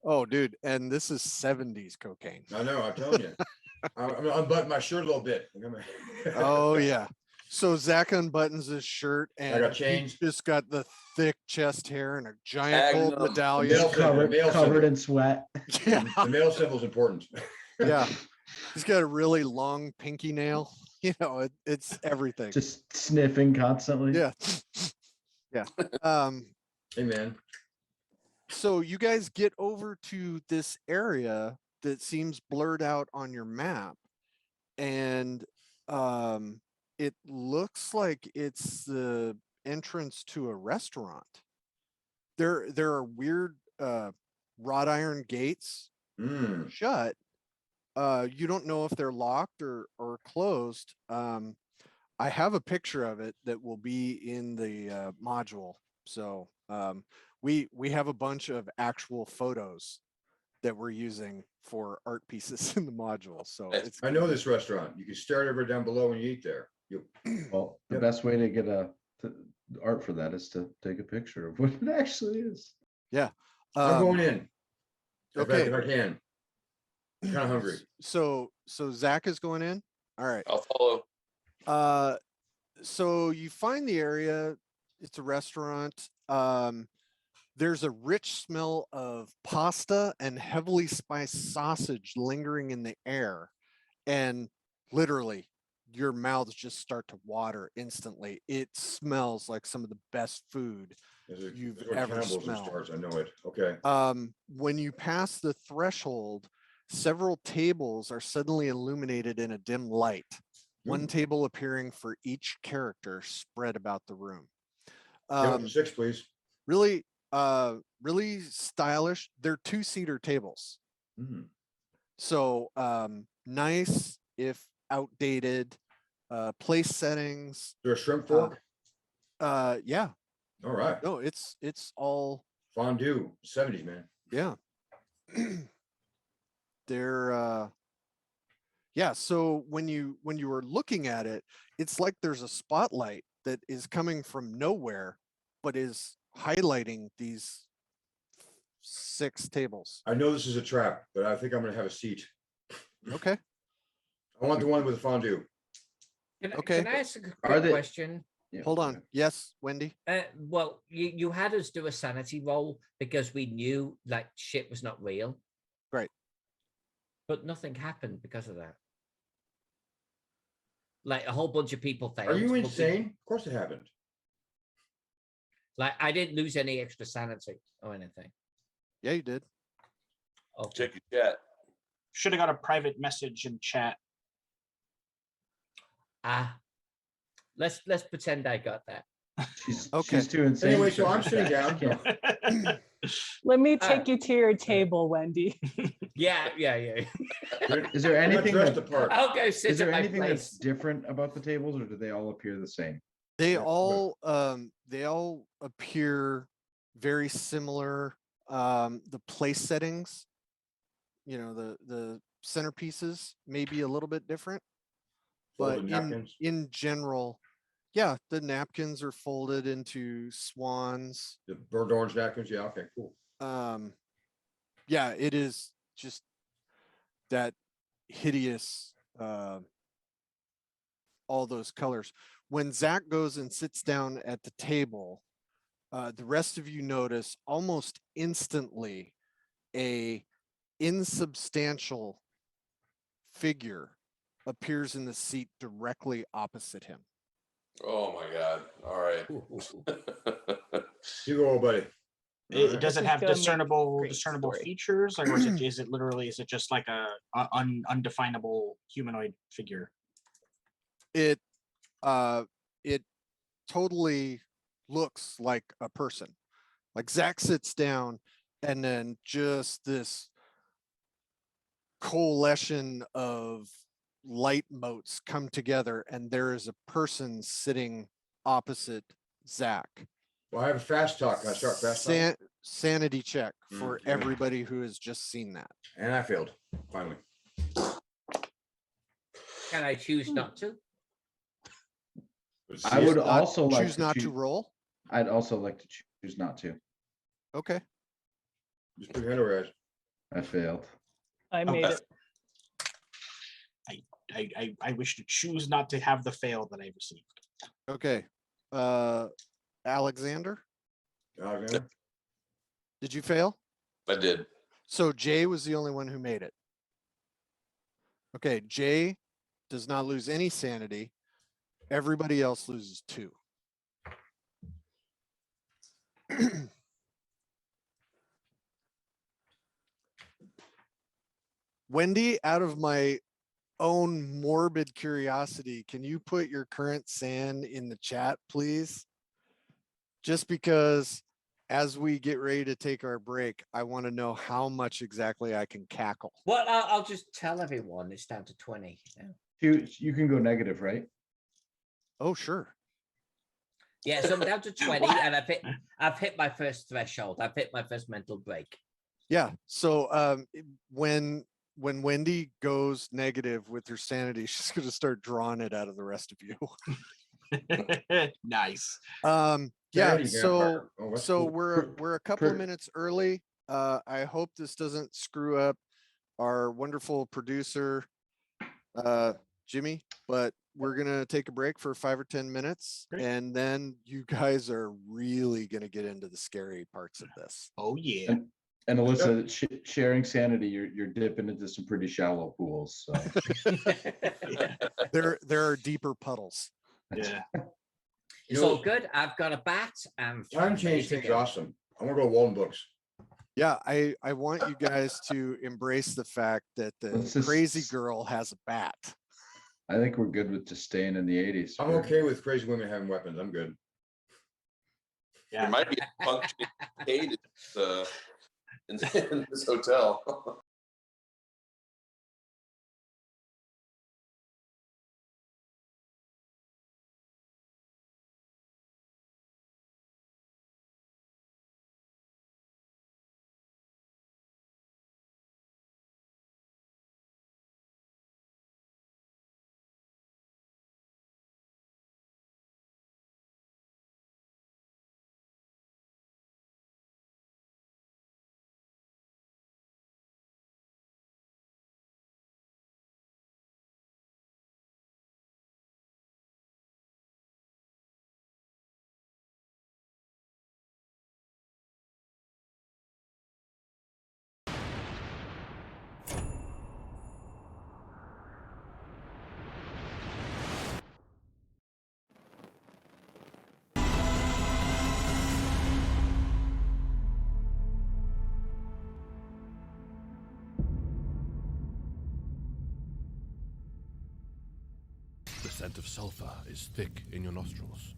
Oh, dude, and this is 70s cocaine. I know, I'm telling you. I'm gonna unbutton my shirt a little bit. Oh yeah. So Zach unbuttons his shirt and got he chains. just got the thick chest hair and a giant gold Magnum. medallion. Male symbol, male Covered symbol. in sweat. Yeah, The male symbol's important. yeah. He's got a really long pinky nail. You know, it's everything. Just sniffing constantly. Yeah. Yeah. Hey, man. So you guys get over to this area that seems blurred out on your map, and it looks like it's the entrance to a restaurant. There are weird wrought iron gates Mm. shut. You don't know if they're locked or closed. I have a picture of it that will be in the module. So we have a bunch of actual photos that we're using for art pieces in the module. So it's I know this restaurant. You can start over down below when you eat there. Well, the Yep. best way to get the art for that is to take a picture of what it actually is. yeah. I'm going in. okay. If I can. I'm kind of hungry. So Zach is going in. All right. I'll follow. So you find the area. It's a restaurant. There's a rich smell of pasta and heavily spiced sausage lingering in the air, and literally your mouths just start to water instantly. It smells like some of the best food you've This is where ever cannibalism smelled. starts. I know it. Okay. When you pass the threshold, several tables are suddenly illuminated in a dim light. one Ooh. table appearing for each character spread about the room. Get up to 6, please. Really, really stylish. They're 2-seater tables. Mhm. So nice if outdated. Place settings. Is there a shrimp fork? Yeah. All right. No, it's all, Fondue, 70s, man. yeah. They're yeah, so when you were looking at it, it's like there's a spotlight that is coming from nowhere, but is highlighting these 6 tables. I know this is a trap, but I think I'm gonna have a seat. Okay. I want the one with the fondue. Okay. Can I ask a quick Are they- question? Yeah, Hold go on. ahead. Yes, Wendy. Well, you had us do a sanity roll because we knew like shit was not real. Right. But nothing happened because of that. Like a whole bunch of people failed. Are you but we- insane? Of course it happened. Like I didn't lose any extra sanity or anything. Yeah, you did. Okay. Check your chat. Should have got a private message in chat. Let's pretend I got that. Okay. She's too insane. Anyway, to so check I'm the sitting chat. down. She can't- Let me Ah. take you to your table, Wendy. Yeah. Is there I'm not anything dressed that, apart. I'll go sit is at there my anything that's place. different about the tables, or do they all appear the same? They Yeah, all appear very similar. The place settings, the centerpieces may be a little bit different, but Folded napkins. in general, yeah, the napkins are folded into swans. The burnt orange napkins. Yeah, okay, cool. Yeah, it is just that hideous, all those colors. When Zach goes and sits down at the table, the rest of you notice almost instantly a insubstantial figure appears in the seat directly opposite him. Oh my God. All right. You go, buddy. Does This it is have gonna make discernible great story. features, like, or is it literally just like a undefinable humanoid figure? It totally looks like a person. Like Zach sits down and then just this coalition of light motes come together and there is a person sitting opposite Zach. Well, I have a fast talk. Can I start fast talking? Sanity check for Okay. everybody who has just seen that. And I failed, finally. Can I choose not to? I would also like choose not to roll. I'd also like to choose not to. Okay. Just put your hand over your eyes. I failed. I made Okay. it. I wish to choose not to have the fail that I received. Okay. Alexander, Alexander? did you fail? I did. So Jay was the only one who made it. Okay, Jay does not lose any sanity. Everybody else loses 2. Wendy, out of my own morbid curiosity, can you put your current SAN in the chat, please? Just because as we get ready to take our break, I want to know how much exactly I can cackle. Well, I'll just tell everyone it's down to 20. Yeah. You can go negative, right? Oh, sure. Yeah, so I'm down to 20, and I've hit my first threshold. I've hit my first mental break. Yeah. So when Wendy goes negative with her sanity, she's going to start drawing it out of the rest of you. Nice. Yeah. Sanity So vampire. Oh, that's cool. we're a couple of minutes early. I hope this doesn't screw up our wonderful producer, Jimmy, but we're going to take a break for 5 or 10 minutes. Great. And then you guys are really going to get into the scary parts of this. Oh yeah. And Alyssa, sharing sanity, you're dipping into some pretty shallow pools. So There are deeper puddles. Yeah. It's all good. I've got a bat. And Time change thing's awesome. I want to go Walden Books. Yeah, I want you guys to embrace the fact that the Let's just- crazy girl has a bat. I think we're good with just staying in the 80s. I'm okay with crazy women having weapons. I'm good. There might be a function in this hotel. The scent of sulfur is thick in your nostrils.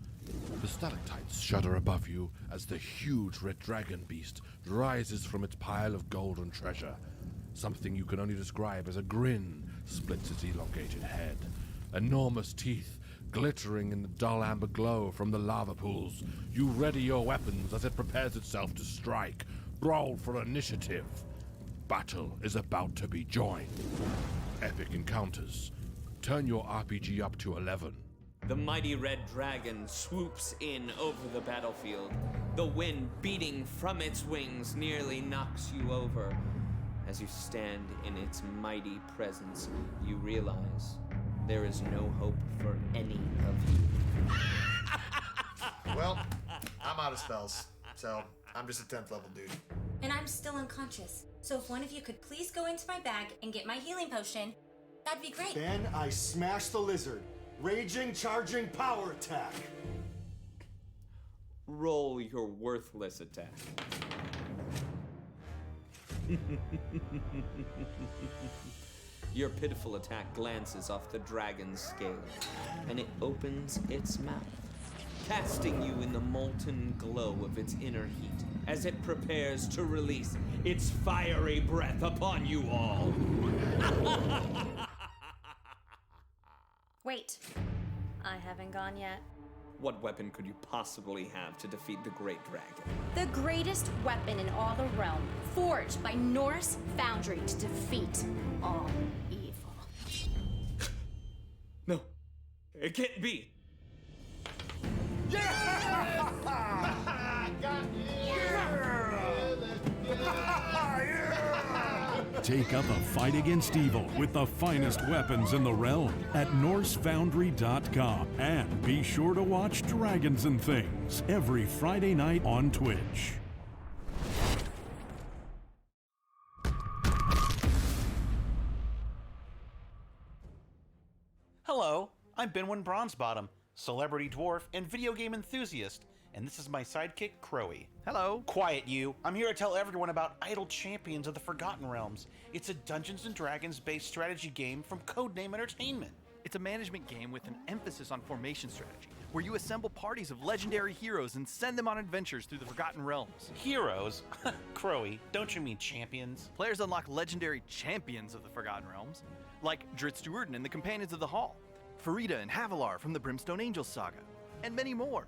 The stalactites shudder above you as the huge red dragon beast rises from its pile of golden treasure. Something you can only describe as a grin splits its elongated head. Enormous teeth glittering in the dull amber glow from the lava pools. You ready your weapons as it prepares itself to strike. Roll for initiative. Battle is about to be joined. Epic encounters. Turn your RPG up to 11. The mighty red dragon swoops in over the battlefield. The wind beating from its wings nearly knocks you over. As you stand in its mighty presence, you realize there is no hope for any of you. Well, I'm out of spells, so I'm just a 10th level dude. And I'm still unconscious. So if one of you could please go into my bag and get my healing potion, that'd be great. Then I smash the lizard. Raging, charging, power attack. Roll your worthless attack. Your pitiful attack glances off the dragon's scale, and it opens its mouth, casting you in the molten glow of its inner heat as it prepares to release its fiery breath upon you all. Wait, I haven't gone yet. What weapon could you possibly have to defeat the great dragon? The greatest weapon in all the realm, forged by Norse foundry to defeat all evil. No, it can't be. Take up a fight against evil with the finest weapons in the realm at NorseFoundry.com. And be sure to watch Dragons and Things every Friday night on Twitch. Hello, I'm Benwin Bronzebottom, celebrity dwarf and video game enthusiast, and this is my sidekick, Crowy. Hello. Quiet, you. I'm here to tell everyone about Untitled Champions of the Forgotten Realms. It's a Dungeons & Dragons-based strategy game from Codename Entertainment. It's a management game with an emphasis on formation strategy, where you assemble parties of legendary heroes and send them on adventures through the Forgotten Realms. Heroes? Crowy, don't you mean champions? Players unlock legendary champions of the Forgotten Realms, like Dritz Duerden and the Companions of the Hall, Farida and Havilar from the Brimstone Angels saga, and many more.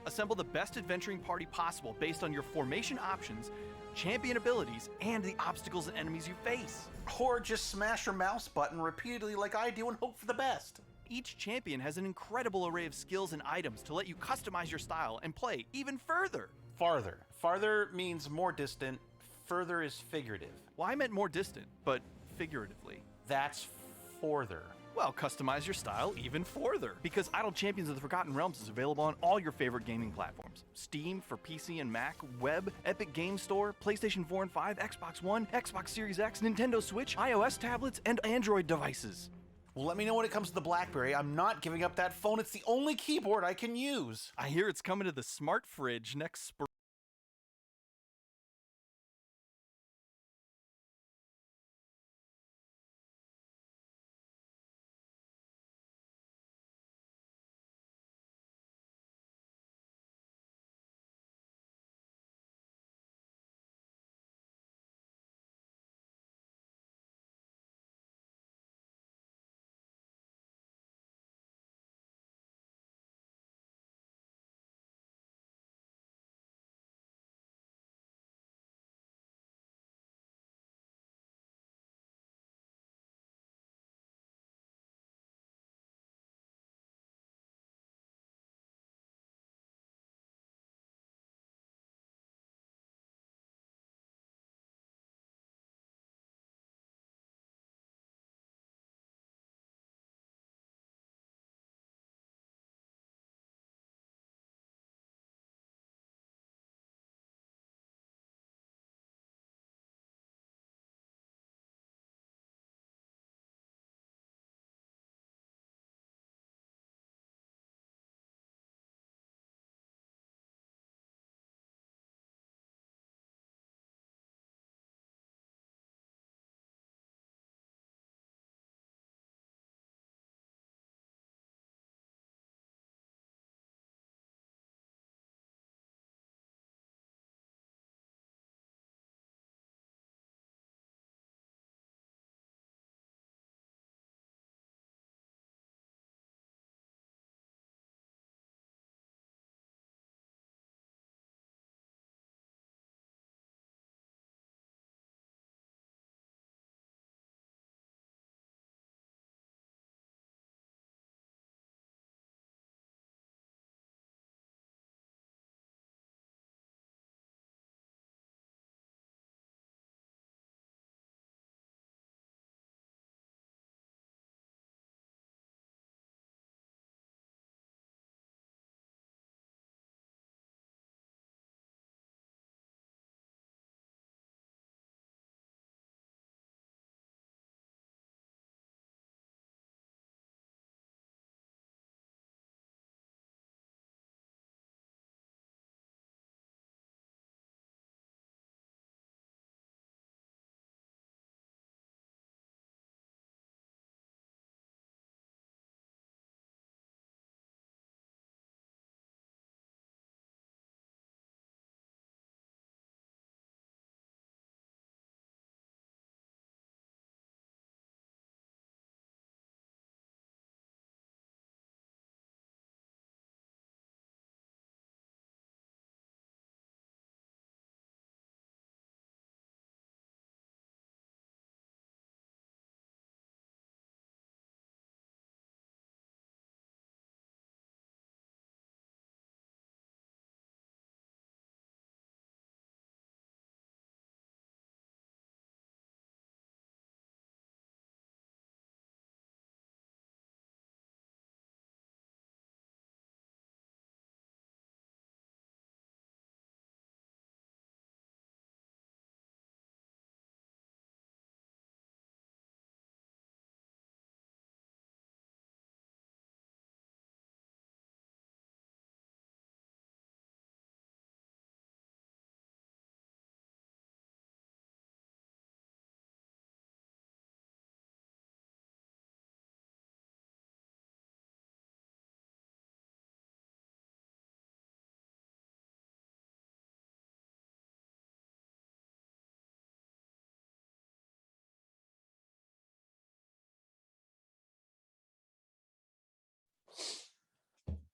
Assemble the best adventuring party possible based on your formation options, champion abilities, and the obstacles and enemies you face. Or just smash your mouse button repeatedly like I do and hope for the best. Each champion has an incredible array of skills and items to let you customize your style and play even further. Farther. Farther means more distant. Further is figurative. Well, I meant more distant, but figuratively. That's further. Well, customize your style even further, because Idle Champions of the Forgotten Realms is available on all your favorite gaming platforms. Steam for PC and Mac, web, Epic Game Store, PlayStation 4 and 5, Xbox One, Xbox Series X, Nintendo Switch, iOS tablets, and Android devices. Well, let me know when it comes to the BlackBerry. I'm not giving up that phone. It's the only keyboard I can use. I hear it's coming to the smart fridge next spring.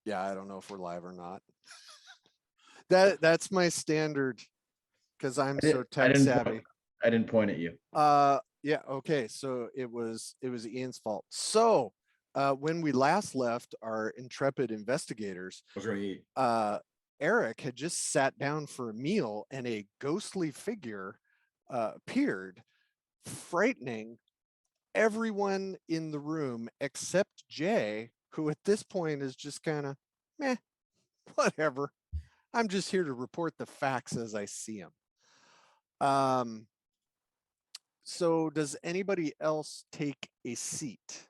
Yeah, I don't know if we're live or not. That's my standard because I'm so tech savvy. I didn't point at you. Yeah, okay. So it was Ian's fault. So when we last left our intrepid investigators, I was gonna eat. Eric had just sat down for a meal and a ghostly figure appeared, frightening everyone in the room except Jay, who at this point is just kind of meh, whatever. I'm just here to report the facts as I see them. So does anybody else take a seat?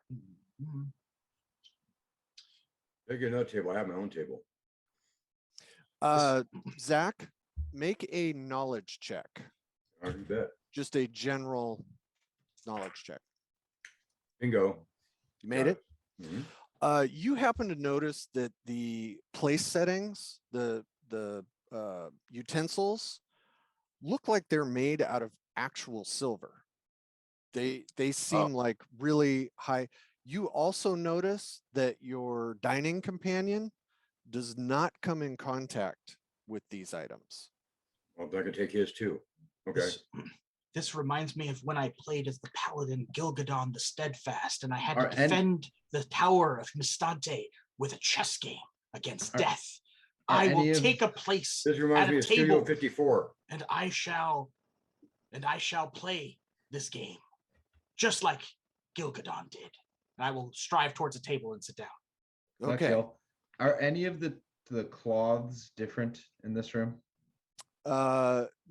Take another table. I have my own table. Zach, make a knowledge check. I do bet. Just a general knowledge check. Bingo. You made it. You happen to notice that the place settings, the utensils, look like they're made out of actual silver. They seem like really high. You also notice that your dining companion does not come in contact with these items. Well, I could take his too. Okay. This reminds me of when I played as the paladin Gilgadon the Steadfast, and I had Are to defend the tower of Mistante with a chess game against death. I will take a place This reminds at me a of Studio table, 54. and I shall play this game just like Gilgadon did. And I will strive towards a table and sit down. Okay. Are any of the cloths different in this room?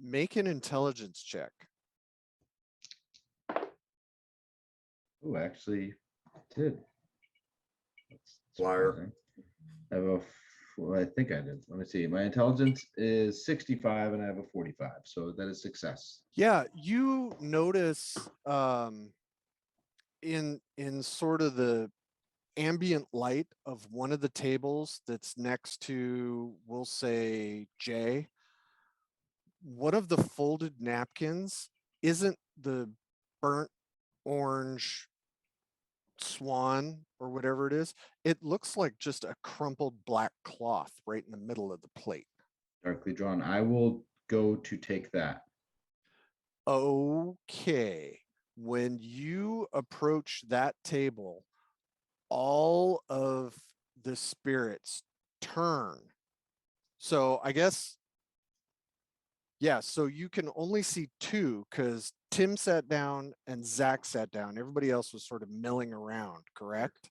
Make an intelligence check. Oh, actually did. Flyer. I have I think I did. Let me see. My intelligence is 65 and I have a 45. So that is success. Yeah, you notice in sort of the ambient light of one of the tables that's next to, we'll say, Jay, one of the folded napkins isn't the burnt orange swan or whatever it is. It looks like just a crumpled black cloth right in the middle of the plate. Darkly drawn. I will go to take that. Okay. When you approach that table, all of the spirits turn. So I guess, yeah, so you can only see two because Tim sat down and Zach sat down. Everybody else was sort of milling around, correct?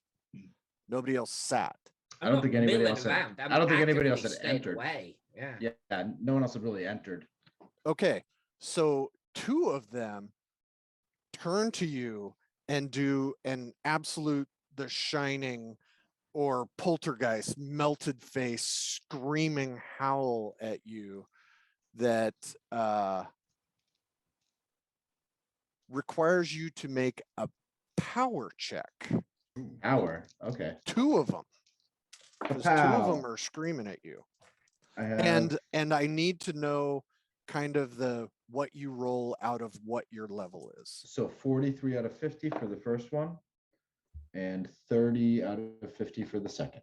Nobody else sat. I don't think anybody else had, around. I don't think anybody else had stayed entered. Away. Yeah. Yeah, no one else had really entered. Okay, so two of them turn to you and do an absolute The Shining or Poltergeist melted face screaming howl at you that requires you to make a power check. Power. Okay. Two of them. Because two of them are screaming at you. And I need to know kind of the what you roll out of what your level is. So 43 out of 50 for the first one and 30 out of 50 for the second.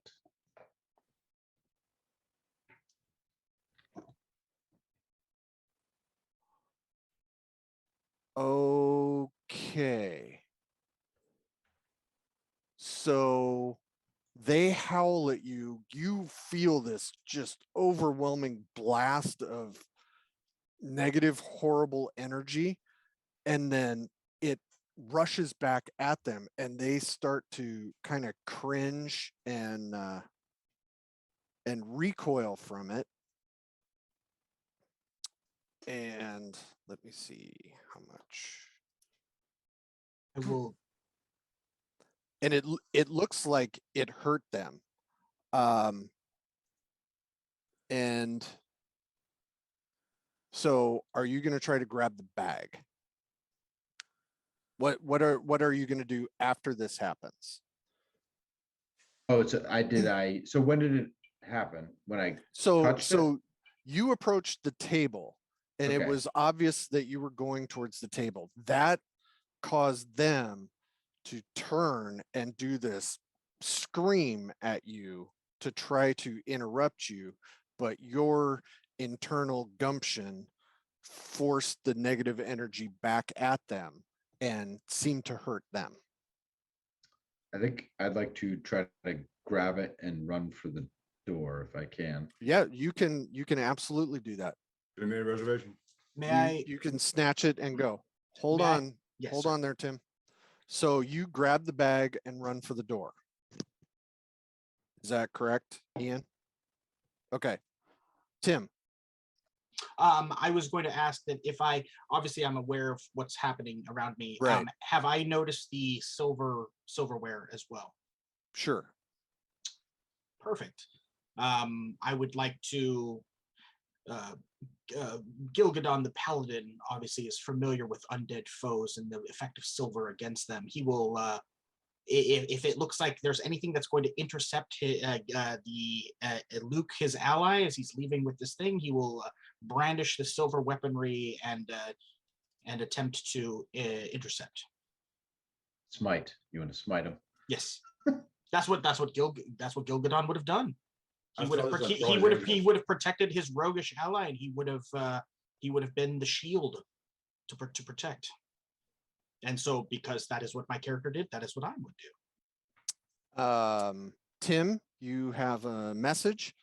Okay. So they howl at you. You feel this just overwhelming blast of negative, horrible energy. And then it rushes back at them and they start to kind of cringe and recoil from it. And let me see how much. I will. And it looks like it hurt them. And so are you going to try to grab the bag? What are you going to do after this happens? Oh, so so when did it happen? When I touched it? You approached the table and it Okay. was obvious that you were going towards the table. That caused them to turn and do this scream at you to try to interrupt you, but your internal gumption forced the negative energy back at them and seemed to hurt them. I think I'd like to try to grab it and run for the door if I can. Yeah, you can absolutely do that. Should have made a reservation. May I? You can snatch it and go. Hold May I- on. Yes, Hold sir. on there, Tim. So you grab the bag and run for the door. Is that correct, Ian? Okay. Tim. I was going to ask that if obviously I'm aware of what's happening around me. Right. Have I noticed the silverware as well? Sure. Perfect. I would like to. Gilgadon the Paladin obviously is familiar with undead foes and the effect of silver against them. He will, if it looks like there's anything that's going to intercept Luke, his ally, as he's leaving with this thing, he will brandish the silver weaponry and attempt to intercept. Smite. You want to smite him? Yes, that's what Gilgadon would have done. He I would saw have this on he Con and would have Dreieich. he would have protected his roguish ally, and he would have been the shield to protect. And so, because that is what my character did, that is what I would do. Tim, you have a message.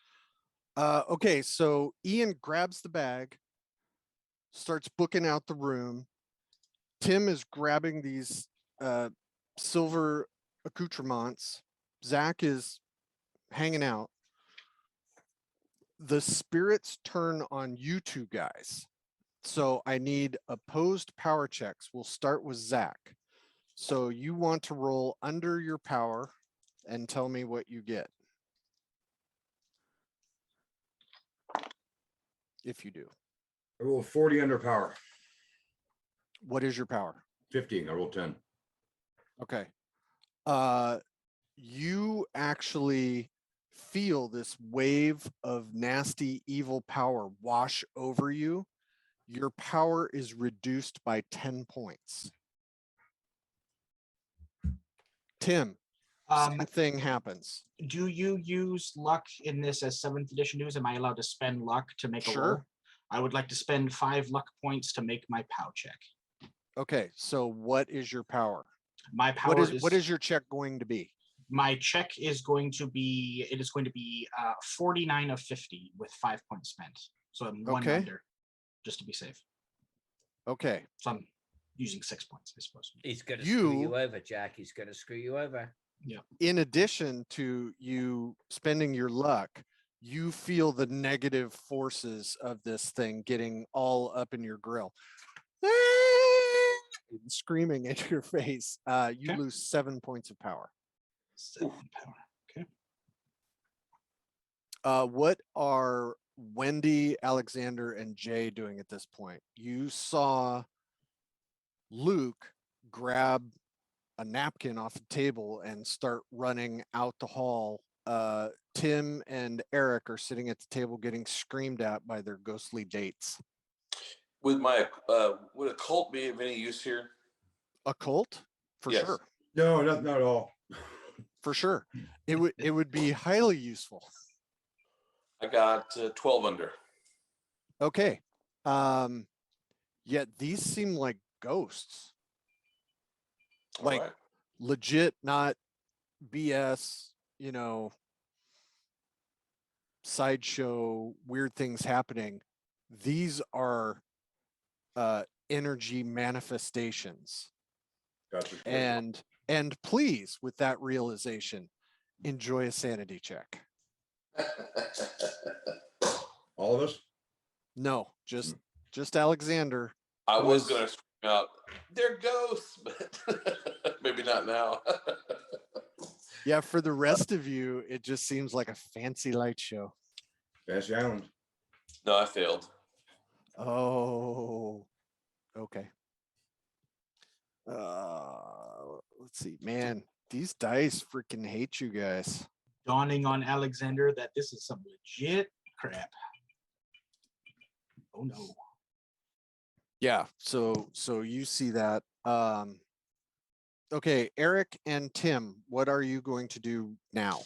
Okay, so Ian grabs the bag, starts booking out the room. Tim is grabbing these silver accoutrements. Zach is hanging out. The spirits turn on you two guys. So I need opposed power checks. We'll start with Zach. So you want to roll under your power and tell me what you get. If you do. I rolled 40 under power. What is your power? 15. I rolled 10. Okay. You actually feel this wave of nasty, evil power wash over you. Your power is reduced by 10 points. Tim, same thing happens. Do you use luck in this as 7th edition news? Am I allowed to spend luck to make a roll? Sure. I would like to spend 5 luck points to make my POW check. Okay, so what is your power? My power what is your check going to be? My check is going to be 49 of 50 with 5 points spent. So I'm one Okay. under, just to be safe. Okay. So I'm using 6 points, I suppose. He's going to screw You- you over, Jack. He's going to screw you over. Yeah. In addition to you spending your luck, you feel the negative forces of this thing getting all up in your grill. Screaming at your face. You Okay. lose 7 points of power. 7 power. Okay. What are Wendy, Alexander, and Jay doing at this point? You saw Luke grab a napkin off the table and start running out the hall. Tim and Eric are sitting at the table getting screamed at by their ghostly dates. Would would a cult be of any use here? A cult? For Yes. sure. No, not at all. For sure. It would be highly useful. I got 12 under. Okay. Yet these seem like ghosts. All Like right. legit, not BS, sideshow, weird things happening. These are energy manifestations. Gotcha. And please, with that realization, enjoy a sanity check. All of us? No, just Alexander. I who was is- going to scream out, they're ghosts, but maybe not now. Yeah, for the rest of you, it just seems like a fancy light show. Fancy Island. No, I failed. Oh, okay. Let's see, man, these dice freaking hate you guys. Dawning on Alexander that this is some legit crap. Oh no. Yeah, so you see that. Okay, Eric and Tim, what are you going to do now?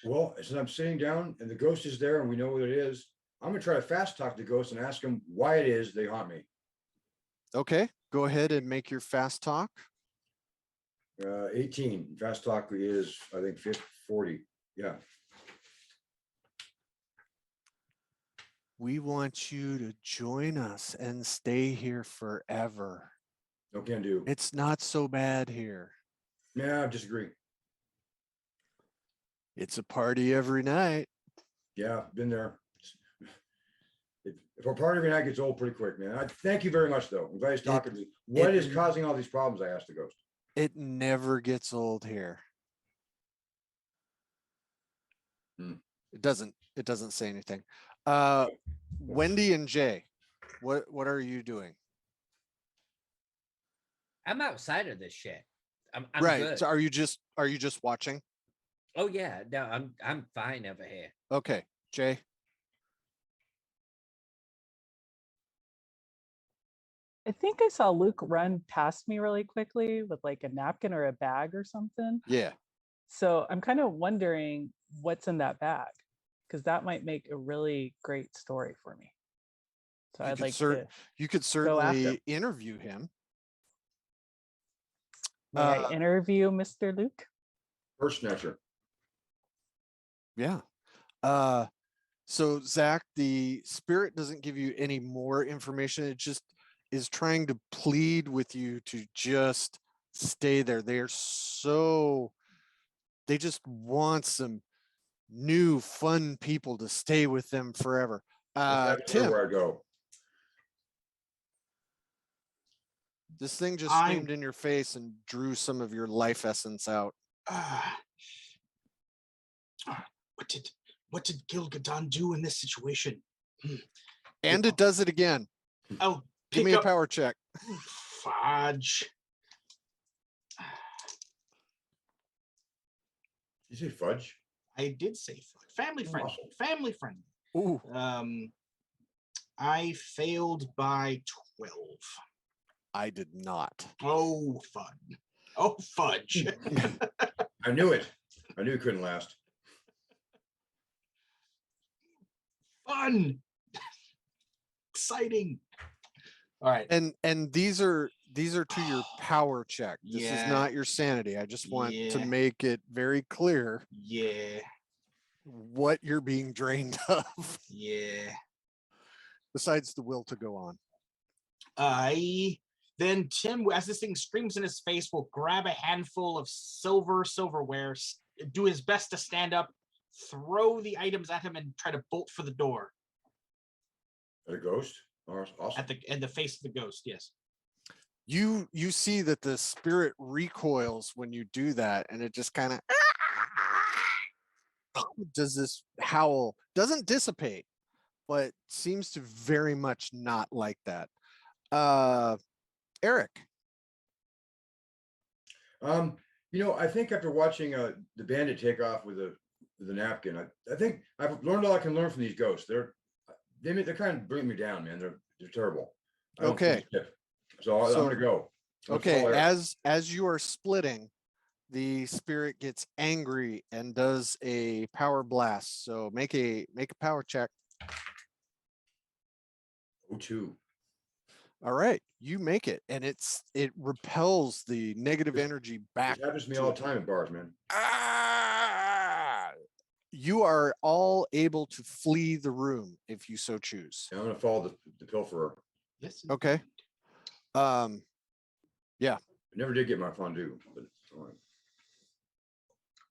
Well, since I'm sitting down and the ghost is there and we know what it is, I'm gonna try to fast talk the ghost and ask him why it is they haunt me. Okay, go ahead and make your fast talk. 18. Fast talk is, I think, 40. Yeah. We want you to join us and stay here forever. No can do. It's not so bad here. Yeah, I disagree. It's a party every night. Yeah, been there. If a party every night gets old pretty quick, man. I thank you very much, though. I'm glad he's talking to me. What is causing all these problems? I asked the ghost. It never gets old here. It doesn't say anything. Wendy and Jay, what are you doing? I'm outside of this shit. I'm right. good. So are you just watching? Oh yeah, no, I'm fine over here. Okay, Jay. I think I saw Luke run past me really quickly with like a napkin or a bag or something. Yeah. So I'm kind of wondering what's in that bag, because that might make a really great story for me. So I'd like to. You could certainly interview him. May I interview Mr. Luke? Purse snatcher. Yeah. So Zach, the spirit doesn't give you any more information. It just is trying to plead with you to just stay there. They just want some new fun people to stay with them forever. Tim, where I go. This thing just screamed in your face and drew some of your life essence out. What did Gilgadon do in this situation? And it does it again. Oh, give me a power check. Fudge. You say fudge? I did say fudge. Family friendly. Awesome. Family friendly. Ooh. I failed by 12. I did not. Oh, fun. Oh, fudge. I knew it. I knew it couldn't last. Fun. Exciting. All right. And these are to your power check. This is not your sanity. I just want to make it very clear. Yeah. What you're being drained of. Yeah. Besides the will to go on. Then Tim, as this thing screams in his face, will grab a handful of silverware, do his best to stand up, throw the items at him, and try to bolt for the door. At a ghost? Oh, awesome. At the face of the ghost, yes. You see that the spirit recoils when you do that, and it just kind of does this howl. Doesn't dissipate, but seems to very much not like that. Eric. I think after watching the bandit take off with the napkin, I think I've learned all I can learn from these ghosts. They're kind of bringing me down, man. They're terrible. Okay. So I'm gonna go. Okay, as you are splitting, the spirit gets angry and does a power blast. So make a power check. 02. All right, you make it, and it repels the negative energy back. It happens to me all the time in bars, man. You are all able to flee the room if you so choose. I'm gonna follow the pilferer. Yes. Okay. Yeah. I never did get my fondue, but all right.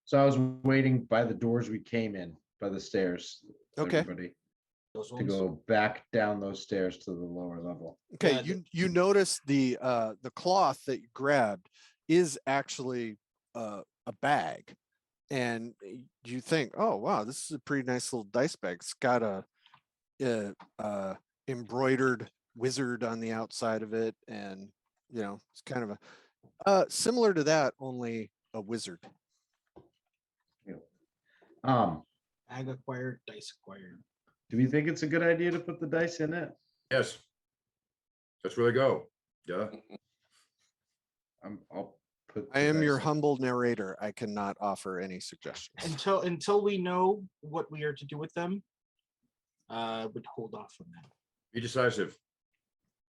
So I was waiting by the doors we came in, by the stairs. Okay. Everybody to go back down those stairs to the lower level. Okay, you notice the cloth that you grabbed is actually a bag, and you think, oh wow, this is a pretty nice little dice bag. It's got a embroidered wizard on the outside of it, and it's kind of a similar to that, only a wizard. Bag acquired, dice acquired. Do we think it's a good idea to put the dice in it? Yes. That's where they go. Yeah. I'll put put. I the am your dice in. humble narrator. I cannot offer any suggestions. Until we know what we are to do with them, would hold off on that. Be decisive.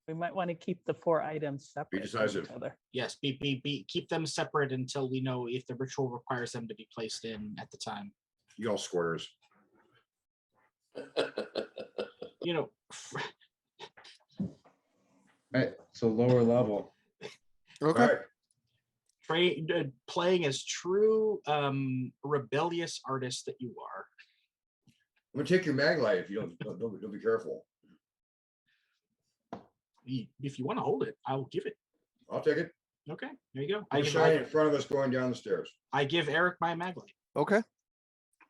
We might want to keep the 4 items separate from decisive. each other. Yes, keep them separate until we know if the ritual requires them to be placed in at the time. You all squares. You know, Right, so lower level. Okay. playing as true rebellious artists that you are. I'm gonna take your mag light if you don't be careful. If you want to hold it, I'll give it. I'll take it. Okay, there you go. I'm gonna shine it in front of us going down the stairs. I give Eric my mag light. Okay.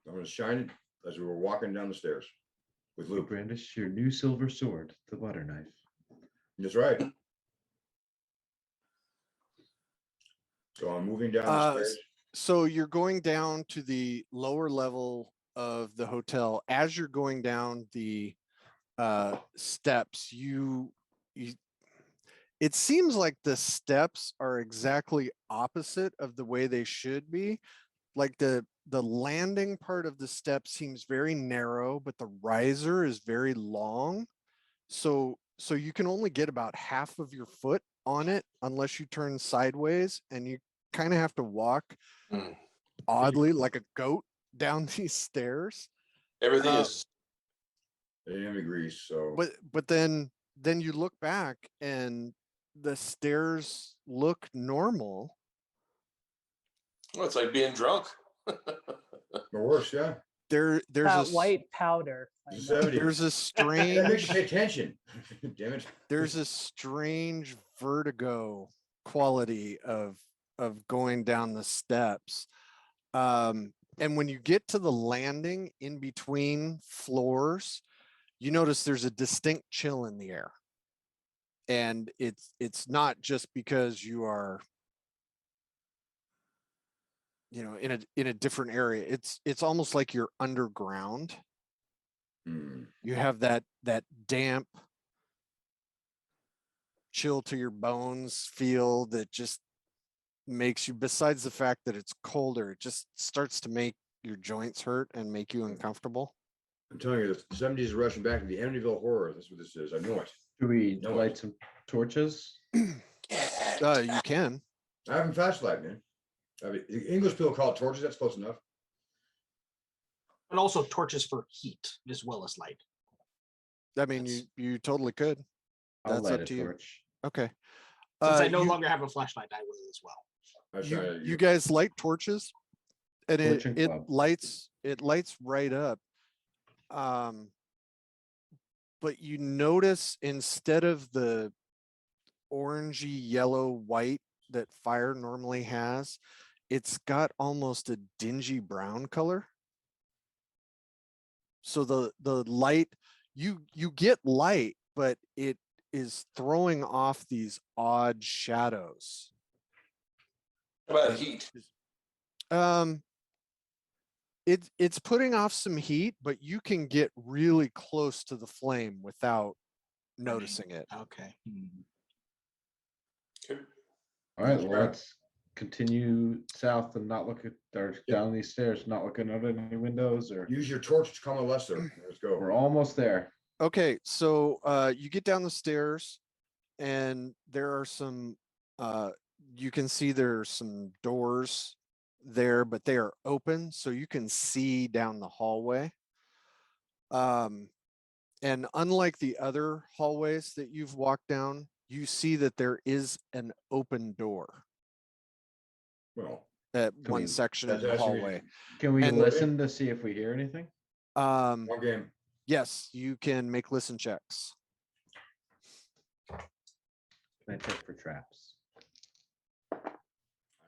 I'm gonna shine it as we were walking down the stairs with Luke. Brandish your new silver sword, the butter knife. That's right. So I'm moving down the stairs. So you're going down to the lower level of the hotel. As you're going down the steps, it seems like the steps are exactly opposite of the way they should be. Like the landing part of the step seems very narrow, but the riser is very long. So you can only get about half of your foot on it unless you turn sideways, and you kind of have to walk oddly like a goat down these stairs. Everything is 80 degrees. So but then you look back and the stairs look normal. well, it's like being drunk. or worse, yeah. There's That a white powder. I It's know. 70. there's a That makes strange you pay attention. Damn it. there's a strange vertigo quality of going down the steps. And when you get to the landing in between floors, you notice there's a distinct chill in the air. And it's not just because you are, in a different area. It's almost like you're underground. You have that damp chill to your bones feel that just makes you, besides the fact that it's colder, it just starts to make your joints hurt and make you uncomfortable. I'm telling you, the 70s are rushing back to the Amityville horror. That's what this is. I know it. Do we No. light some torches? You can. I have a flashlight, man. I mean, the English people call it torches. That's close enough. And also torches for heat as well as light. I mean, you totally could. I'll That's light up a to you. torch. Okay. Since I no you- longer have a flashlight, I will as well. I shine at you guys light torches, and Torching it club. lights right up. But you notice instead of the orangey yellow white that fire normally has, it's got almost a dingy brown color. So the light, you get light, but it is throwing off these odd shadows. How about heat? It's putting off some heat, but you can get really close to the flame without noticing it. Okay. All right, well, let's continue south and not look at, or down these stairs, not looking out any windows, or Use your torch to come a lesser. Let's go. we're almost there. Okay, so you get down the stairs, and there are some you can see there's some doors there, but they are open, so you can see down the hallway. And unlike the other hallways that you've walked down, you see that there is an open door Well, at Can one we- section of the that's hallway. Can we And- listen to see if we hear anything? Um, one game. yes, you can make listen checks. Can I check for traps? I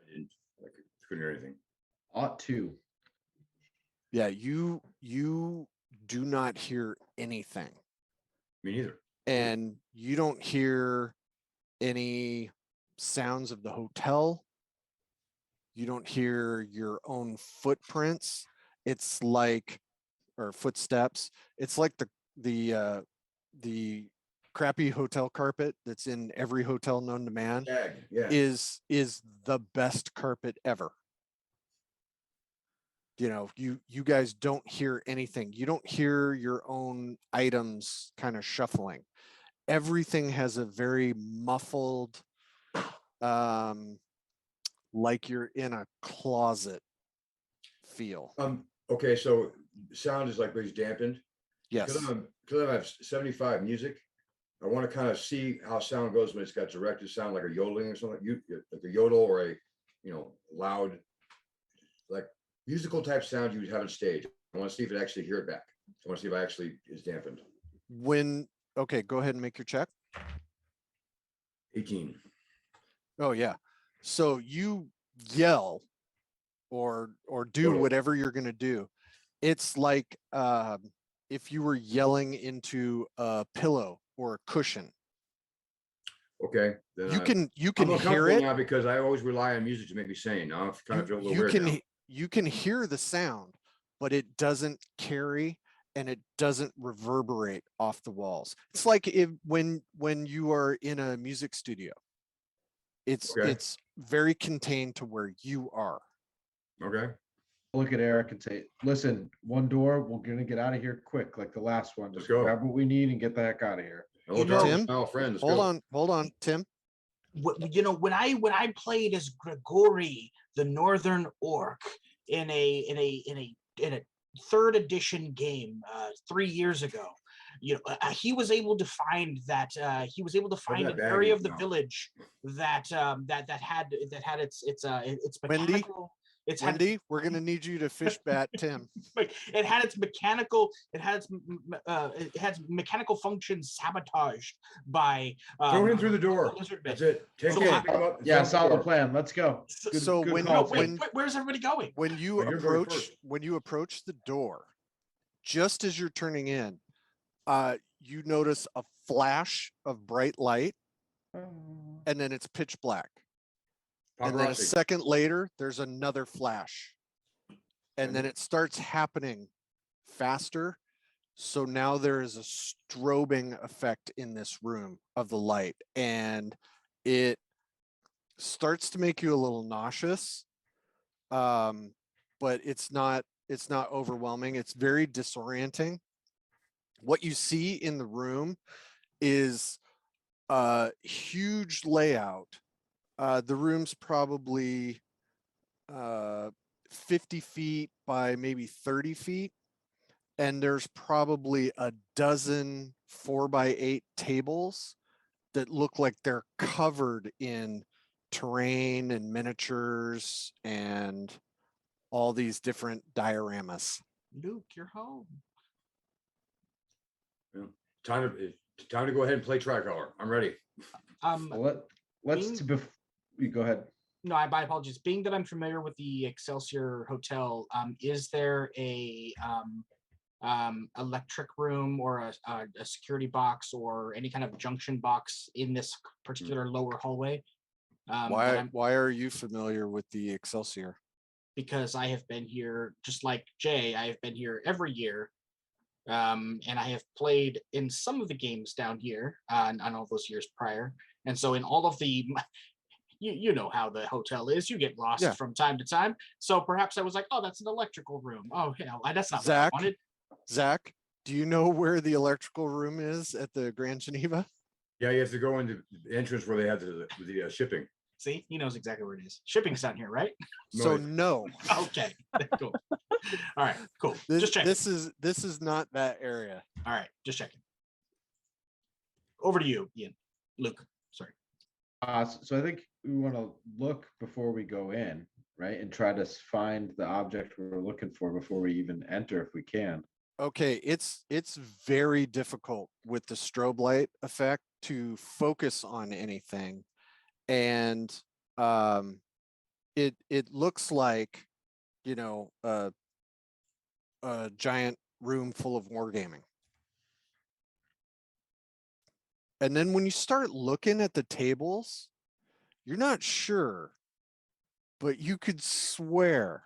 didn't. I couldn't hear anything. Ought to. Yeah, you do not hear anything. Me neither. And you don't hear any sounds of the hotel. You don't hear your own footprints. It's like, or footsteps. It's like the crappy hotel carpet that's in every hotel known to man Yeah. is the best carpet ever. You know, you guys don't hear anything. You don't hear your own items kind of shuffling. Everything has a very muffled, like you're in a closet feel. Okay, so sound is like it's dampened. Yes. Because I have 75 music, I want to kind of see how sound goes when it's got directed sound, like a yodeling or something. Like a yodel or a, loud, like musical type sound you would have on stage. I want to see if it actually hear it back. I want to see if it actually is dampened. Okay, go ahead and make your check. 18. Oh yeah. So you yell or do whatever you're going to do. It's like if you were yelling into a pillow or a cushion. Okay, then you can I'm hear it now because I always rely on music to make me sane. Now I'm kind of feel a little weird now. You can hear the sound, but it doesn't carry and it doesn't reverberate off the walls. It's like when you are in a music studio. It's very contained to where you are. Okay. Look at Eric and say, listen, one door, we're gonna get out of here quick, like the last one. Just go. grab what we need and get the heck out of here. Tim, hold on, Tim. When I played as Grigori, the Northern Orc, in a third edition game 3 years ago, he was able to find that an area of the village that had its mechanical. Wendy, we're gonna need you to fish bat Tim. It had its mechanical functions sabotaged by throw him through the door. That's it. Take him up. Yeah, solid plan. Let's go. Where's everybody going? When you approach the door, just as you're turning in, you notice a flash of bright light, and then it's pitch black. And then a second later, there's another flash. And then it starts happening faster. So now there is a strobing effect in this room of the light. And it starts to make you a little nauseous. But it's not overwhelming. It's very disorienting. What you see in the room is a huge layout. The room's probably 50 feet by maybe 30 feet. And there's probably a dozen 4x8 tables that look like they're covered in terrain and miniatures and all these different dioramas. Luke, you're home. Yeah. Time to go ahead and play Tricolor. I'm ready. You go ahead. No, my apologies. Being that I'm familiar with the Excelsior Hotel, is there a electric room or a security box or any kind of junction box in this particular lower hallway? Why are you familiar with the Excelsior? Because I have been here, just like Jay, I have been here every year. And I have played in some of the games down here on all those years prior. And so in all of the, you know how the hotel is, you get lost from time to time. So perhaps I was like, oh, that's an electrical room. Oh, hell, that's not what I wanted. Zach, do you know where the electrical room is at the Grand Geneva? Yeah, you have to go into the entrance where they have the shipping. See, he knows exactly where it is. Shipping's down here, right? So no. Okay, cool. All right, cool. Just checking. This is not that area. All right, just checking. Over to you, Ian. Luke, sorry. So I think we want to look before we go in, right? And try to find the object we're looking for before we even enter, if we can. Okay, it's very difficult with the strobe light effect to focus on anything. And it looks like, a giant room full of wargaming. And then when you start looking at the tables, you're not sure, but you could swear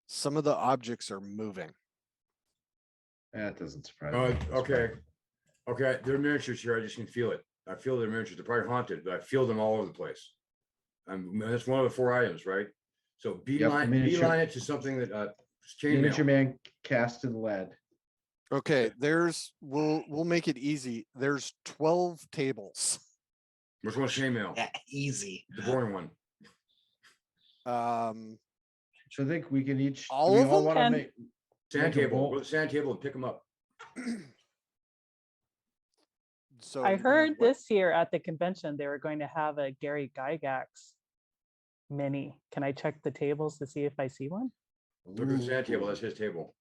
some of the objects are moving. That doesn't surprise me. Okay. Okay, they're miniatures here. I just can feel it. I feel they're miniatures. They're probably haunted, but I feel them all over the place. That's one of the 4 items, right? So beeline it to something that Miniature chainmail. man cast in lead. Okay, we'll make it easy. There's 12 tables. Which one's chainmail? Yeah, easy. The boring one. So I think we can each. All we of all them? want to And- make Sand make a table. bowl. Go to the sand table and pick them up. So I heard what- this year at the convention, they were going to have a Gary Gygax mini. Can I check the tables to see if I see one? Look at the sand table. That's his table.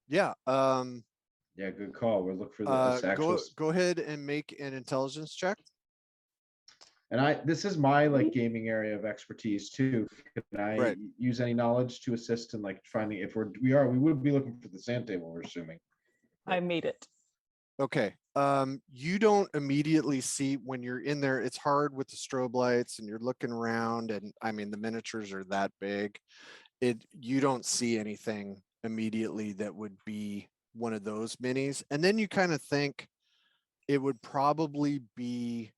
Yeah. Yeah, good call. We'll look for this actual. Go ahead and make an intelligence check. And this is my like gaming area of expertise too. Can I Right. use any knowledge to assist in like finding if we would be looking for the sand table, we're assuming. I made it. Okay. You don't immediately see when you're in there. It's hard with the strobe lights and you're looking around, and I mean the miniatures are that big. You don't see anything immediately that would be one of those minis. And then you kind of think it would probably be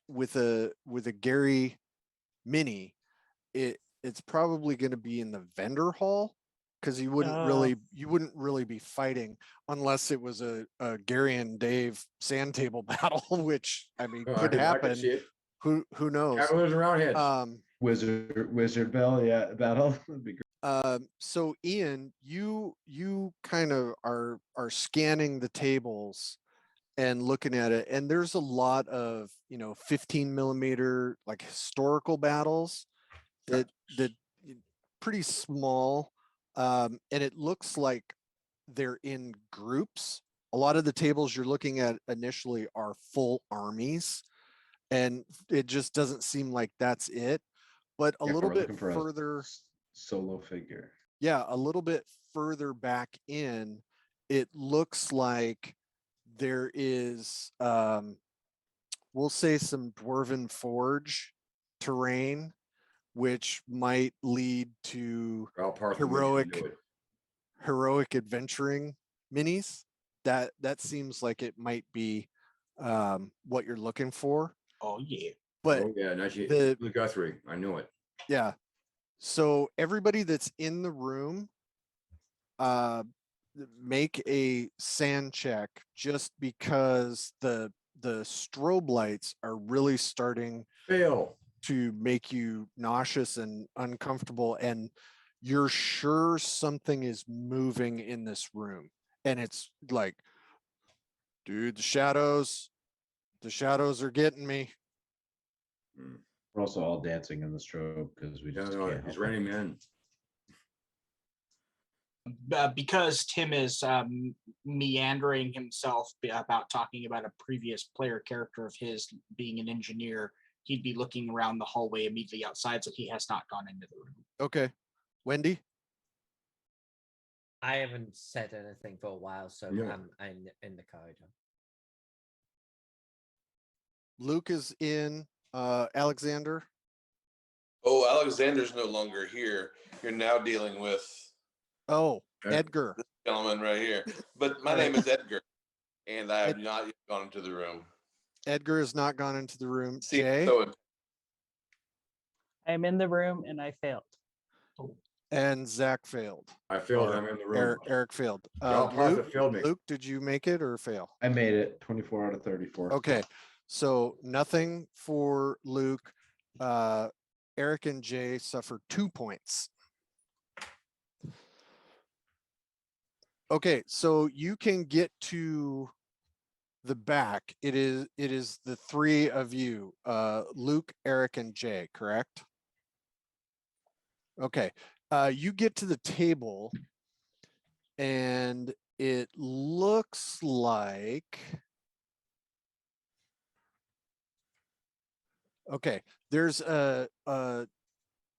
with a Gary mini, it's probably going to be in the vendor hall, because you wouldn't really be fighting unless it was a Gary and Dave sand table battle, which I mean Oh, I could can happen. see it. Who knows? Cavaliers and Roundheads. Wizard Bell, yeah, battle would be great. So Ian, you kind of are scanning the tables and looking at it, and there's a lot of 15 millimeter like historical battles that pretty small, and it looks like they're in groups. A lot of the tables you're looking at initially are full armies, and it just doesn't seem like that's it. But a little we're bit looking for a further, solo figure. yeah, a little bit further back in, it looks like there is, we'll say, some Dwarven Forge terrain, which might lead to heroic adventuring minis. That seems like it might be what you're looking for. Oh yeah. But the Guthrie, I knew it. Yeah. So everybody that's in the room, make a sand check, just because the strobe lights are really starting to make you nauseous and uncomfortable, and you're sure something is moving in this room, and it's like, dude, the shadows are getting me. We're also all dancing in the strobe because we just can't. He's reining in. Because Tim is meandering himself about talking about a previous player character of his being an engineer, he'd be looking around the hallway immediately outside, so he has not gone into the room. Okay. Wendy? I haven't said anything for a while, so I'm in the corridor. Luke is in. Alexander? Oh, Alexander's no longer here. You're now dealing with Edgar. this gentleman right here. But my name is Edgar, and I have not yet gone into the room. Edgar has not gone into the room. See, Jay? I'm in the room and I failed. And Zach failed. I failed. I'm in the room. Eric failed. Luke failed me. Luke, did you make it or fail? I made it. 24 out of 34. Okay. So nothing for Luke. Eric and Jay suffer 2 points. Okay, so you can get to the back. It is the three of you, Luke, Eric, and Jay, correct? Okay. You get to the table, and it looks like, okay, there's a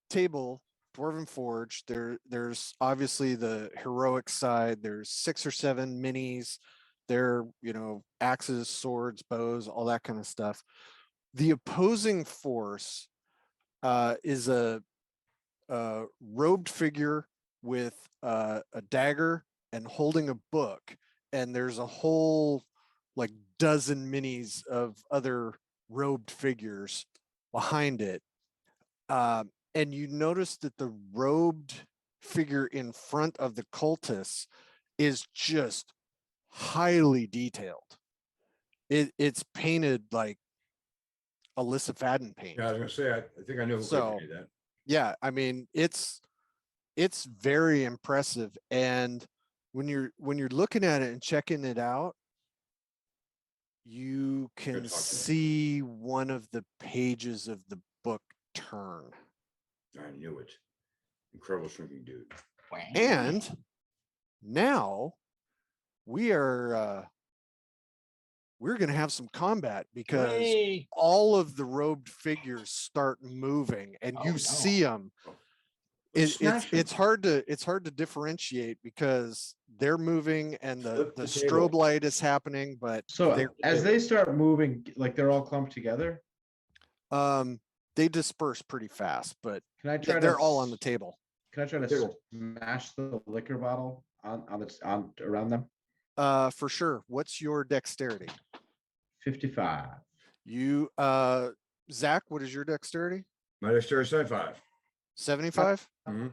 table, Dwarven Forge. There's obviously the heroic side. There's 6 or 7 minis. They're, axes, swords, bows, all that kind of stuff. The opposing force is a robed figure with a dagger and holding a book. and there's a whole like dozen minis of other robed figures behind it. And you notice that the robed figure in front of the cultists is just highly detailed. It's painted like Alyssa Fadden paint. Yeah, I was gonna say, I think I know who So, painted that. yeah, I mean, it's very impressive. And when you're looking at it and checking it out, you can talk to me. see one of the pages of the book turn. I knew it. Incredible shrinking dude. And now we're going to have some combat because Yay. all of the robed figures start moving, and you see them. It's hard to differentiate because they're moving and the the strobe table. light is happening, but So as they start moving, like they're all clumped together. they disperse pretty fast, but Can I try they're to all on the table. Can I try to smash the liquor bottle on around them? For sure. What's your dexterity? 55. You Zach, what is your dexterity? My dexterity 75. 75? Mm-hmm.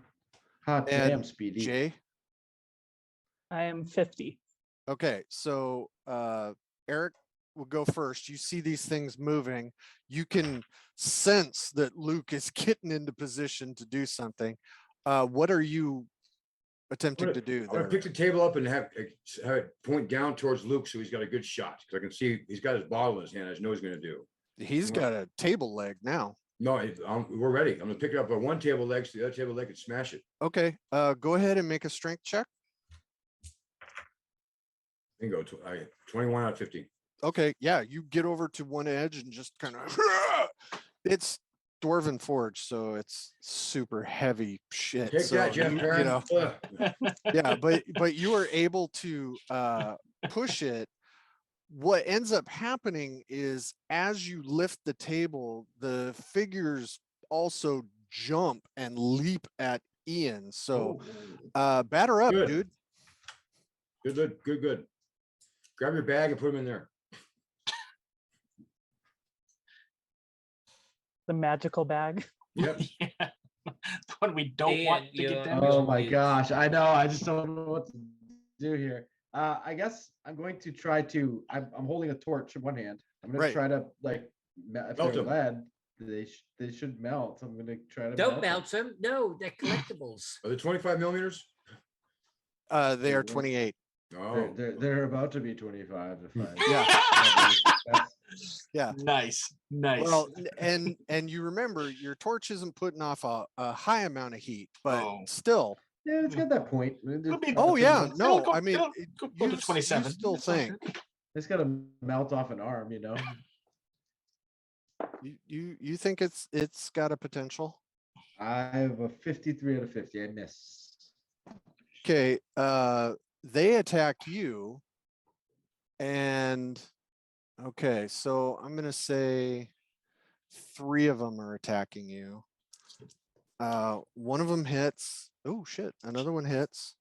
Hot And damn, Speedy. Jay? I am 50. Okay, so Eric will go first. You see these things moving. You can sense that Luke is getting into position to do something. What are you attempting to do I'm gonna there? pick the table up and have it point down towards Luke so he's got a good shot. Because I can see he's got his bottle in his hand. I just know he's gonna do. He's got a table leg now. No, we're ready. I'm gonna pick it up on one table leg so the other table leg can smash it. Okay, go ahead and make a strength check. Bingo. 21 out of 50. Okay, yeah, you get over to one edge and just kind of it's Dwarven Forge, so it's super heavy shit. Take so that, Jeff you Perrin. know, yeah, but you are able to push it. What ends up happening is as you lift the table, the figures also jump and leap at Ian. So batter up, Good. dude. Good. Grab your bag and put them in there. The magical bag. Yep. When we don't want to get them. Oh my gosh, I know. I just don't know what to do here. I guess I'm going to try to. I'm holding a torch in one hand. I'm going to try to like if Melt they're them. lead, they should melt. I'm going to try to. Don't melt them. No, they're collectibles. Are they 25 millimeters? They are 28. Oh, They're about to be 25. Yeah. Nice. Well, and you remember your torch isn't putting off a high amount of heat, but still. Yeah, it's got that point. Oh yeah, no, I mean, go to 27. You still think it's got to melt off an arm, you know. You think it's got a potential? I have a 53 out of 50. I miss. Okay, they attack you, and okay, so I'm gonna say 3 of them are attacking you. One of them hits. Oh shit, another one hits.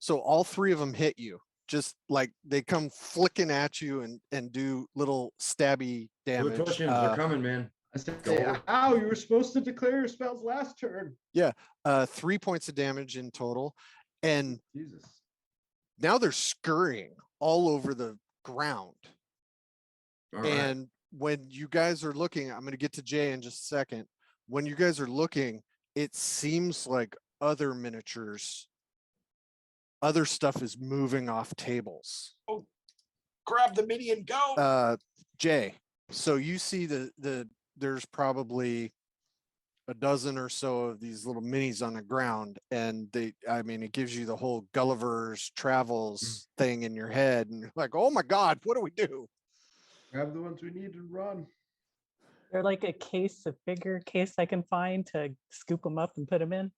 So all 3 of them hit you. Just like they come flicking at you and do little stabby damage. they're coming, man. I said, ow, you were supposed to declare your spells last turn. Yeah, 3 points of damage in total. And Jesus. Now they're scurrying all over the ground. All and right. when you guys are looking, I'm going to get to Jay in just a second. When you guys are looking, it seems like other miniatures, other stuff is moving off tables. Oh, grab the mini and go. Jay, so you see there's probably a dozen or so of these little minis on the ground, and it gives you the whole Gulliver's Travels thing in your head, and you're like, oh my God, what do we do? Grab the ones we need and run. They're like a figure case I can find to scoop them up and put them in.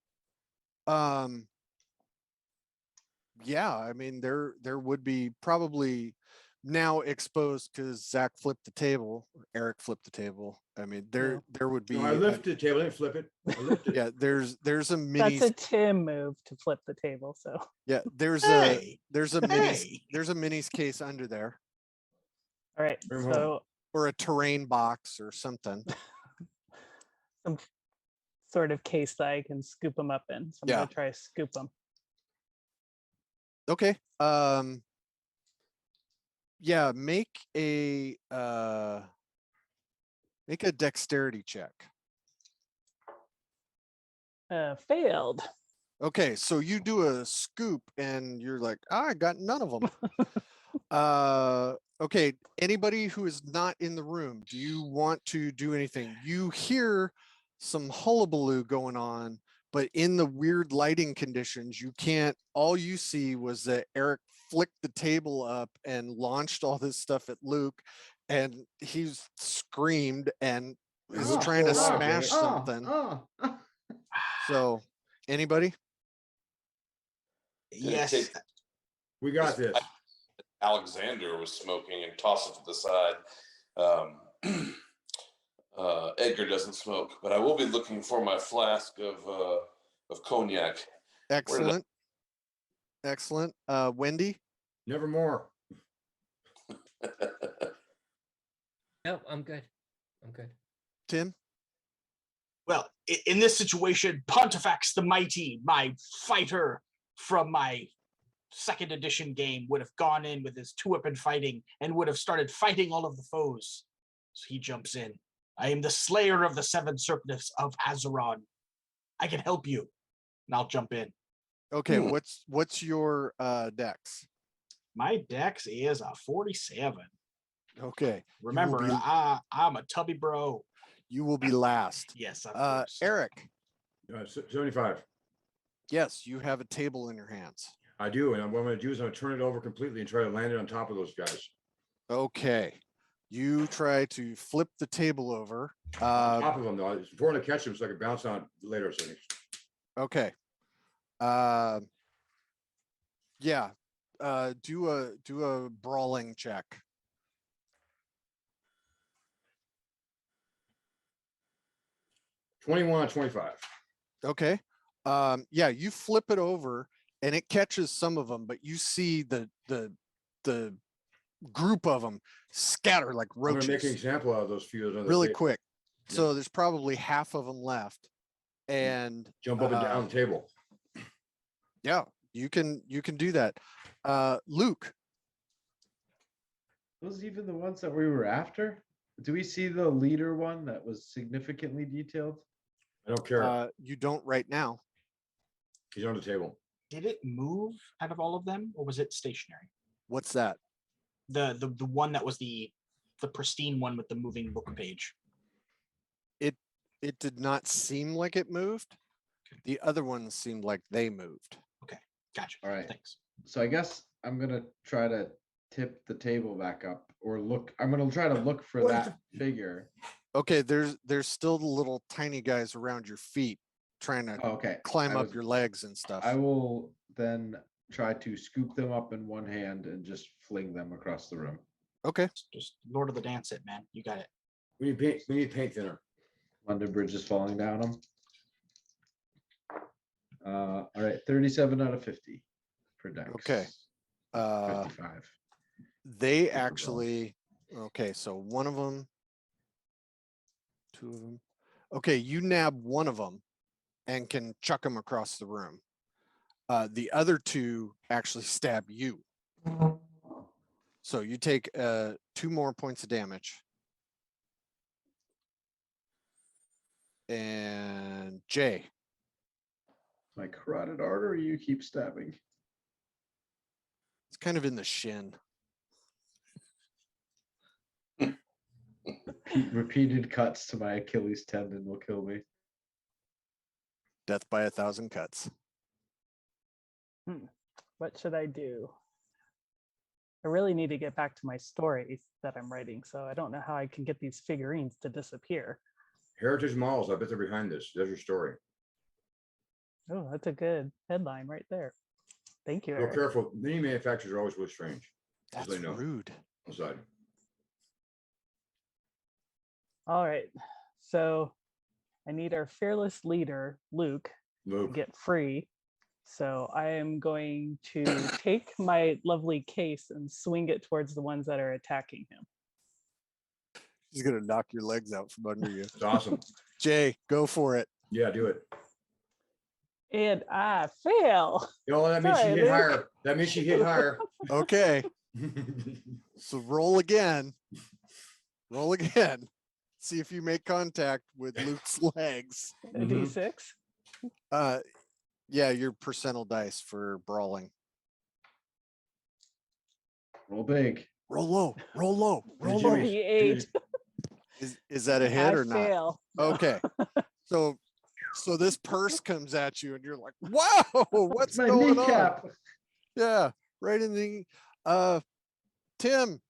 Yeah, I mean there would be probably now exposed because Zach flipped the table, or Eric flipped the table. I mean, there would be. No, I lifted the table, I didn't flip it. I lifted it. Yeah, there's a mini. That's a Tim move to flip the table. So Yeah, there's Hey, there's a hey. minis case under there, all right, Bring 'em home. so or a terrain box or something. some sort of case that I can scoop them up in. So I'm Yeah. gonna try to scoop them. Okay. Yeah, make a dexterity check. Failed. Okay, so you do a scoop and you're like, I got none of them. Okay, anybody who is not in the room, do you want to do anything? You hear some hullabaloo going on, but in the weird lighting conditions, you can't, all you see was that Eric flicked the table up and launched all this stuff at Luke, and he's screamed and is Oh, trying to oh, smash oh, something. So, anybody? Yes. We got this. Alexander was smoking and tossed it to the side. Edgar doesn't smoke, but I will be looking for my flask of cognac. Excellent. Excellent. Wendy? Nevermore. No, I'm good. I'm good. Tim? Well, in this situation, Pontifex the Mighty, my fighter from my second edition game, would have gone in with his two-weapon fighting and would have started fighting all of the foes. So he jumps in. I am the slayer of the seven serpents of Azeron. I can help you. And I'll jump in. Okay, what's your dex? My dex is a 47. Okay. Remember, I'm a tubby bro. You will be last. Yes, of course. Eric. 75. Yes, you have a table in your hands. I do, and what I'm going to do is I'm going to turn it over completely and try to land it on top of those guys. Okay. You try to flip the table over. On top of them, though. It's important to catch them so I can bounce on later. Okay. Yeah. Do a brawling check. $21 on 25. Okay. Yeah, you flip it over and it catches some of them, but you see the group of them scatter like I'm going roaches. to make an example out of those few. Really quick. So there's probably half of them left, and jump up and down the table. Yeah, you can do that. Luke. Those even the ones that we were after? Do we see the leader one that was significantly detailed? I don't care. You don't right now. He's on the table. Did it move out of all of them, or was it stationary? What's that? The one that was the pristine one with the moving book page. It did not seem like it moved. The other ones seemed like they moved. Okay, gotcha. All right. Thanks. So I guess I'm gonna try to tip the table back up or look. I'm gonna try to look for that figure. Okay, there's still the little tiny guys around your feet trying to climb up your legs and stuff. I will then try to scoop them up in one hand and just fling them across the room. Okay. Just Lord of the Dance it, man. You got it. We need paint thinner. London Bridge is falling down them. All right, 37 out of 50 for Dex. Okay. 55. They actually, okay, so one of them, two of them. Okay, you nab one of them and can chuck them across the room. The other two actually stab you. So you take 2 more points of damage. And Jay. My carotid artery, you keep stabbing. It's kind of in the shin. Repeated cuts to my Achilles tendon will kill me. Death by 1,000 cuts. What should I do? I really need to get back to my story that I'm writing, so I don't know how I can get these figurines to disappear. Heritage Malls. I bet they're behind this. There's your story. Oh, that's a good headline right there. Thank you, Be Eric. careful. Many manufacturers are always really strange. That's Just so you know. rude. Aside. All right. So I need our fearless leader, Luke, to Luke. get free. So I am going to take my lovely case and swing it towards the ones that are attacking him. He's gonna knock your legs out from under you. It's awesome. Jay, go for it. Yeah, do it. And I fail. You know, that means Sorry, she hit Luke. higher. That means she hit higher. Okay. So roll again. Roll again. See if you make contact with Luke's legs. A D6. Yeah, your percentile dice for brawling. Roll big. Roll low. Roll low. Roll Jimmy. low. 48. Is that a hit I or not? fail. Okay. So this purse comes at you and you're like, wow, what's My going on? kneecap. Yeah, right in the Tim,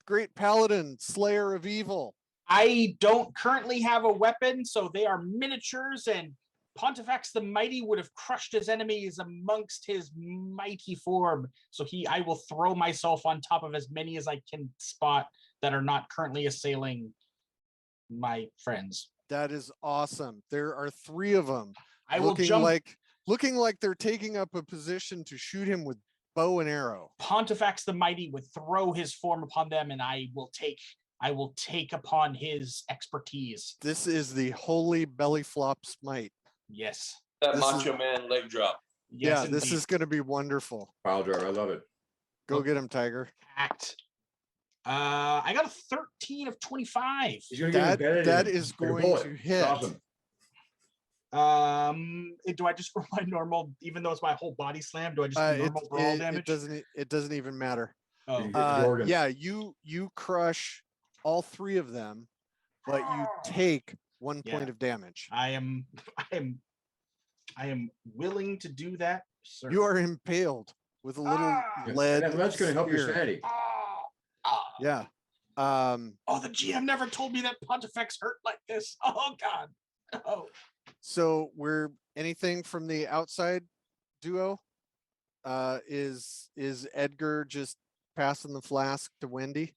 great paladin, slayer of evil. I don't currently have a weapon, so they are miniatures, and Pontifex the Mighty would have crushed his enemies amongst his mighty form. So I will throw myself on top of as many as I can spot that are not currently assailing my friends. That is awesome. There are 3 of them. I will looking jump. looking like they're taking up a position to shoot him with bow and arrow. Pontifex the Mighty would throw his form upon them, and I will take upon his expertise. This is the holy belly flop smite. Yes. That This Macho Man leg drop. Yes, yeah, this indeed. is going to be wonderful. Pile driver. I love it. Go get him, Tiger. Act. I got a 13 of 25. He's gonna get embedded That in is like a going bullet. to It's hit. awesome. Do I just roll my normal, even though it's my whole body slam? Do I just do normal brawl damage? It doesn't even matter. Oh. You hit the organs. Yeah, you crush all 3 of them, but you take 1 point of damage. I am willing to do that, sir. You are impaled with a little lead. And that's gonna help your spear. sanity. Yeah. Oh, the GM never told me that Pontifex hurt like this. Oh God. Oh. So we're anything from the outside duo? Is Edgar just passing the flask to Wendy?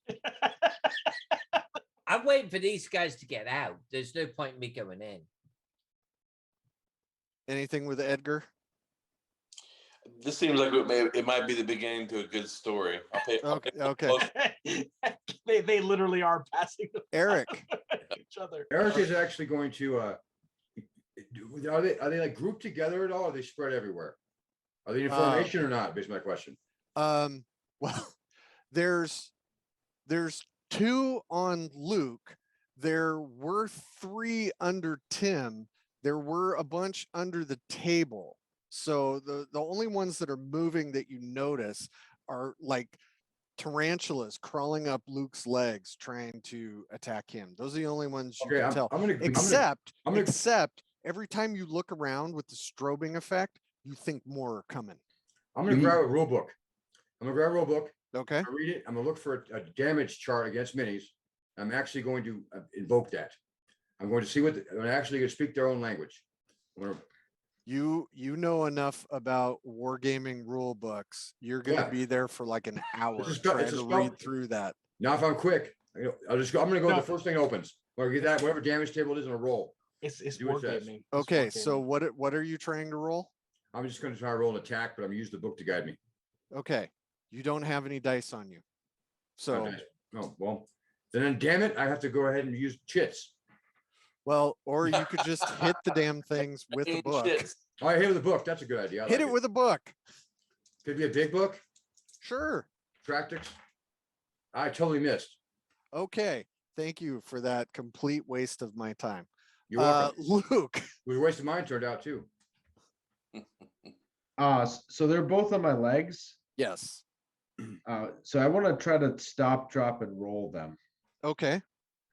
I'm waiting for these guys to get out. There's no point in me going in. Anything with Edgar? This seems like it might be the beginning to a good story. Okay. They literally are passing the Eric. each other. Eric is actually going to. Are they like grouped together at all? Or are they spread everywhere? Are they in formation or not? Is my question. Well, there's 2 on Luke. There were 3 under Tim. There were a bunch under the table. So the only ones that are moving that you notice are like tarantulas crawling up Luke's legs trying to attack him. Those are the only ones you can tell. Except every time you look around with the strobing effect, you think more are coming. I'm gonna grab a rule book. Okay. I read it. I'm gonna look for a damage chart against minis. I'm actually going to invoke that. I'm going to see I'm actually going to speak their own language. You know enough about wargaming rule books. You're going to be there for like an hour trying to read through that. Now, if I'm quick, I'm going to go to the first thing that opens. Or get that whatever damage table it is on a roll. It's wargaming. Okay, so what are you trying to roll? I'm just going to try to roll an attack, but I'm going to use the book to guide me. Okay, you don't have any dice on you, so no. Well, then damn it, I have to go ahead and use chits. Well, or you could just hit the damn things with the book. Oh, I hit with the book. That's a good idea. Hit it with a book. Could be a big book. Sure. Tractics. I totally missed. Okay. Thank you for that complete waste of my time. You're welcome. Luke. It was a waste of mine, turned out too. So they're both on my legs. Yes. So I want to try to stop, drop, and roll them. Okay.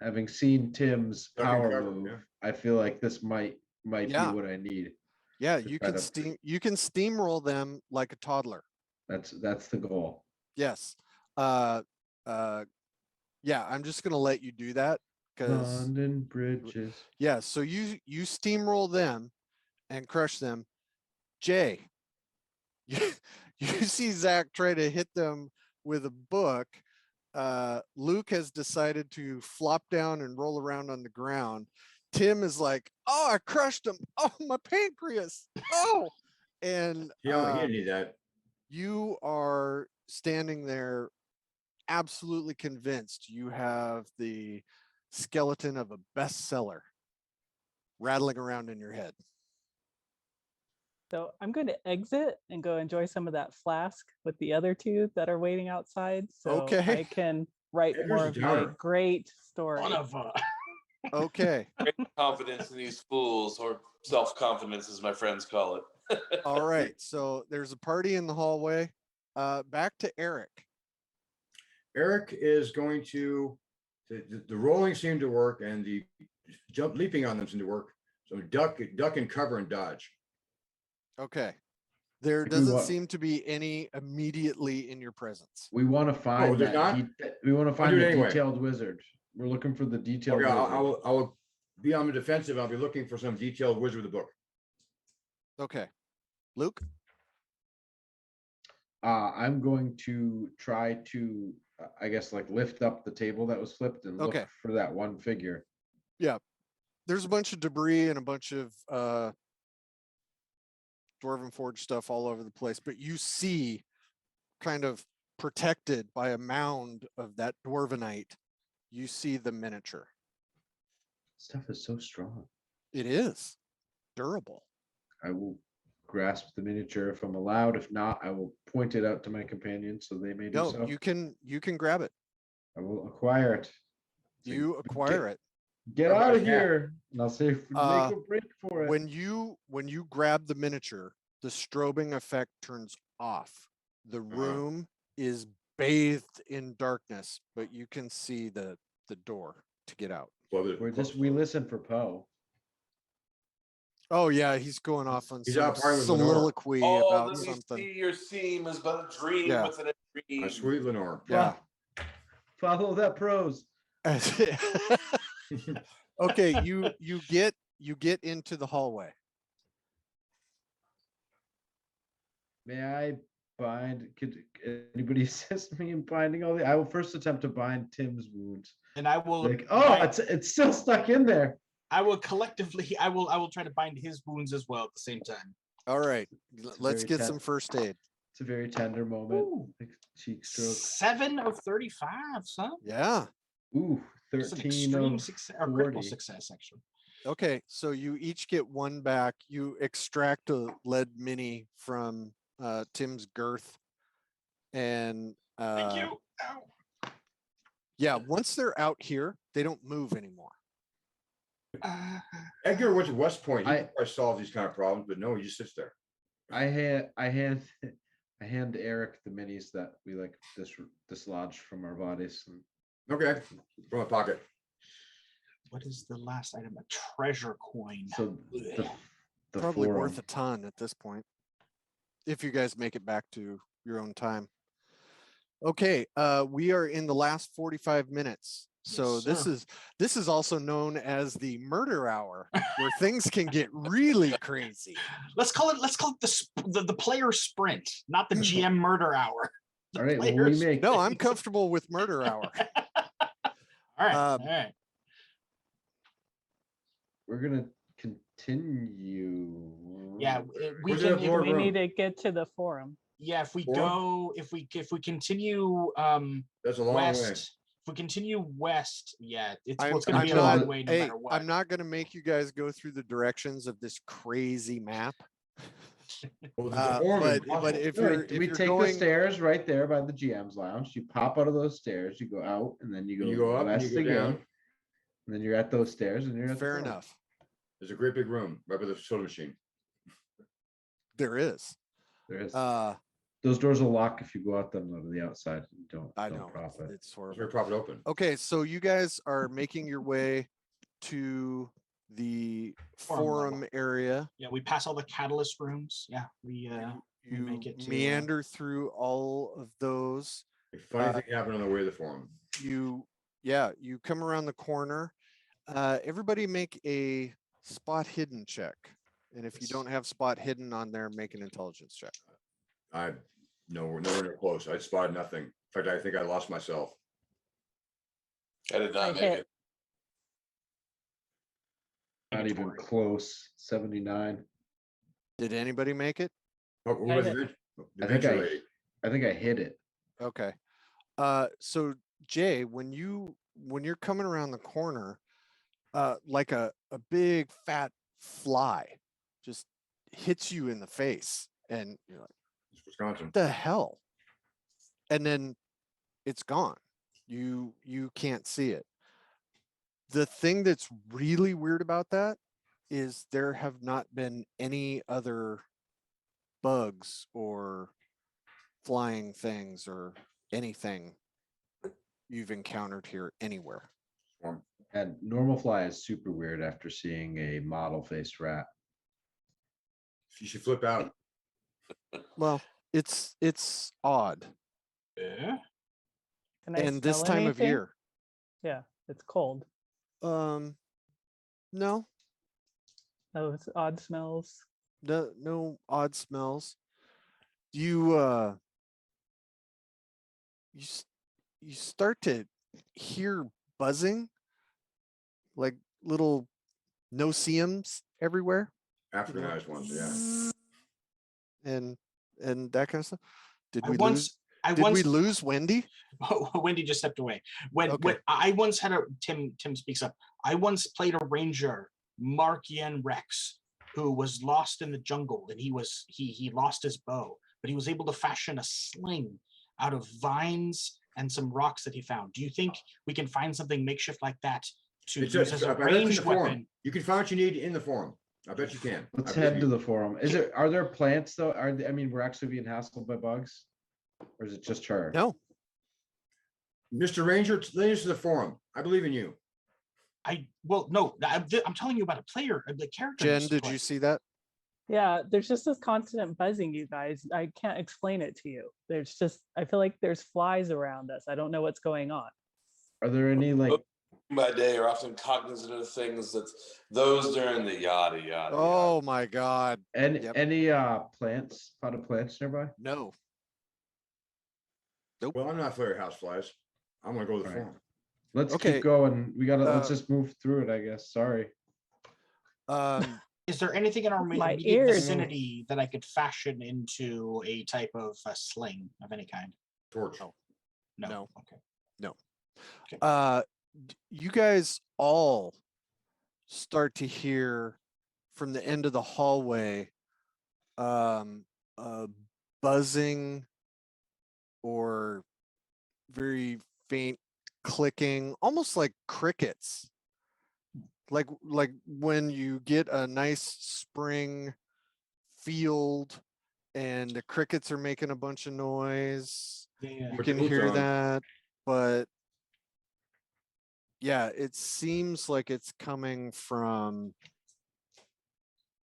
Having seen Tim's power cover, move, yeah. I feel like this might be what I need. Yeah, you can steamroll them like a toddler. That's the goal. Yes. Yeah, I'm just gonna let you do that because London Bridges. Yeah, so you steamroll them and crush them. Jay, you see Zach try to hit them with a book. Luke has decided to flop down and roll around on the ground. Tim is like, oh, I crushed him. Oh, my pancreas. Oh, and Yeah, he didn't need that. you are standing there absolutely convinced you have the skeleton of a bestseller rattling around in your head. So I'm going to exit and go enjoy some of that flask with the other two that are waiting outside, so Okay. I can write Edgar's more a of my downer. great story. Son of a. Okay. Confidence in these fools, or self-confidence, as my friends call it. All right. So there's a party in the hallway. Back to Eric. Eric is going to, the rolling seemed to work and the leaping on them seemed to work. So duck and cover and dodge. Okay. There We doesn't want- seem to be any immediately in your presence. We want to find there's not? we want to find do the it anyway. detailed wizard. We're looking for the detailed Okay, wizard. I will be on the defensive. I'll be looking for some detailed wizard of the book. Okay. Luke? I'm going to try to, I guess, like lift up the table that was flipped and look Okay. for that one figure. Yeah. There's a bunch of debris and a bunch of Dwarven Forge stuff all over the place, but you see, kind of protected by a mound of that dwarvenite, you see the miniature. Stuff is so strong. It is durable. I will grasp the miniature if I'm allowed. If not, I will point it out to my companions so they may do No, so. you can grab it. I will acquire it. You acquire it. Get out of here. And I'll say make a break for it. When you grab the miniature, the strobing effect turns off. The room is bathed in darkness, but you can see the door to get out. we listen for Poe. Oh yeah, he's going off on He's some out partying with Lenore. soliloquy Oh, about let me something. see your seam is but a dream Yeah. within a dream. My sweet Lenore. Yeah. Follow that prose. Okay, you get into the hallway. May I bind? Could anybody assist me in binding all the? I will first attempt to bind Tim's wounds. And I will. Like, oh, it's still stuck in there. I will collectively. I will try to bind his wounds as well at the same time. All right, let's very get tense. some first aid. It's a very tender moment. Ooh. Like cheek stroke. 7 of 35, son. Yeah. Ooh, It's an 13 extreme of success or critical 40. success, actually. Okay, so you each get one back. You extract a lead mini from Tim's girth, and Thank you. Ow. yeah, once they're out here, they don't move anymore. Edgar went to West Point. He I- could probably solve these kind of problems, but no, he just sits there. I hand Eric the minis that we like dislodged from our bodies. And Okay, from my pocket. What is the last item? A treasure coin. so the Probably forum. worth a ton at this point, if you guys make it back to your own time. Okay, we are in the last 45 minutes. So Yes, this is also known as the murder hour, where things can get really crazy. Let's call it the player sprint, not the GM murder hour. The All right, well, player we sprint. make. No, I'm comfortable with murder hour. All right. All right. We're gonna continue. Yeah, we Where's can. that floor We room? need to get to the forum. Yeah, if we Forum? go, if we continue That's a long west, way. if we continue west, yeah, it's I'm, going to I'm be a not, long way no hey, matter what. I'm not going to make you guys go through the directions of this crazy map. Well, the forum is But if No, you're we take the going, stairs right there by the GM's lounge. You pop out of those stairs, you go out, and then you go, up and west you go again. down. And then you're at those stairs, and you're at the fair forum. enough, There's a great big room right by the soda machine. there is. There is. Those doors will lock if you go out them to the outside. And don't. I don't know Prop it. it's It's horrible. very profit open. Okay, so you guys are making your way to the Forum forum area. Yeah, we pass all the catalyst rooms. Yeah, we You make it to, meander through all of those. A funny thing happened on the way to the forum. You come around the corner. Everybody make a spot hidden check. And if you don't have spot hidden on there, make an intelligence check. I No, we're nowhere near close. I spotted nothing. In fact, I think I lost myself. I did I not make hit. it. Not even close. 79. Did anybody make it? Oh, who I was hit. it? The I think adventure lady. I think I hit it. Okay. So Jay, when you're coming around the corner, like a big fat fly just hits you in the face, and you're like, It's Wisconsin. "What the hell?" And then it's gone. You can't see it. The thing that's really weird about that is there have not been any other bugs or flying things or anything you've encountered here anywhere. And normal fly is super weird after seeing a model faced rat. You should flip out. Well, it's odd. Yeah. Can I And this smell time of anything? year. Yeah, it's cold. No, Oh, it's odd smells. no odd smells. You you start to hear buzzing, like little no-see-ums everywhere. Africanized ones, yeah. And that kind of stuff. Did I we once lose Wendy? Oh, Wendy just stepped away. When Okay. I once had a Tim speaks up. I once played a ranger, Mark Yen Rex, who was lost in the jungle, and he lost his bow, but he was able to fashion a sling out of vines and some rocks that he found. Do you think we can find something makeshift like that to use as a I bet it's in ranged the forum. weapon? You can find what you need in the forum. I bet you can. Let's I believe head to you. the forum. Are there plants though? I mean, we're actually being hassled by bugs? Or is it just her? No. Mr. Ranger, lead us to the forum. I believe in you. No, I'm telling you about a player, the character. Jen, did you see that? Yeah, there's just this constant buzzing, you guys. I can't explain it to you. There's just, I feel like there's flies around us. I don't know what's going on. Are there any like By day are often cognizant of things that those during the yada yada. Oh my God. any Yep. plants, potted plants nearby? No. Nope. Well, I'm not for houseflies. I'm gonna go to the All right. forum. Let's Okay. keep going. Let's Uh, just move through it, I guess. Sorry. Is there anything in our My immediate ears. vicinity that I could fashion into a type of a sling of any kind? Torch. No. No. No. Okay. No. Okay. You guys all start to hear from the end of the hallway a buzzing or very faint clicking, almost like crickets. Like when you get a nice spring field and the crickets are making a bunch of noise. Yeah. You Put can your boots hear on. that, but yeah, it seems like it's coming from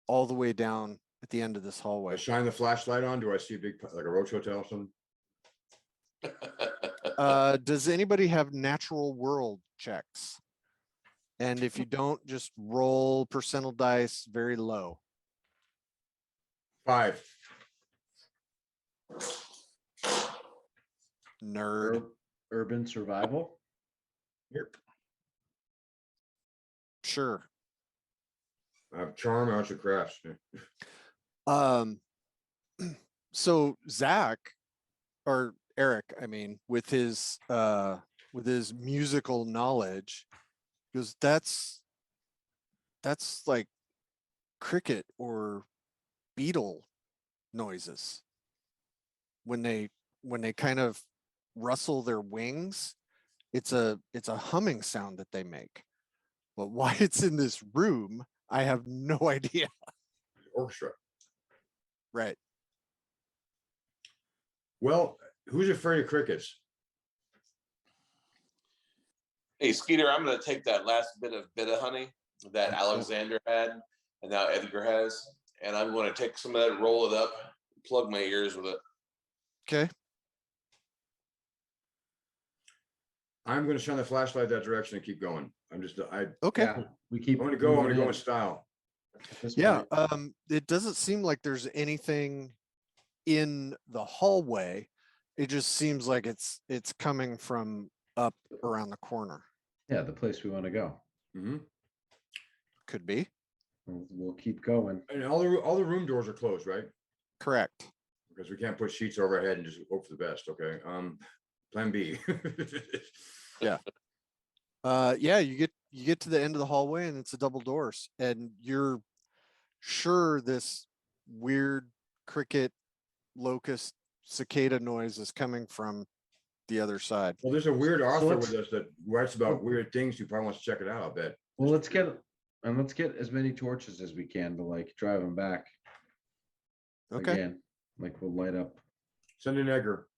all the way down at the end of this I hallway. shine the flashlight on. Do I see a big, like a roach hotel or something? Does anybody have natural world checks? And if you don't, just roll percentile dice very low. 5. Nerd. Urban survival. Yep. Sure. I have charm, arts and crafts. So Zach, or Eric, I mean, with his musical knowledge, because that's like cricket or beetle noises when they kind of rustle their wings. It's a humming sound that they make, but why it's in this room, I have no idea. Orchestra. Right. Well, who's afraid of crickets? Hey, Skeeter, I'm going to take that last bit of honey that Alexander had and now Edgar has, and I'm going to take some of that, roll it up, plug my ears with it. Okay. I'm going to shine the flashlight that direction and keep going. Okay. Yeah, we keep. I'm going to go. I'm going to moving go in in style. at this Yeah. point. It doesn't seem like there's anything in the hallway, it just seems like it's coming from up around the corner. Yeah, the place we want to go. Mm-hmm. Could be. We'll keep going. And all the room doors are closed, right? Correct. Because we can't put sheets over our head and just hope for the best. Okay. Plan B. Yeah. Yeah, you get to the end of the hallway and it's a double doors, and you're sure this weird cricket, locust, cicada noise is coming from the other side. Well, there's a weird author let's- with us that writes about weird things. You probably wants to check it out. I bet. Well, let's get as many torches as we can to like drive them back. Okay. Again, like we'll light up Send an Edgar.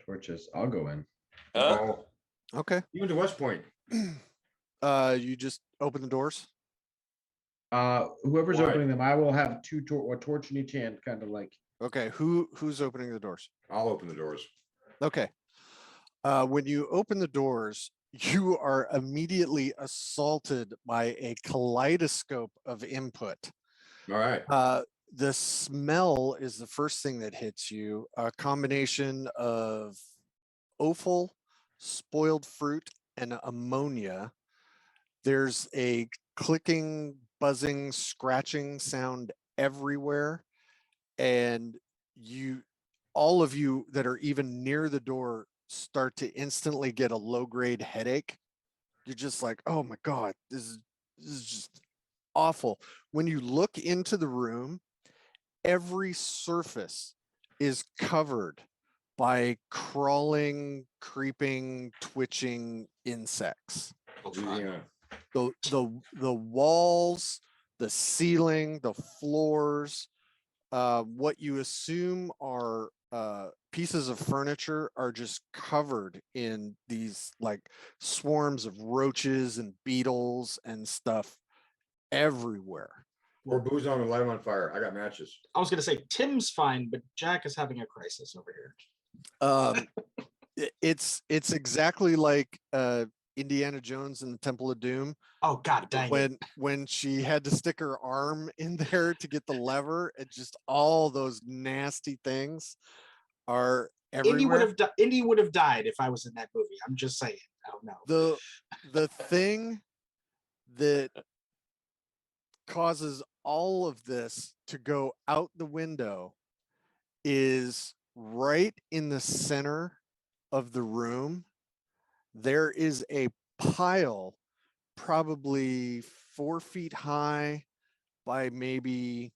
torches. I'll go in. Oh, Okay. even to West Point. You just open the doors. Whoever's Why? opening them, I will have a torch in each hand, kind of like. Okay. Who's opening the doors? I'll open the doors. Okay. When you open the doors, you are immediately assaulted by a kaleidoscope of input. All right. The smell is the first thing that hits you. A combination of offal, spoiled fruit, and ammonia. There's a clicking, buzzing, scratching sound everywhere. And all of you that are even near the door start to instantly get a low-grade headache. You're just like, oh my God, this is just awful. When you look into the room, every surface is covered by crawling, creeping, twitching insects. Yeah. The walls, the ceiling, the floors, what you assume are pieces of furniture are just covered in these like swarms of roaches and beetles and stuff everywhere. Or booze on and light them on fire. I got matches. I was going to say Tim's fine, but Jack is having a crisis over here. It's exactly like Indiana Jones and the Temple of Doom. Oh God, dang it. When she had to stick her arm in there to get the lever, and just all those nasty things are everywhere. Indy would have died if I was in that movie. I'm just saying. I don't know. The thing that causes all of this to go out the window is right in the center of the room. There is a pile probably 4 feet high by maybe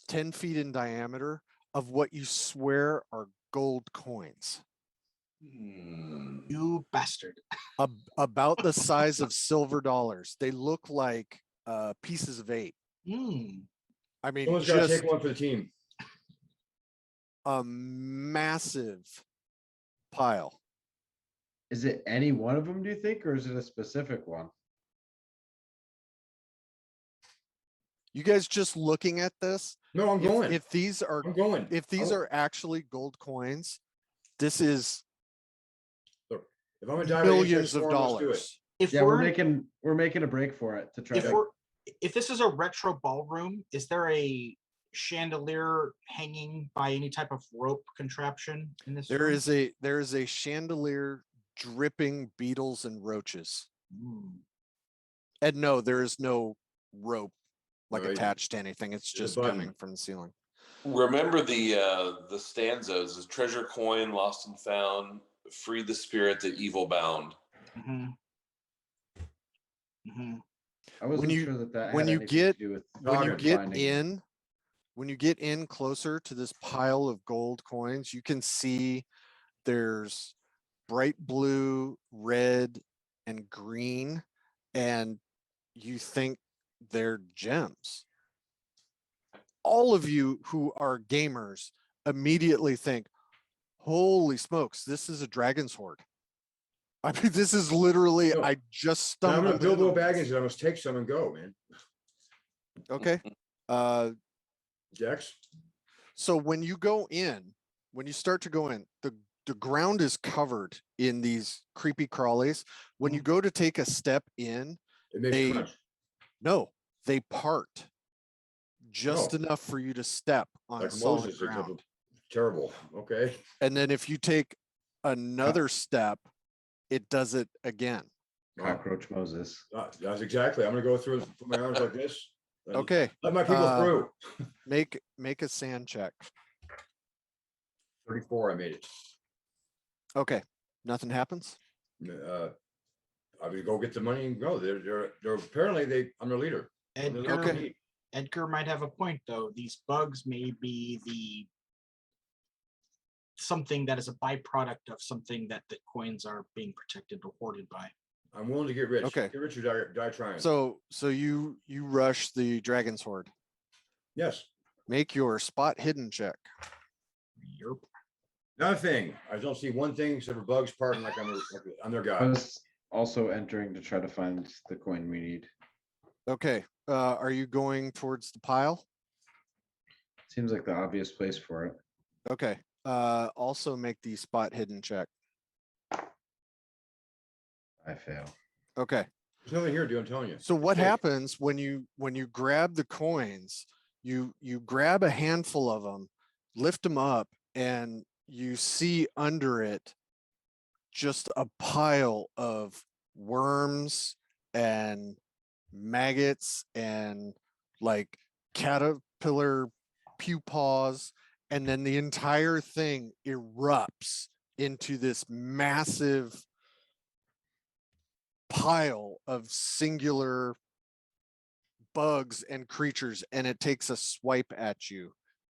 10 feet in diameter of what you swear are gold coins. You bastard. About the size of silver dollars. They look like pieces of 8. I mean, Someone's got to just take one for the team. a massive pile. Is it any one of them, do you think, or is it a specific one? You guys just looking at this? No, I'm going. If these are I'm going. If these are actually gold coins, this is Look, if I'm a millions of dollars. If Yeah, we're making a break for it to try if this is a retro ballroom, is there a chandelier hanging by any type of rope contraption in this There room? is a chandelier dripping beetles and roaches. And no, there is no rope like Right. attached to anything. It's There's just a button. coming from the ceiling. Remember the stanzas: is treasure coin lost and found, free the spirit that evil bound. I wasn't When you- sure that when had you anything get- to do with When you get finding. in, when you get in closer to this pile of gold coins, you can see there's bright blue, red, and green, and you think they're gems. All of you who are gamers immediately think, holy smokes, this is a dragon's hoard. I mean, this is literally, No. I just Now, I'm stumbled. gonna Bilbo into Baggins this. and I must take some and go, man. Okay. Dex. So when you go in, when you start to go in, the ground is covered in these creepy crawlies. When you go to take a step in, It makes they crunch. no, they part. just Oh. enough for you to step on Like solid Moses, except ground. terrible. Okay. And then if you take another step, it does it again. Cockroach Moses. That's exactly. I'm gonna go through, put my arms like this. and Okay. Let my people through. Make a sand check. 34, I made it. Okay. Nothing happens. I would go get the money and go. They're apparently I'm their leader. I'm their Edgar, leader. Okay. Edgar might have a point though. These bugs may be something that is a byproduct of something that the coins are being protected or hoarded by. I'm willing to get rich. Okay. Get rich or die trying. So you rush the dragon's horde. Yes. Make your spot hidden check. Yerp. Nothing. I don't see one thing except for bugs parking like I'm their I guy. was also entering to try to find the coin we need. Okay. Are you going towards the pile? Seems like the obvious place for it. Okay. Also make the spot hidden check. I fail. Okay. There's nothing here, dude. I'm telling you. So what Okay. happens when you grab the coins, you grab a handful of them, lift them up, and you see under it just a pile of worms and maggots and like caterpillar pupaws, and then the entire thing erupts into this massive pile of singular bugs and creatures, and it takes a swipe at you.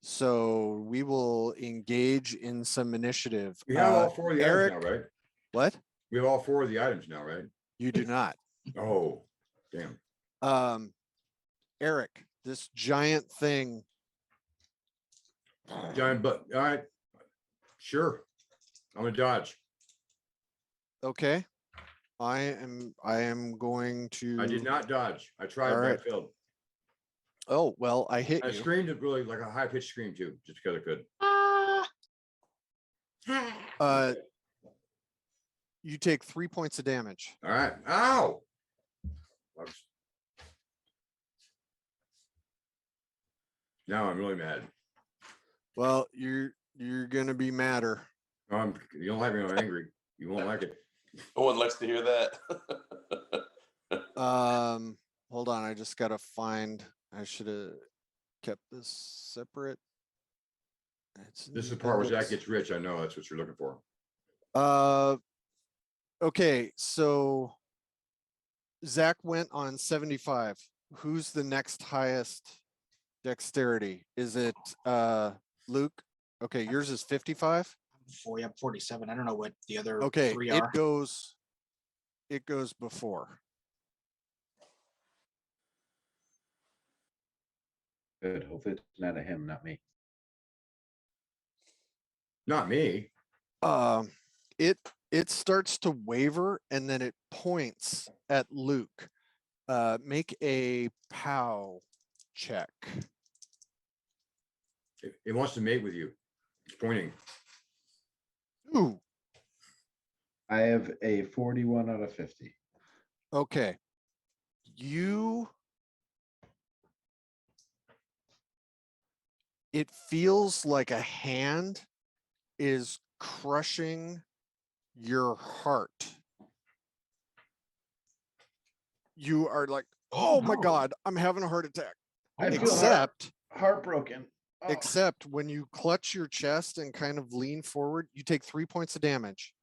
So we will engage in some initiative. We have all 4 of the Eric, items now, right? What? We have all 4 of the items now, right? You do not. Oh, damn. Eric, this giant thing. Giant butt. All right. Sure. I'm gonna dodge. Okay. I am going to. I did not dodge. I tried, All but I right. failed. Oh, well, I hit I you. screamed it really like a high pitched scream too, just because I could. You take 3 points of damage. All right. Ow. Now I'm really mad. Well, you're gonna be madder. You don't like me when I'm angry. You won't like it. No one likes to hear that. Hold on, I just gotta find. I should have kept this separate. This is the part where Zach gets rich. I know that's what you're looking for. Okay, so Zach went on 75. Who's the next highest dexterity? Is it Luke? Okay, yours is 55. I'm 47. I don't know what the other Okay, 3 it are. goes before. Good. Hopefully it's not a him, not me. Not me. It starts to waver and then it points at Luke. Make a POW check. It wants to mate with you. It's pointing. Ooh. I have a 41 out of 50. Okay. It feels like a hand is crushing your heart. You are like, oh my God, I'm having a heart attack. I feel Except heartbroken. Oh. Except when you clutch your chest and kind of lean forward, you take 3 points of damage.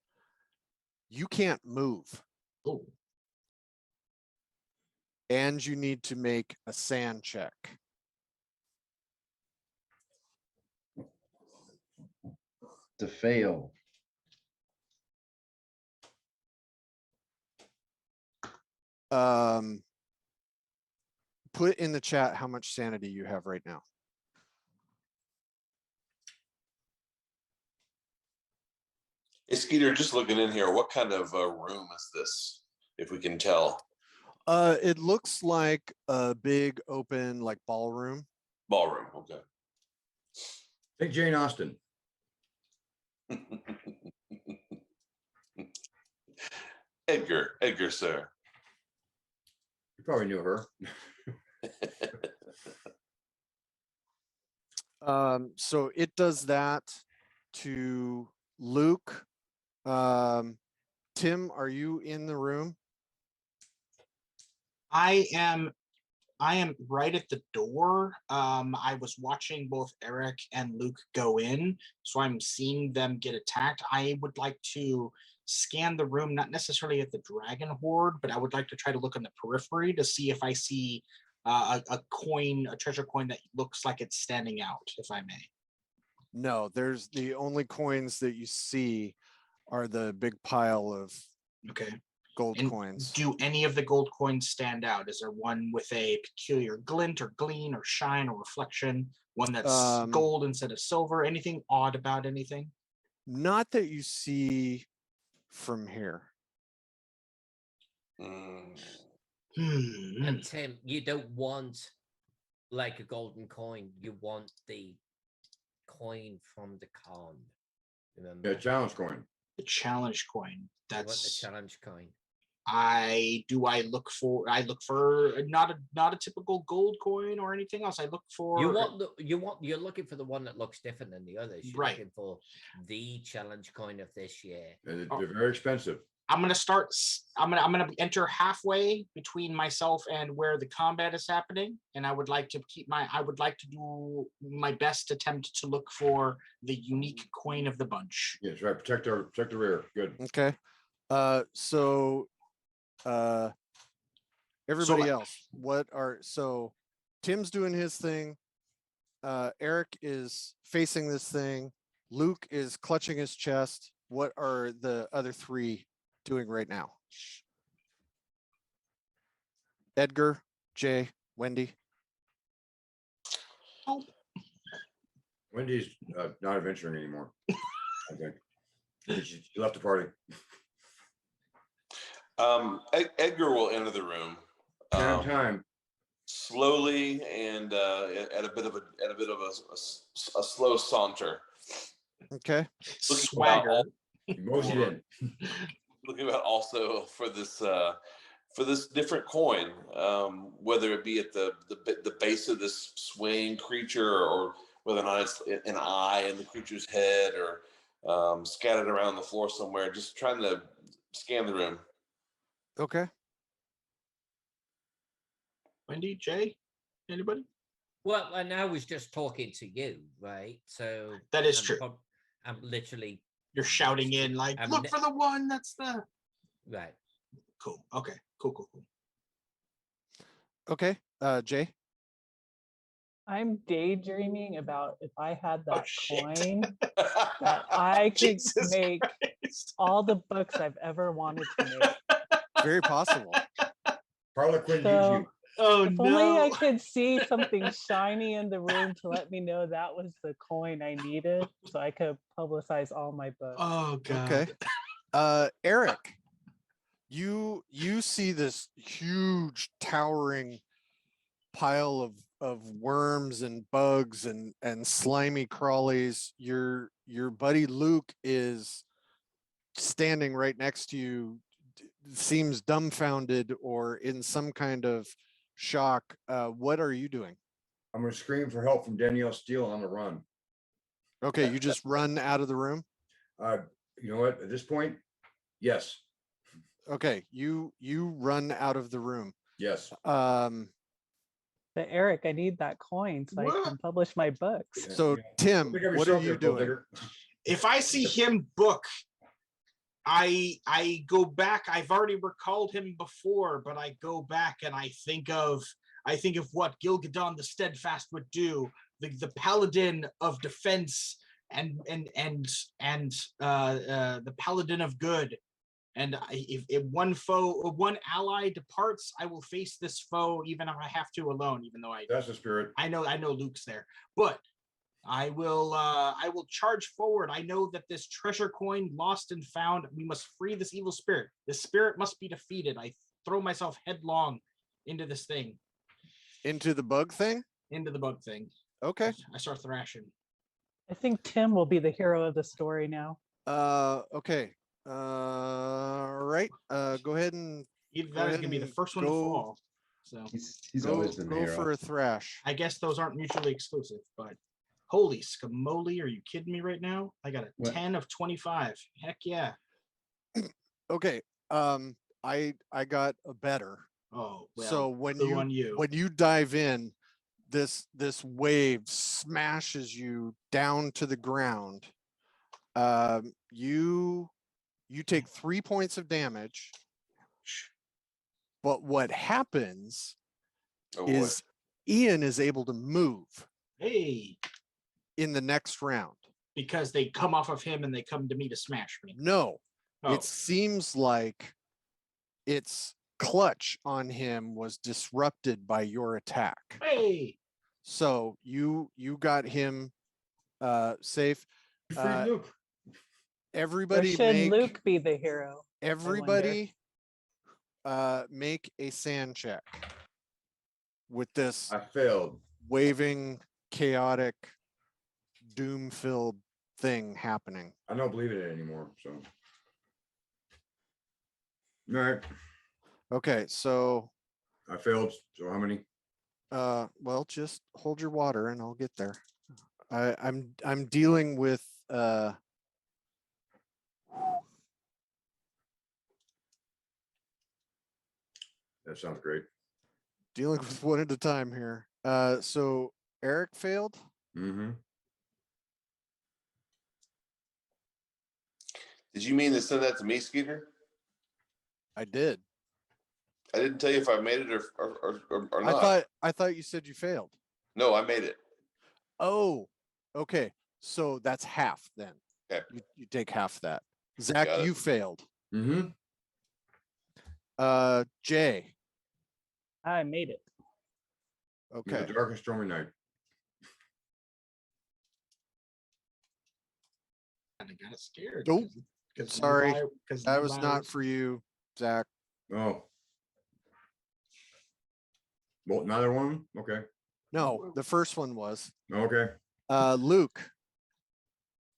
You can't move. Oh. And you need to make a sand check. To fail. Put in the chat how much sanity you have right now. Hey, Skeeter, just looking in here, what kind of room is this, if we can tell? It looks like a big open like ballroom. Ballroom, okay. Think Jane Austen. Edgar, sir. You probably knew her. So it does that to Luke. Tim, are you in the room? I am right at the door. I was watching both Eric and Luke go in, so I'm seeing them get attacked. I would like to scan the room, not necessarily at the dragon horde, but I would like to try to look on the periphery to see if I see a coin, a treasure coin that looks like it's standing out, if I may. No, there's the only coins that you see are the big pile of Okay. gold And coins. do any of the gold coins stand out? Is there one with a peculiar glint or gleam or shine or reflection? One that's gold instead of silver? Anything odd about anything? Not that you see from here. And Tim, you don't want like a golden coin. You want the coin from the con. Remember? Yeah, challenge coin. The challenge coin. You want the That's challenge coin. I look for not a typical gold coin or anything else. I look for You're looking for the one that looks different than the others. You're Right. looking for the challenge coin of this year. They're very expensive. I'm gonna enter halfway between myself and where the combat is happening, and I would like to do my best attempt to look for the unique coin of the bunch. Yes, right. Protect the rear. Good. Okay. So everybody else, so Tim's doing his thing. Eric is facing this thing. Luke is clutching his chest. What are the other three doing right now? Edgar, Jay, Wendy. Wendy's not adventuring anymore. I think she left the party. Edgar will enter the room. Time. Slowly and at a bit of a slow saunter. Okay. Swagger. Looking about also for this different coin, whether it be at the base of this swaying creature, or whether or not it's an eye in the creature's head, or scattered around the floor somewhere. Just trying to scan the room. Okay. Wendy, Jay, anybody? Well, and I was just talking to you, right? So that is true. I'm literally. You're shouting in like, look for the one that's the. Right. Cool. Okay. Cool. Okay. Jay. I'm daydreaming about if I had that coin that I could make all the books I've ever wanted to make. Very possible. Harlequin So, oh if only I could see something shiny in the room to let me know that was the coin I needed, so I could publicize all my books. Oh god. Okay. Eric, you see this huge towering pile of worms and bugs and slimy crawlies. Your buddy Luke is standing right next to you, seems dumbfounded or in some kind of shock. What are you doing? I'm going to scream for help from Danielle Steele on the run. Okay, you just run out of the room? You know what? At this point, yes. Okay, you run out of the room. Yes. But Eric, I need that coin so I can publish my books. So Tim, what are you doing? If I see him book, I go back. I've already recalled him before, but I go back and I think of what Gilgadon the Steadfast would do, the paladin of defense and the paladin of good. And if one ally departs, I will face this foe, even if I have to alone. Even though that's the spirit. I know Luke's there, but I will charge forward. I know that this treasure coin lost and found. We must free this evil spirit. The spirit must be defeated. I throw myself headlong into this thing. Into the bug thing? Into the bug thing. Okay. I start thrashing. I think Tim will be the hero of the story now. Okay. All right. Go ahead and either that is gonna be the first one to fall. So he's always been the hero. Go for a thrash. I guess those aren't mutually exclusive, but Holy scamoli, are you kidding me right now? I got a What? 10 of 25. Heck yeah. Okay. I got a better. Oh, well, So when on you. when you dive in, this wave smashes you down to the ground. You take 3 points of damage. But what happens is Ian is able to move Hey, in the next round. because they come off of him and they come to me to smash me. No, Oh. it seems like its clutch on him was disrupted by your attack. Hey, So you got him safe. Free Luke. Or Everybody should make Luke be the hero? everybody make a sand check with this I failed. waving, chaotic, doom-filled thing happening. I don't believe it anymore. So. All right. Okay, so I failed. So how many? well, just hold your water and I'll get there. I'm dealing with That sounds great. dealing with one at a time here. So Eric failed. Mm-hmm. Did you mean to send that to me, Skeeter? I did. I didn't tell you if I made it or not. I thought you said you failed. No, I made it. Oh, okay. So that's half then. Okay. You take half that. Zach, Got it. you failed. Mm-hmm. Jay. I made it. Okay. The dark and stormy night. I got scared. Nope. Sorry. Because That was not for you, Zach. Oh. Well, neither one? Okay. No, the first one was. Okay. Luke,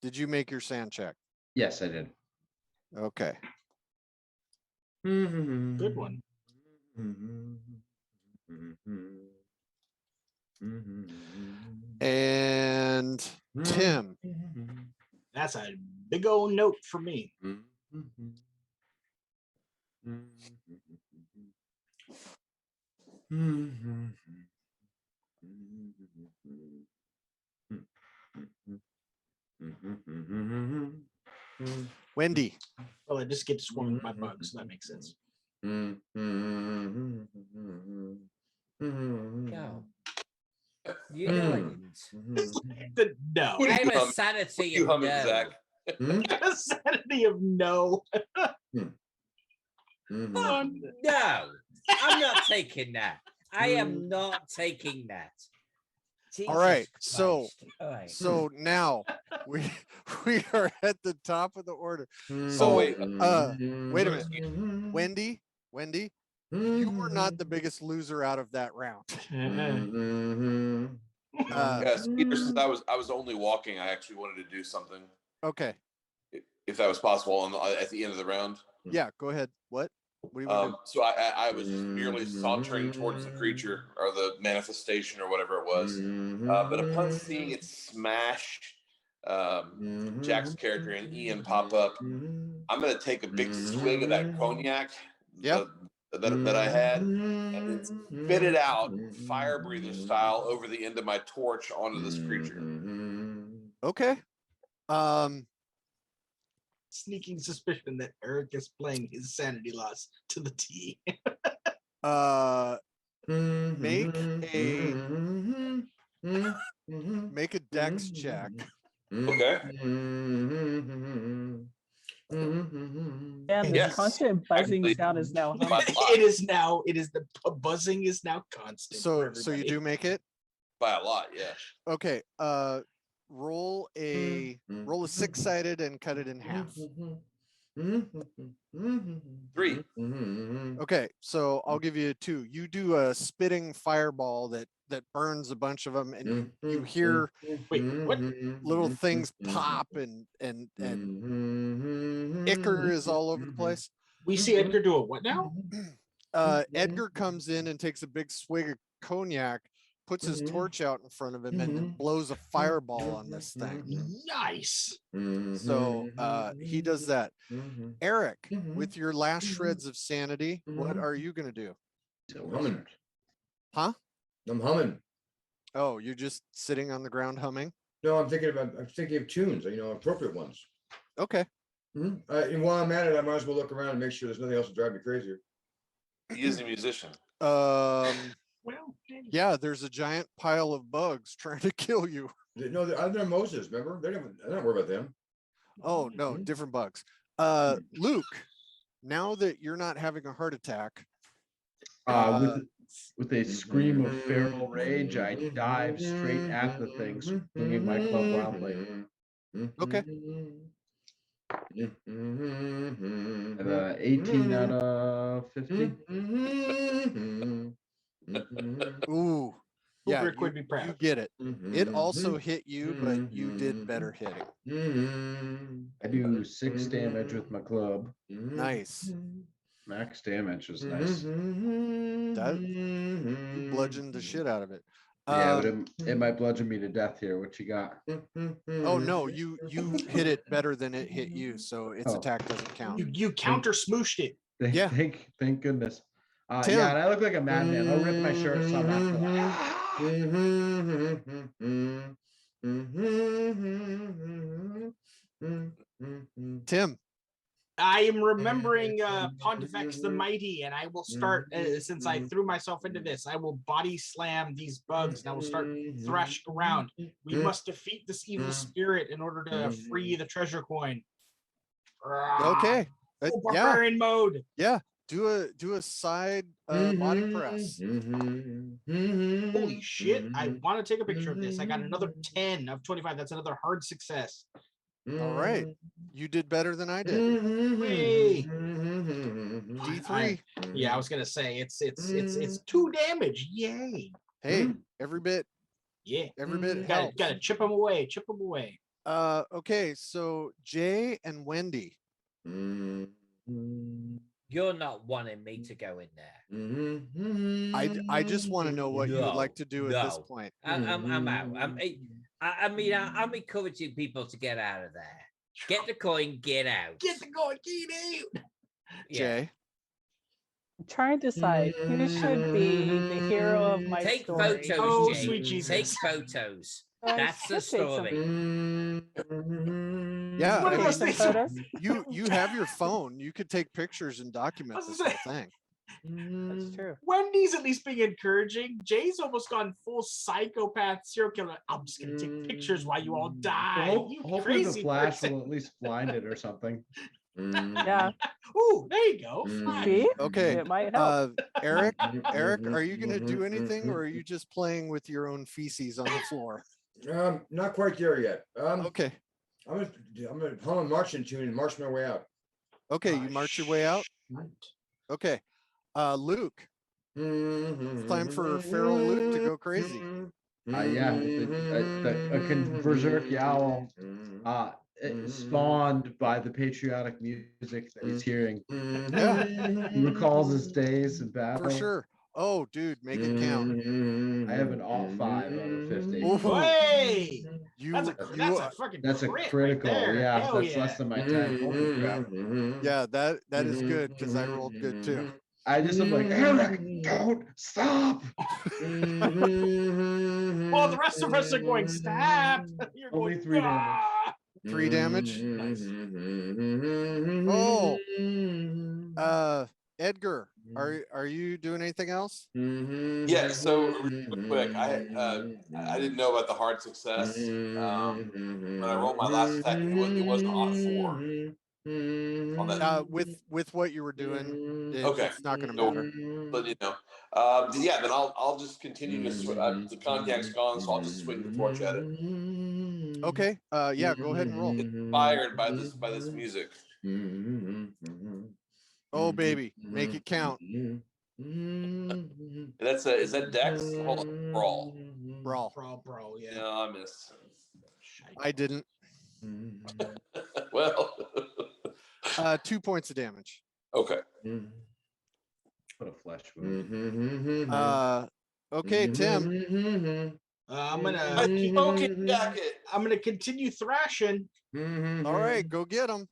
did you make your sand check? Yes, I did. Okay. Good one. And Tim. That's a big old note for me. Wendy. Well, I just get to swarm with my bugs, so that makes sense. No. You know I didn't. No. What are I'm you a humming? sanity You of humming, no. Zach? A sanity of no. Oh, no, I'm not taking that. I am not taking that. All right. Jesus So Christ. All right. so now we are at the top of the order. Oh, So wait. wait a minute. Wendy, you were not the biggest loser out of that round. Skeeter, since I was only walking, I actually wanted to do something, Okay. if that was possible, at the end of the round. Yeah, go ahead. What do you want to do? So I was just merely sauntering towards the creature or the manifestation or whatever it was. But upon seeing it smash Jack's character and Ian pop up, I'm going to take a big swig of that cognac that I had and then spit it out fire breather style over the end of my torch onto this creature. Okay. Sneaking suspicion that Eric is playing his sanity loss to the T. Make a dex check. Okay. And the Yes, constant buzzing actually, sound is now humming. It is the buzzing is now constant. So you do make it? By a lot, yeah. Okay. Roll a 6-sided and cut it in half. 3. Okay, so I'll give you 2. You do a spitting fireball that burns a bunch of them, and you hear what? little things pop, and ichor is all over the place. We see Edgar do a what now? Edgar comes in and takes a big swig of cognac, puts his torch out in front of him and then blows a fireball on this thing. Nice. So he does that. Eric, with your last shreds of sanity, what are you going to do? I'm humming. Huh? I'm humming. Oh, you're just sitting on the ground humming? No, I'm thinking of tunes, appropriate ones. Okay. And while I'm at it, I might as well look around and make sure there's nothing else to drive me crazier. He is a musician. Well, Yeah, there's a giant pile of bugs trying to kill you. No, they're Moses, remember? I don't worry about them. Oh, no, different bugs. Luke, now that you're not having a heart attack, with a scream of feral rage, I dive straight at the thing, swinging my club wildly. Okay. And 18 out of 50. Ooh, yeah, would be proud. you get it. It also hit you, but you did better hitting. I do 6 damage with my club. Nice. Max damage is nice. That you bludgeoned the shit out of it. Yeah, but it might bludgeon me to death here. What you got? Oh no, you hit it better than it hit you, so its attack doesn't count. You counter smooshed it. Yeah. Thank goodness. Tim. Yeah, and I look like a madman. I'll rip my shirt so I'm Tim. I am remembering Pontifex the Mighty, and I will start, since I threw myself into this, I will body slam these bugs, and I will start thrashing around. We must defeat this evil spirit in order to free the treasure coin. Okay. Barbarian mode. Yeah. Do a side body press. Holy shit. I want to take a picture of this. I got another 10 of 25. That's another hard success. All right. You did better than I did. Whee! D3. Yeah, I was gonna say it's 2 damage. Yay. Hey, every bit. Yeah. Every bit Gotta helps. chip them away. Chip them away. Okay, so Jay and Wendy. You're not wanting me to go in there. I just want to know what you would like to do at this point. I'm out. I mean, I'm encouraging people to get out of there. Get the coin, get out. Get the coin, get out. Jay. I'm trying to decide who should be the hero of my Take story. photos, Oh, Jay. sweet Jesus. Take photos. I That's the should take some- story. Yeah, What I do I mean, say? photos? you have your phone. You could take pictures and document I was this gonna whole thing. That's true. Wendy's at least being encouraging. Jay's almost gone full psychopath serial killer. I'm just gonna take pictures while you all die. Well, You hopefully the crazy flash person. will at least blind it or something. Yeah. Ooh, there you go. Fine. See? Okay. It might help. Eric, are you gonna do anything, or are you just playing with your own feces on the floor? Not quite there yet. Okay. I'm gonna hum a marching tune and march my way out. Okay, you march your way out. Okay. Luke. It's time for feral Luke to go crazy. Yeah, a berserk yowl spawned by the patriotic music that he's hearing. Yeah, He recalls his days in battle. for sure. Oh, dude, make it count. I have an alt 5 out of 50. Ooh, Hey, you, that's a fucking That's a crit right critical. there. Yeah, Hell that's yeah. less than my 10. Holy crap. yeah, that is good because I rolled good too. I just am like, Eric, don't stop. Well, the rest of us are going stop. You're Only going, 3 damage. "Ah." 3 damage. Nice. Oh, Edgar, are you doing anything else? Yeah, so real quick, I didn't know about the hard success. When I rolled my last attack, it was on 4. On that, With what you were doing, okay, it's not going to so, matter. but yeah, then I'll just continue to the contact's gone, so I'll just swing the torch at it. Okay. Yeah, go ahead and roll. Inspired by this music. Oh baby, make it count. That's is that Dex? Hold on, Brawl. Brawl, yeah. No, I miss. I didn't. Well, 2 points of damage. okay. What a flesh wound. Okay, Tim. I'm gonna My keep, smoking jacket. I'm gonna continue thrashing. All right, go get him.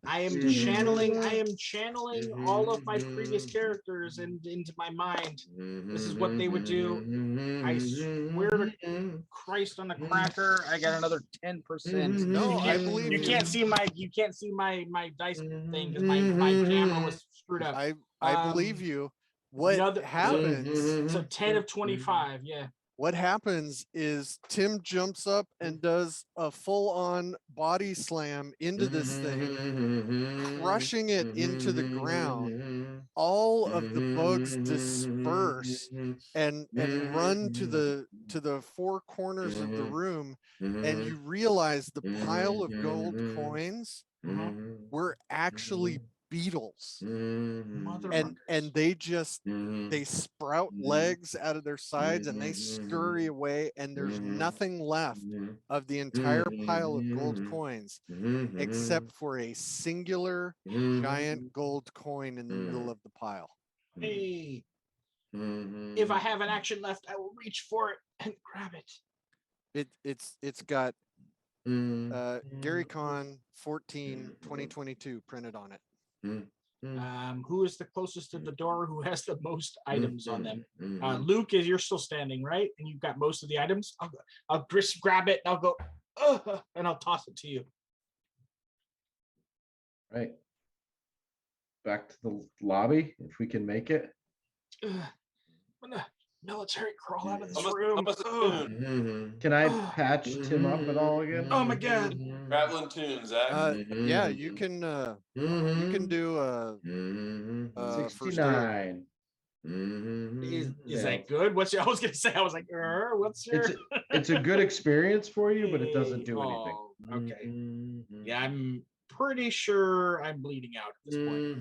I am channeling all of my previous characters into my mind. This is what they would do. I swear to Christ on the cracker, I got another 10%. No, I believe you can't see my dice thing because my camera was screwed up. I believe you. What happens? So 10 of 25, yeah. What happens is Tim jumps up and does a full-on body slam into this thing, crushing it into the ground. All of the bugs disperse and run to the four corners of the room, and you realize the pile of gold coins were actually beetles, and they sprout legs out of their sides and they scurry away, and there's nothing left of the entire pile of gold coins except for a singular giant gold coin in the middle of the pile. Hey, if I have an action left, I will reach for it and grab it. It's got Gary Con 14 2022 printed on it. Who is the closest to the door? Who has the most items on them? Luke, you're still standing, right? And you've got most of the items. I'll just grab it and I'll go, and I'll toss it to you. Right. Back to the lobby, if we can make it. I'm gonna military crawl out of this room. Can I patch Tim up at all again? Oh my god. Traveling tunes, Zach. Yeah, you can do 69. Is that good? I was gonna say, I was like, what's your it's a good experience for you, but it doesn't do anything. Okay. Yeah, I'm pretty sure I'm bleeding out at this point.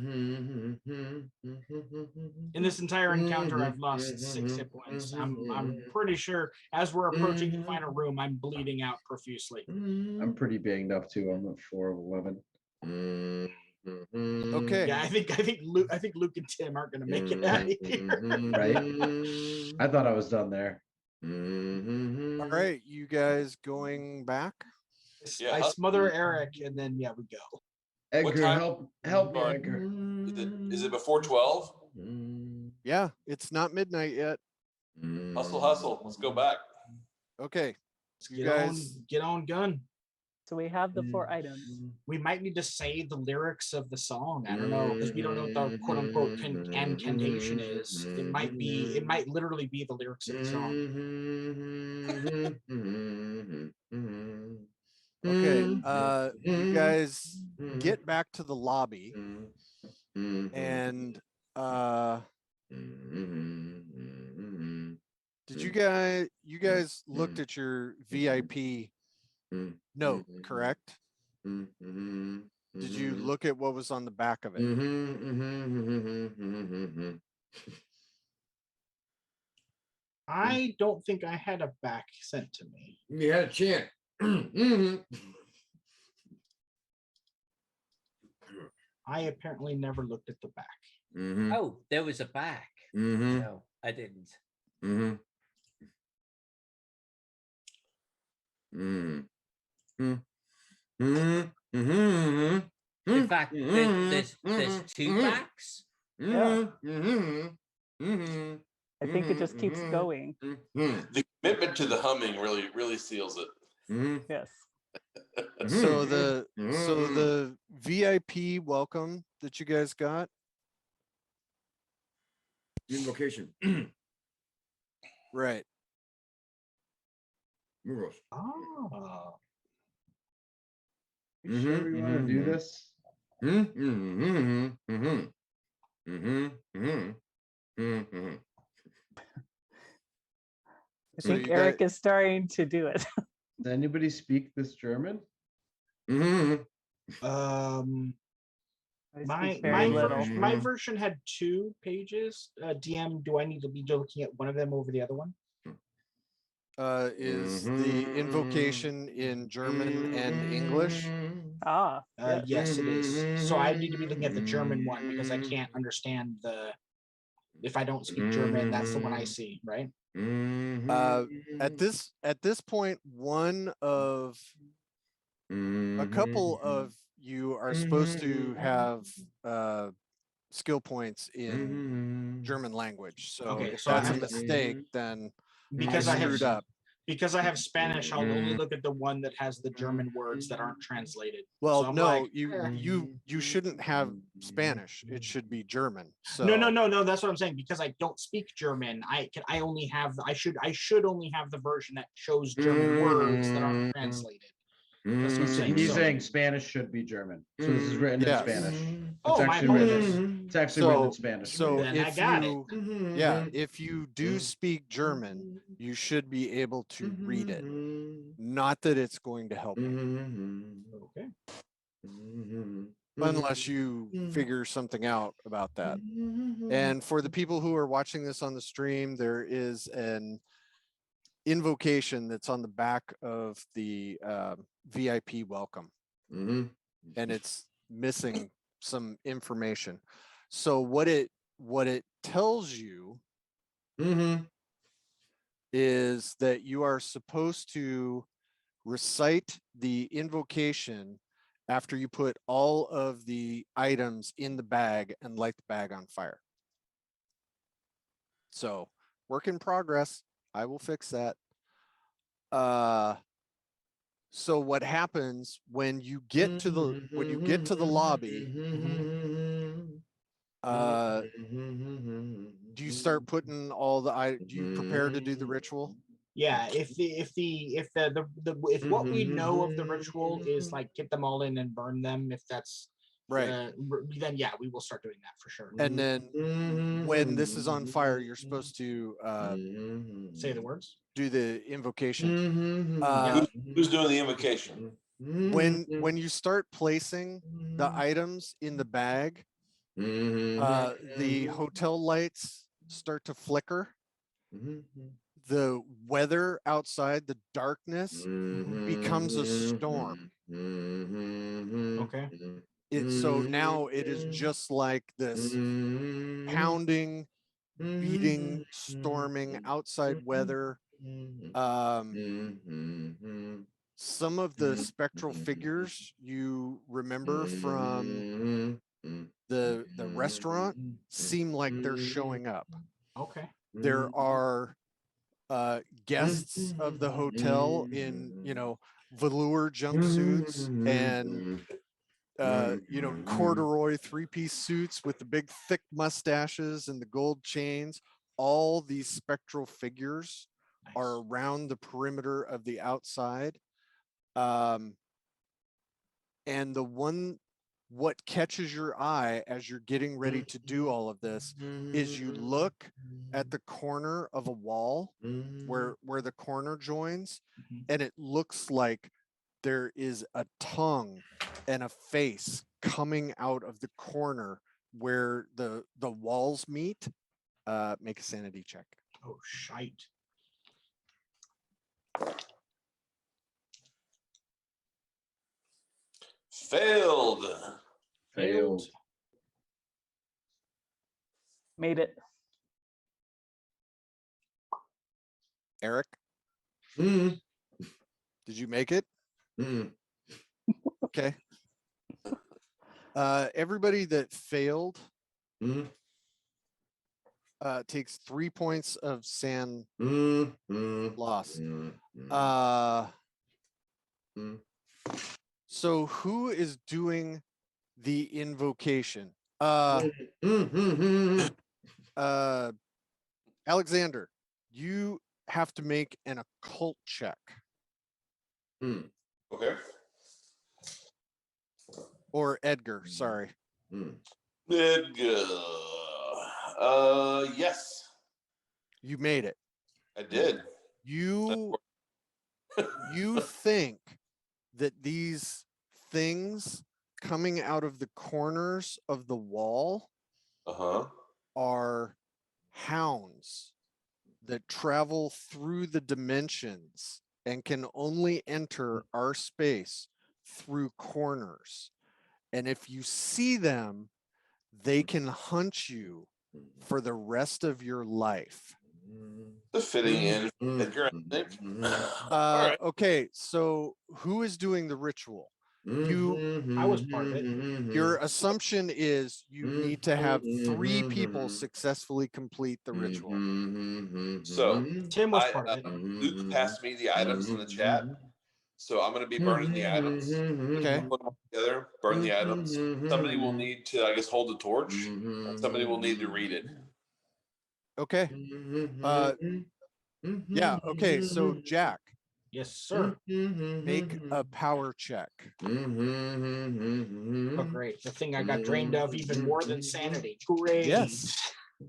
In this entire encounter, I've lost 6 hit points. I'm pretty sure as we're approaching the final room, I'm bleeding out profusely. I'm pretty banged up too. I'm at 4 of 11. Okay. Yeah, I think Luke and Tim aren't gonna make it out of here. Right? I thought I was done there. All right, you guys going back? I smother Eric, and then we go. Edgar, help me, Edgar. Is it before 12? Yeah, it's not midnight yet. Hustle. Let's go back. Okay. Get on gun. So we have the 4 items. We might need to say the lyrics of the song. I don't know, because we don't know what the quote unquote incantation is. It might literally be the lyrics of the song. Okay. You guys get back to the lobby, and did you guys looked at your VIP note, correct? Did you look at what was on the back of it? I don't think I had a back sent to me. You had a chant. I apparently never looked at the back. Oh, there was a back. No, I didn't. In fact, there's 2 backs. Yeah. I think it just keeps going. The commitment to the humming really seals it. Yes. So the VIP welcome that you guys got. Invocation. Right. Murals. Oh. You sure we want to do this? I think Eric is starting to do it. Does anybody speak this German? My version had 2 pages. DM, do I need to be looking at one of them over the other one? Is the invocation in German and English? Yes, it is. So I need to be looking at the German one because I can't understand the If I don't speak German, that's the one I see, right? At this point, a couple of you are supposed to have skill points in German language. So Okay, if so I that's a have- mistake, then Because you I have screwed up. because I have Spanish, I'll only look at the one that has the German words that aren't translated. Well, So I'm no, like, you shouldn't have Spanish. It should be German. So no. That's what I'm saying. Because I don't speak German, I should only have the version that shows German words that aren't translated. That's what I'm saying. He's So- saying Spanish should be German. So this is written in Yes. Spanish. Oh, It's my actually written. apologies. It's actually written in Spanish. So Then I if got it. you, if you do speak German, you should be able to read it. Not that it's going to help you, Okay. unless you figure something out about that. And for the people who are watching this on the stream, there is an invocation that's on the back of the VIP welcome, and it's missing some information. So what it tells you is that you are supposed to recite the invocation after you put all of the items in the bag and light the bag on fire. So work in progress. I will fix that. So what happens when you get to the lobby, do you start putting all do you prepare to do the ritual? Yeah, if what we know of the ritual is like get them all in and burn them, if that's right, then yeah, we will start doing that for sure. And then when this is on fire, you're supposed to say the words, do the invocation. Who's doing the invocation? When you start placing the items in the bag, the hotel lights start to flicker. The weather outside, the darkness becomes a storm. Okay. So now it is just like this pounding, beating, storming outside weather. Some of the spectral figures you remember from the restaurant seem like they're showing up. Okay. There are guests of the hotel in, velour jumpsuits and corduroy 3-piece suits with the big thick mustaches and the gold chains. All these spectral figures are around the perimeter of the outside. And what catches your eye as you're getting ready to do all of this is you look at the corner of a wall where the corner joins, and it looks like there is a tongue and a face coming out of the corner where the walls meet. Make a sanity check. Oh, shite. Failed. Made it. Eric? Did you make it? Okay. Everybody that failed takes 3 points of sand loss. So who is doing the invocation? Alexander, you have to make an occult check. Okay. Or Edgar, sorry. Edgar. Yes. You made it. I did. You think that these things coming out of the corners of the wall are hounds that travel through the dimensions and can only enter our space through corners. And if you see them, they can hunt you for the rest of your life. The fitting in. Edgar Allan. Okay, so who is doing the ritual? I was part of it. Your assumption is you need to have 3 people successfully complete the ritual. So Tim was part of it. Luke passed me the items in the chat. So I'm going to be burning the items. Okay. Put them together, burn the items. Somebody will need to, I guess, hold the torch. And somebody will need to read it. Okay. Yeah. Okay. So Jack. Yes, sir. Make a power check. Oh, great. The thing I got drained of even more than sanity. Great. Yes.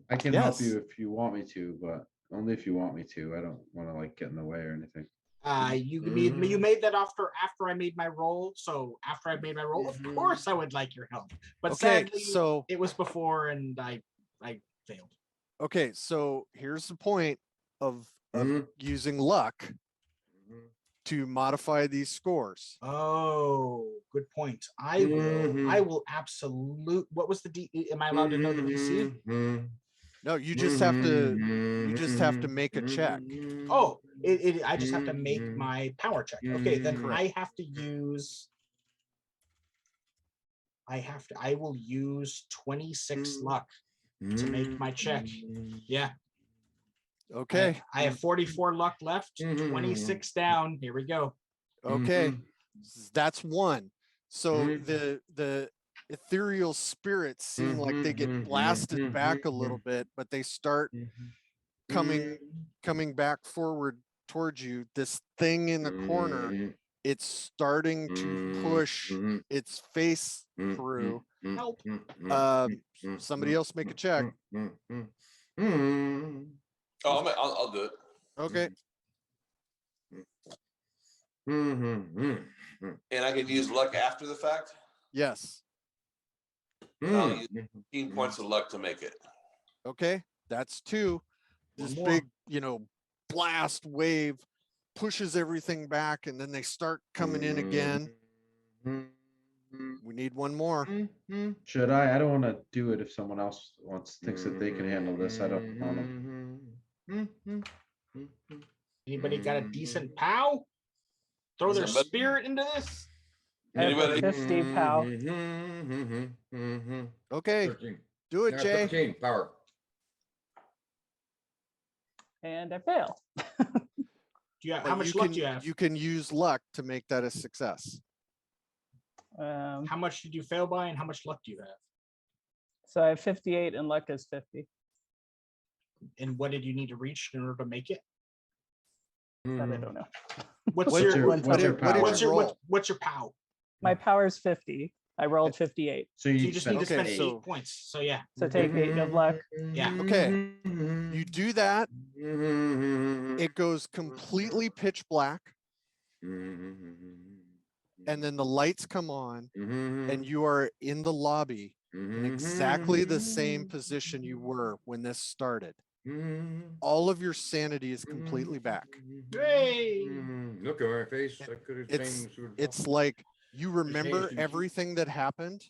I can help you if you want me to, but only if you want me to. I don't want to like get in the way or anything. You made that after I made my roll. So after I made my roll, of course I would like your help. But Okay, sadly, so it was before, and I failed. Okay, so here's the point of using luck to modify these scores. Oh, good point. I will absolute. What was the D? Am I allowed to know the DC? No, you just have to make a check. Oh, I just have to make my power check. Okay, then Correct. I have to use. I will use 26 luck to make my check. Yeah. Okay. I have 44 luck left. 26 down. Here we go. Okay. That's 1. So the ethereal spirits seem like they get blasted back a little bit, but they start coming back forward towards you. This thing in the corner, it's starting to push its face through. Help. Somebody else make a check. Oh, I'll do it. Okay. And I can use luck after the fact? Yes. I'll use 15 points of luck to make it. Okay, that's 2. This big, blast wave pushes everything back, and then they start coming in again. We need 1 more. Should I? I don't want to do it if someone else thinks that they can handle this. I don't know. Anybody got a decent POW? Throw their spirit into this. Anybody? 50 POW. Okay, 13. do it, Jay. 13 power. And I fail. How much luck do you have? You can use luck to make that a success. How much did you fail by, and how much luck do you have? So I have 58 and luck is 50. And what did you need to reach in order to make it? That I don't know. What's your power? What's your POW? My power is 50. I rolled 58. So you just need to spend 8 so- points. So yeah. So take 8 of luck. Yeah. Okay, you do that. It goes completely pitch black, and then the lights come on, and you are in the lobby in exactly the same position you were when this started. All of your sanity is completely back. Hey. Look at my face. I could have It's like you remember everything that happened,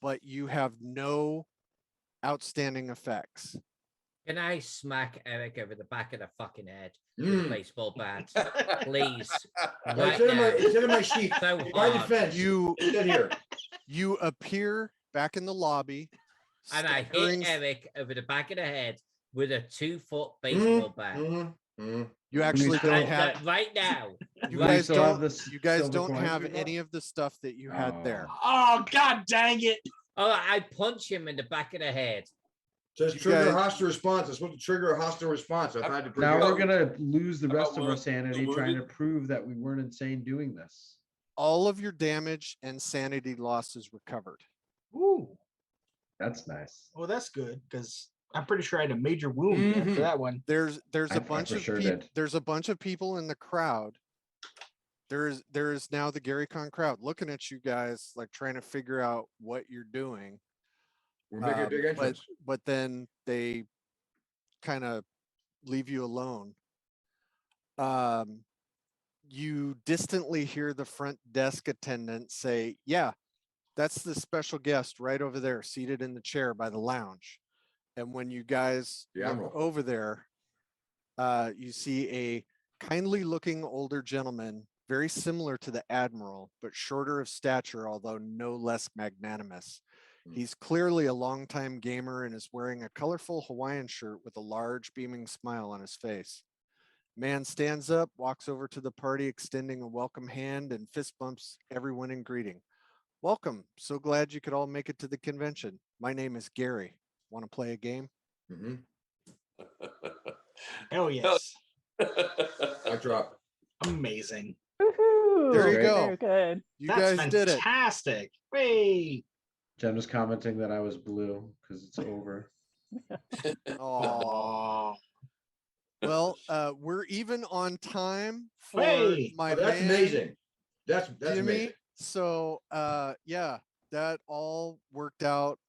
but you have no outstanding effects. Can I smack Eric over the back of the fucking head with a baseball bat? Please. It's in my sheet. So My hard. defense. It's in here. You appear back in the lobby, And I staring- hit Eric over the back of the head with a 2-foot baseball bat. You actually don't And, have. right now. You right guys now. don't. You guys silver don't coin? have any of the stuff that you had there. Oh, god dang it. Oh, I punch him in the back of the head. Says trigger a hostile response. It's supposed to trigger a hostile response. I've had to. Now we're gonna lose the rest of our wounded? sanity trying to prove that we weren't insane doing this. All of your damage and sanity loss is recovered. Ooh. That's nice. Oh, that's good, because I'm pretty sure I had a major wound after that one. There's I a bunch for of sure people. did. There's a bunch of people in the crowd. There is now the Gary Con crowd looking at you guys, like trying to figure out what you're doing. We're making a big entrance. But then they kind of leave you alone. You distantly hear the front desk attendant say, "Yeah, that's the special guest right over there, seated in the chair by the lounge. And when you guys The look Admiral. over there, you see a kindly looking older gentleman, very similar to the Admiral, but shorter of stature, although no less magnanimous. He's clearly a longtime gamer and is wearing a colorful Hawaiian shirt with a large beaming smile on his face. Man stands up, walks over to the party, extending a welcome hand and fist bumps everyone in greeting. Welcome. So glad you could all make it to the convention. My name is Gary. Want to play a game? Mm-hmm. Oh yes. I drop. Amazing. Woohoo! There you go. Very good. You That's guys did it. fantastic. Wait. Jen was commenting that I was blue because it's over. Oh. Well, we're even on time for Hey. my That's man, amazing. That's Jimmy. amazing. So yeah, that all worked out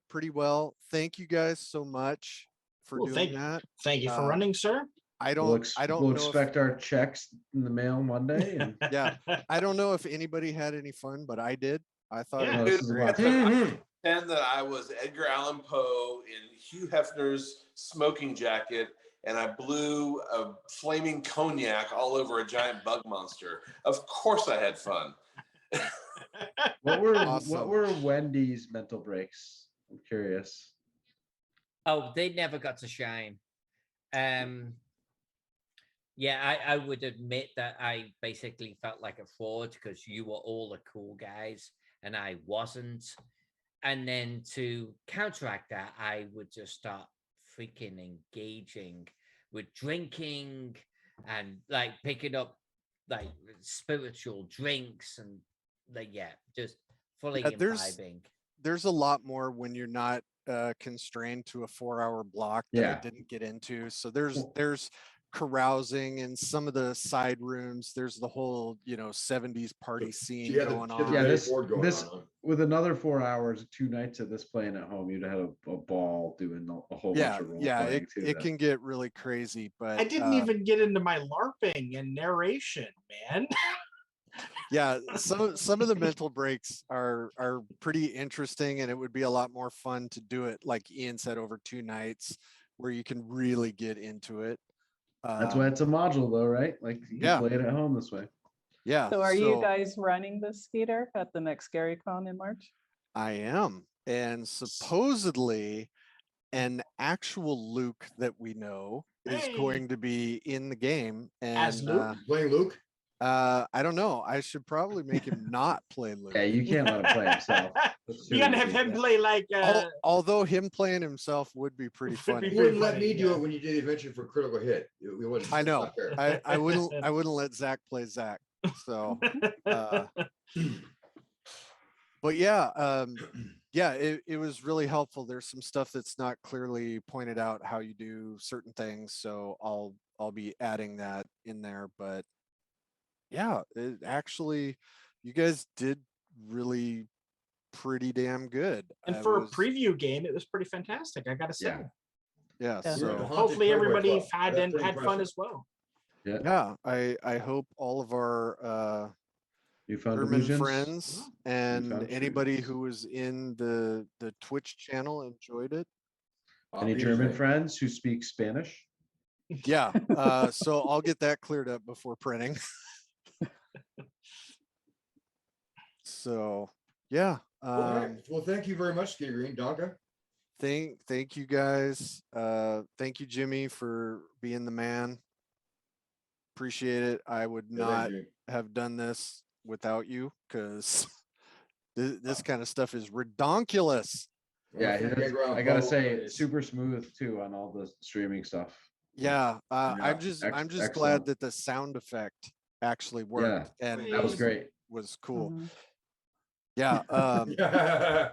pretty well. Thank you guys so much for Well, doing that. Thank you for running, sir. I We'll don't we'll know expect our checks in the mail Monday. And yeah, I don't know if anybody had any fun, but I did. I thought Yeah. it this was is a great. lot. Mhm. Pretend that I was Edgar Allan Poe in Hugh Hefner's smoking jacket, and I blew a flaming cognac all over a giant bug monster. Of course, I had fun. What were Awesome. Wendy's mental breaks? I'm curious. Oh, they never got to shine. Yeah, I would admit that I basically felt like a fraud because you were all the cool guys and I wasn't. And then to counteract that, I would just start freaking engaging with drinking and like picking up like spiritual drinks and like, yeah, just fully Yeah, imbibing. There's a lot more when you're not constrained to a 4-hour block that I Yeah. didn't get into. So there's carousing in some of the side rooms. There's the whole 70s party scene going on. Yeah, this this with another 4 hours, 2 nights of this playing at home, you'd have had a ball doing a whole bunch of role playing too. It can get really crazy, but I didn't even get into my LARPing and narration, man. yeah, some of the mental breaks are pretty interesting, and it would be a lot more fun to do it, like Ian said, over 2 nights where you can really get into it. That's why it's a module though, right? Like you can play it at home this way. Yeah. So are you guys running the Skeeter at the next Gary Con in March? I am. And supposedly an actual Luke that we know is going to be in the game. And As Luke? Playing Luke? I don't know. I should probably make him not play Luke. Yeah, you can't let him play himself. You gotta have him play like although him playing himself would be pretty funny. You wouldn't let me do it when you did the adventure for Critical Hit. It wasn't. I know. not fair. I wouldn't let Zach play Zach. So but yeah, it was really helpful. There's some stuff that's not clearly pointed out how you do certain things, so I'll be adding that in there. But yeah, it actually, you guys did really pretty damn good. And for a preview game, it was pretty fantastic, I gotta say. Yeah. Yeah. So Hopefully everybody had That's pretty fun impressive. as well. yeah, I hope all of our You found German illusions? friends and found anybody truths. who was in the Twitch channel enjoyed it. Any German friends who speak Spanish? Yeah. So I'll get that cleared up before printing. So yeah. All right. Well, thank you very much, Skeeter Green. Donka. Thank you guys. Thank you, Jimmy, for being the man. Appreciate it. I would Yeah, thank not you. have done this without you, because this kind of stuff is redonkulous. Yeah, Well, he does- Edgar Allan I gotta Poe say, is- super smooth too on all the streaming stuff. Yeah, Yeah, I'm just excellent. glad that the sound effect actually worked, and that was great. was cool. Mhm. Yeah.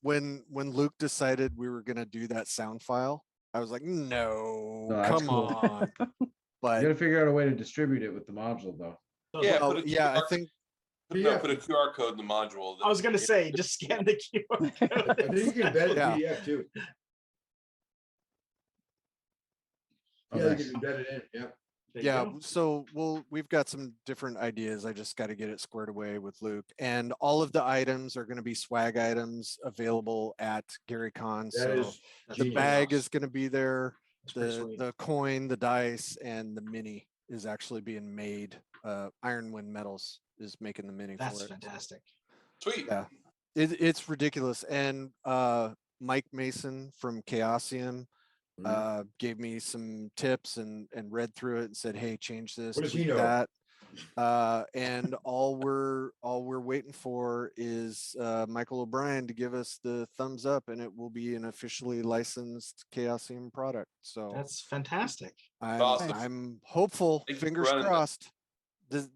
When Luke decided we were gonna do that sound file, I was like, no, No, that's come cool. on. You But gotta figure out a way to distribute it with the module though. Yeah, well, put a yeah, I QR think put a QR code in the module. I was gonna say, just scan the QR I code. think you can embed it Yeah. in PDF too. Oh, Yeah, you nice. can embed it in. Yep. There you Yeah, go. so we've got some different ideas. I just got to get it squared away with Luke, and all of the items are going to be swag items available at Gary Con. That So is the genius. bag is going to be there, That's pretty the sweet. the coin, the dice, and the mini is actually being made. Ironwind Metals is making the mini That's for it. fantastic. Sweet. Yeah, it's ridiculous. And Mike Mason from Chaosium gave me some tips and read through it and said, hey, change this, What does he tweak know? that. And all we're waiting for is Michael O'Brien to give us the thumbs up, and it will be an officially licensed Chaosium product. So That's fantastic. Awesome. I'm hopeful, Thank you for fingers running that. crossed.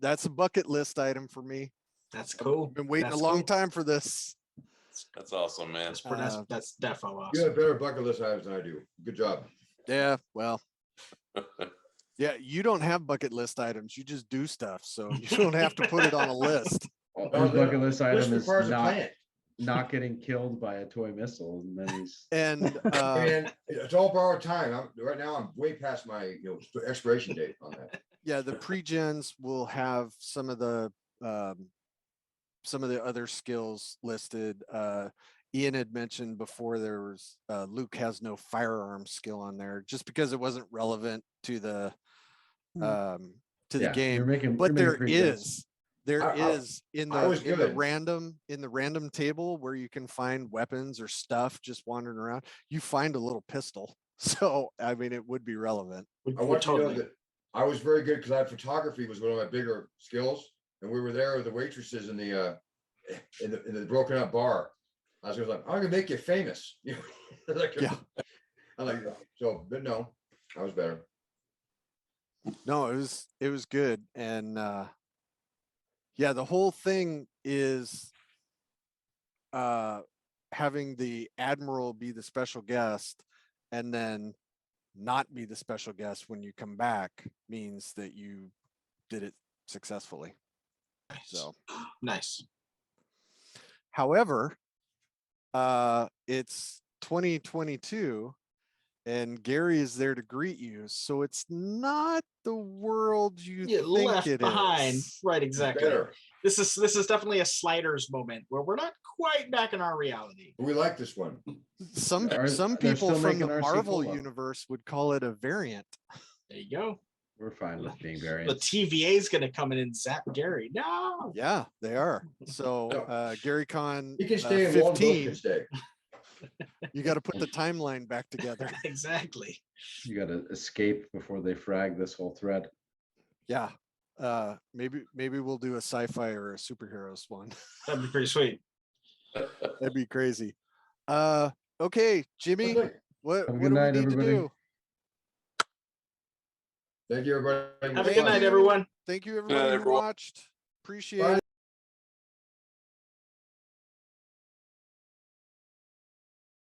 That's a bucket list item for me. That's cool. I've been waiting That's a long cool. time for this. That's awesome, man. That's defo You awesome. have better bucket list items than I do. Good job. Yeah, well, yeah, you don't have bucket list items. You just do stuff, so you don't have to put it on a list. His bucket list item is requires a plan. not getting killed by a toy missile, and then he's And And it's all borrowed time. Right now I'm way past my expiration date on that. yeah, the pre-gens will have some of the other skills listed. Ian had mentioned before there was Luke has no firearm skill on there just because it wasn't relevant to the You're game. making, But you're there making pre-checks. is in I was good. the random table where you can find weapons or stuff just wandering around, you find a little pistol. So I mean it would be relevant. I want you to know that I was very good because photography was one of my bigger skills, and we were there with the waitresses in the broken up bar. I was like, I'm gonna make you famous. Like, Yeah. I'm like, so, but no, I was better. No, it was good. And yeah, the whole thing is having the admiral be the special guest and then not be the special guest when you come back means that you did it successfully. So nice. However, it's 2022 and Gary is there to greet you, so it's not the world you think left it behind. is. Right, exactly. Better. This is definitely a sliders moment where we're not quite back in our reality. We like this one. Some They're people still from making the our Marvel sequel, though. universe would call it a variant. There you go. We're fine with being The variants. TVA is going to come in and zap Gary. No. Yeah, they are. So Gary Con He can stay and Walton Bush 15, can stay. you got to put the timeline back together. Exactly. You got to escape before they frag this whole thread. Yeah. Maybe we'll do a sci-fi or a superheroes one. That'd be pretty sweet. That'd be crazy. Okay, Jimmy, Okay. what Have a do good we night, need everybody. to do? Thank you, everybody. Have a good night, everyone. Thank you, night, everybody who everyone. watched. Appreciate Bye. it.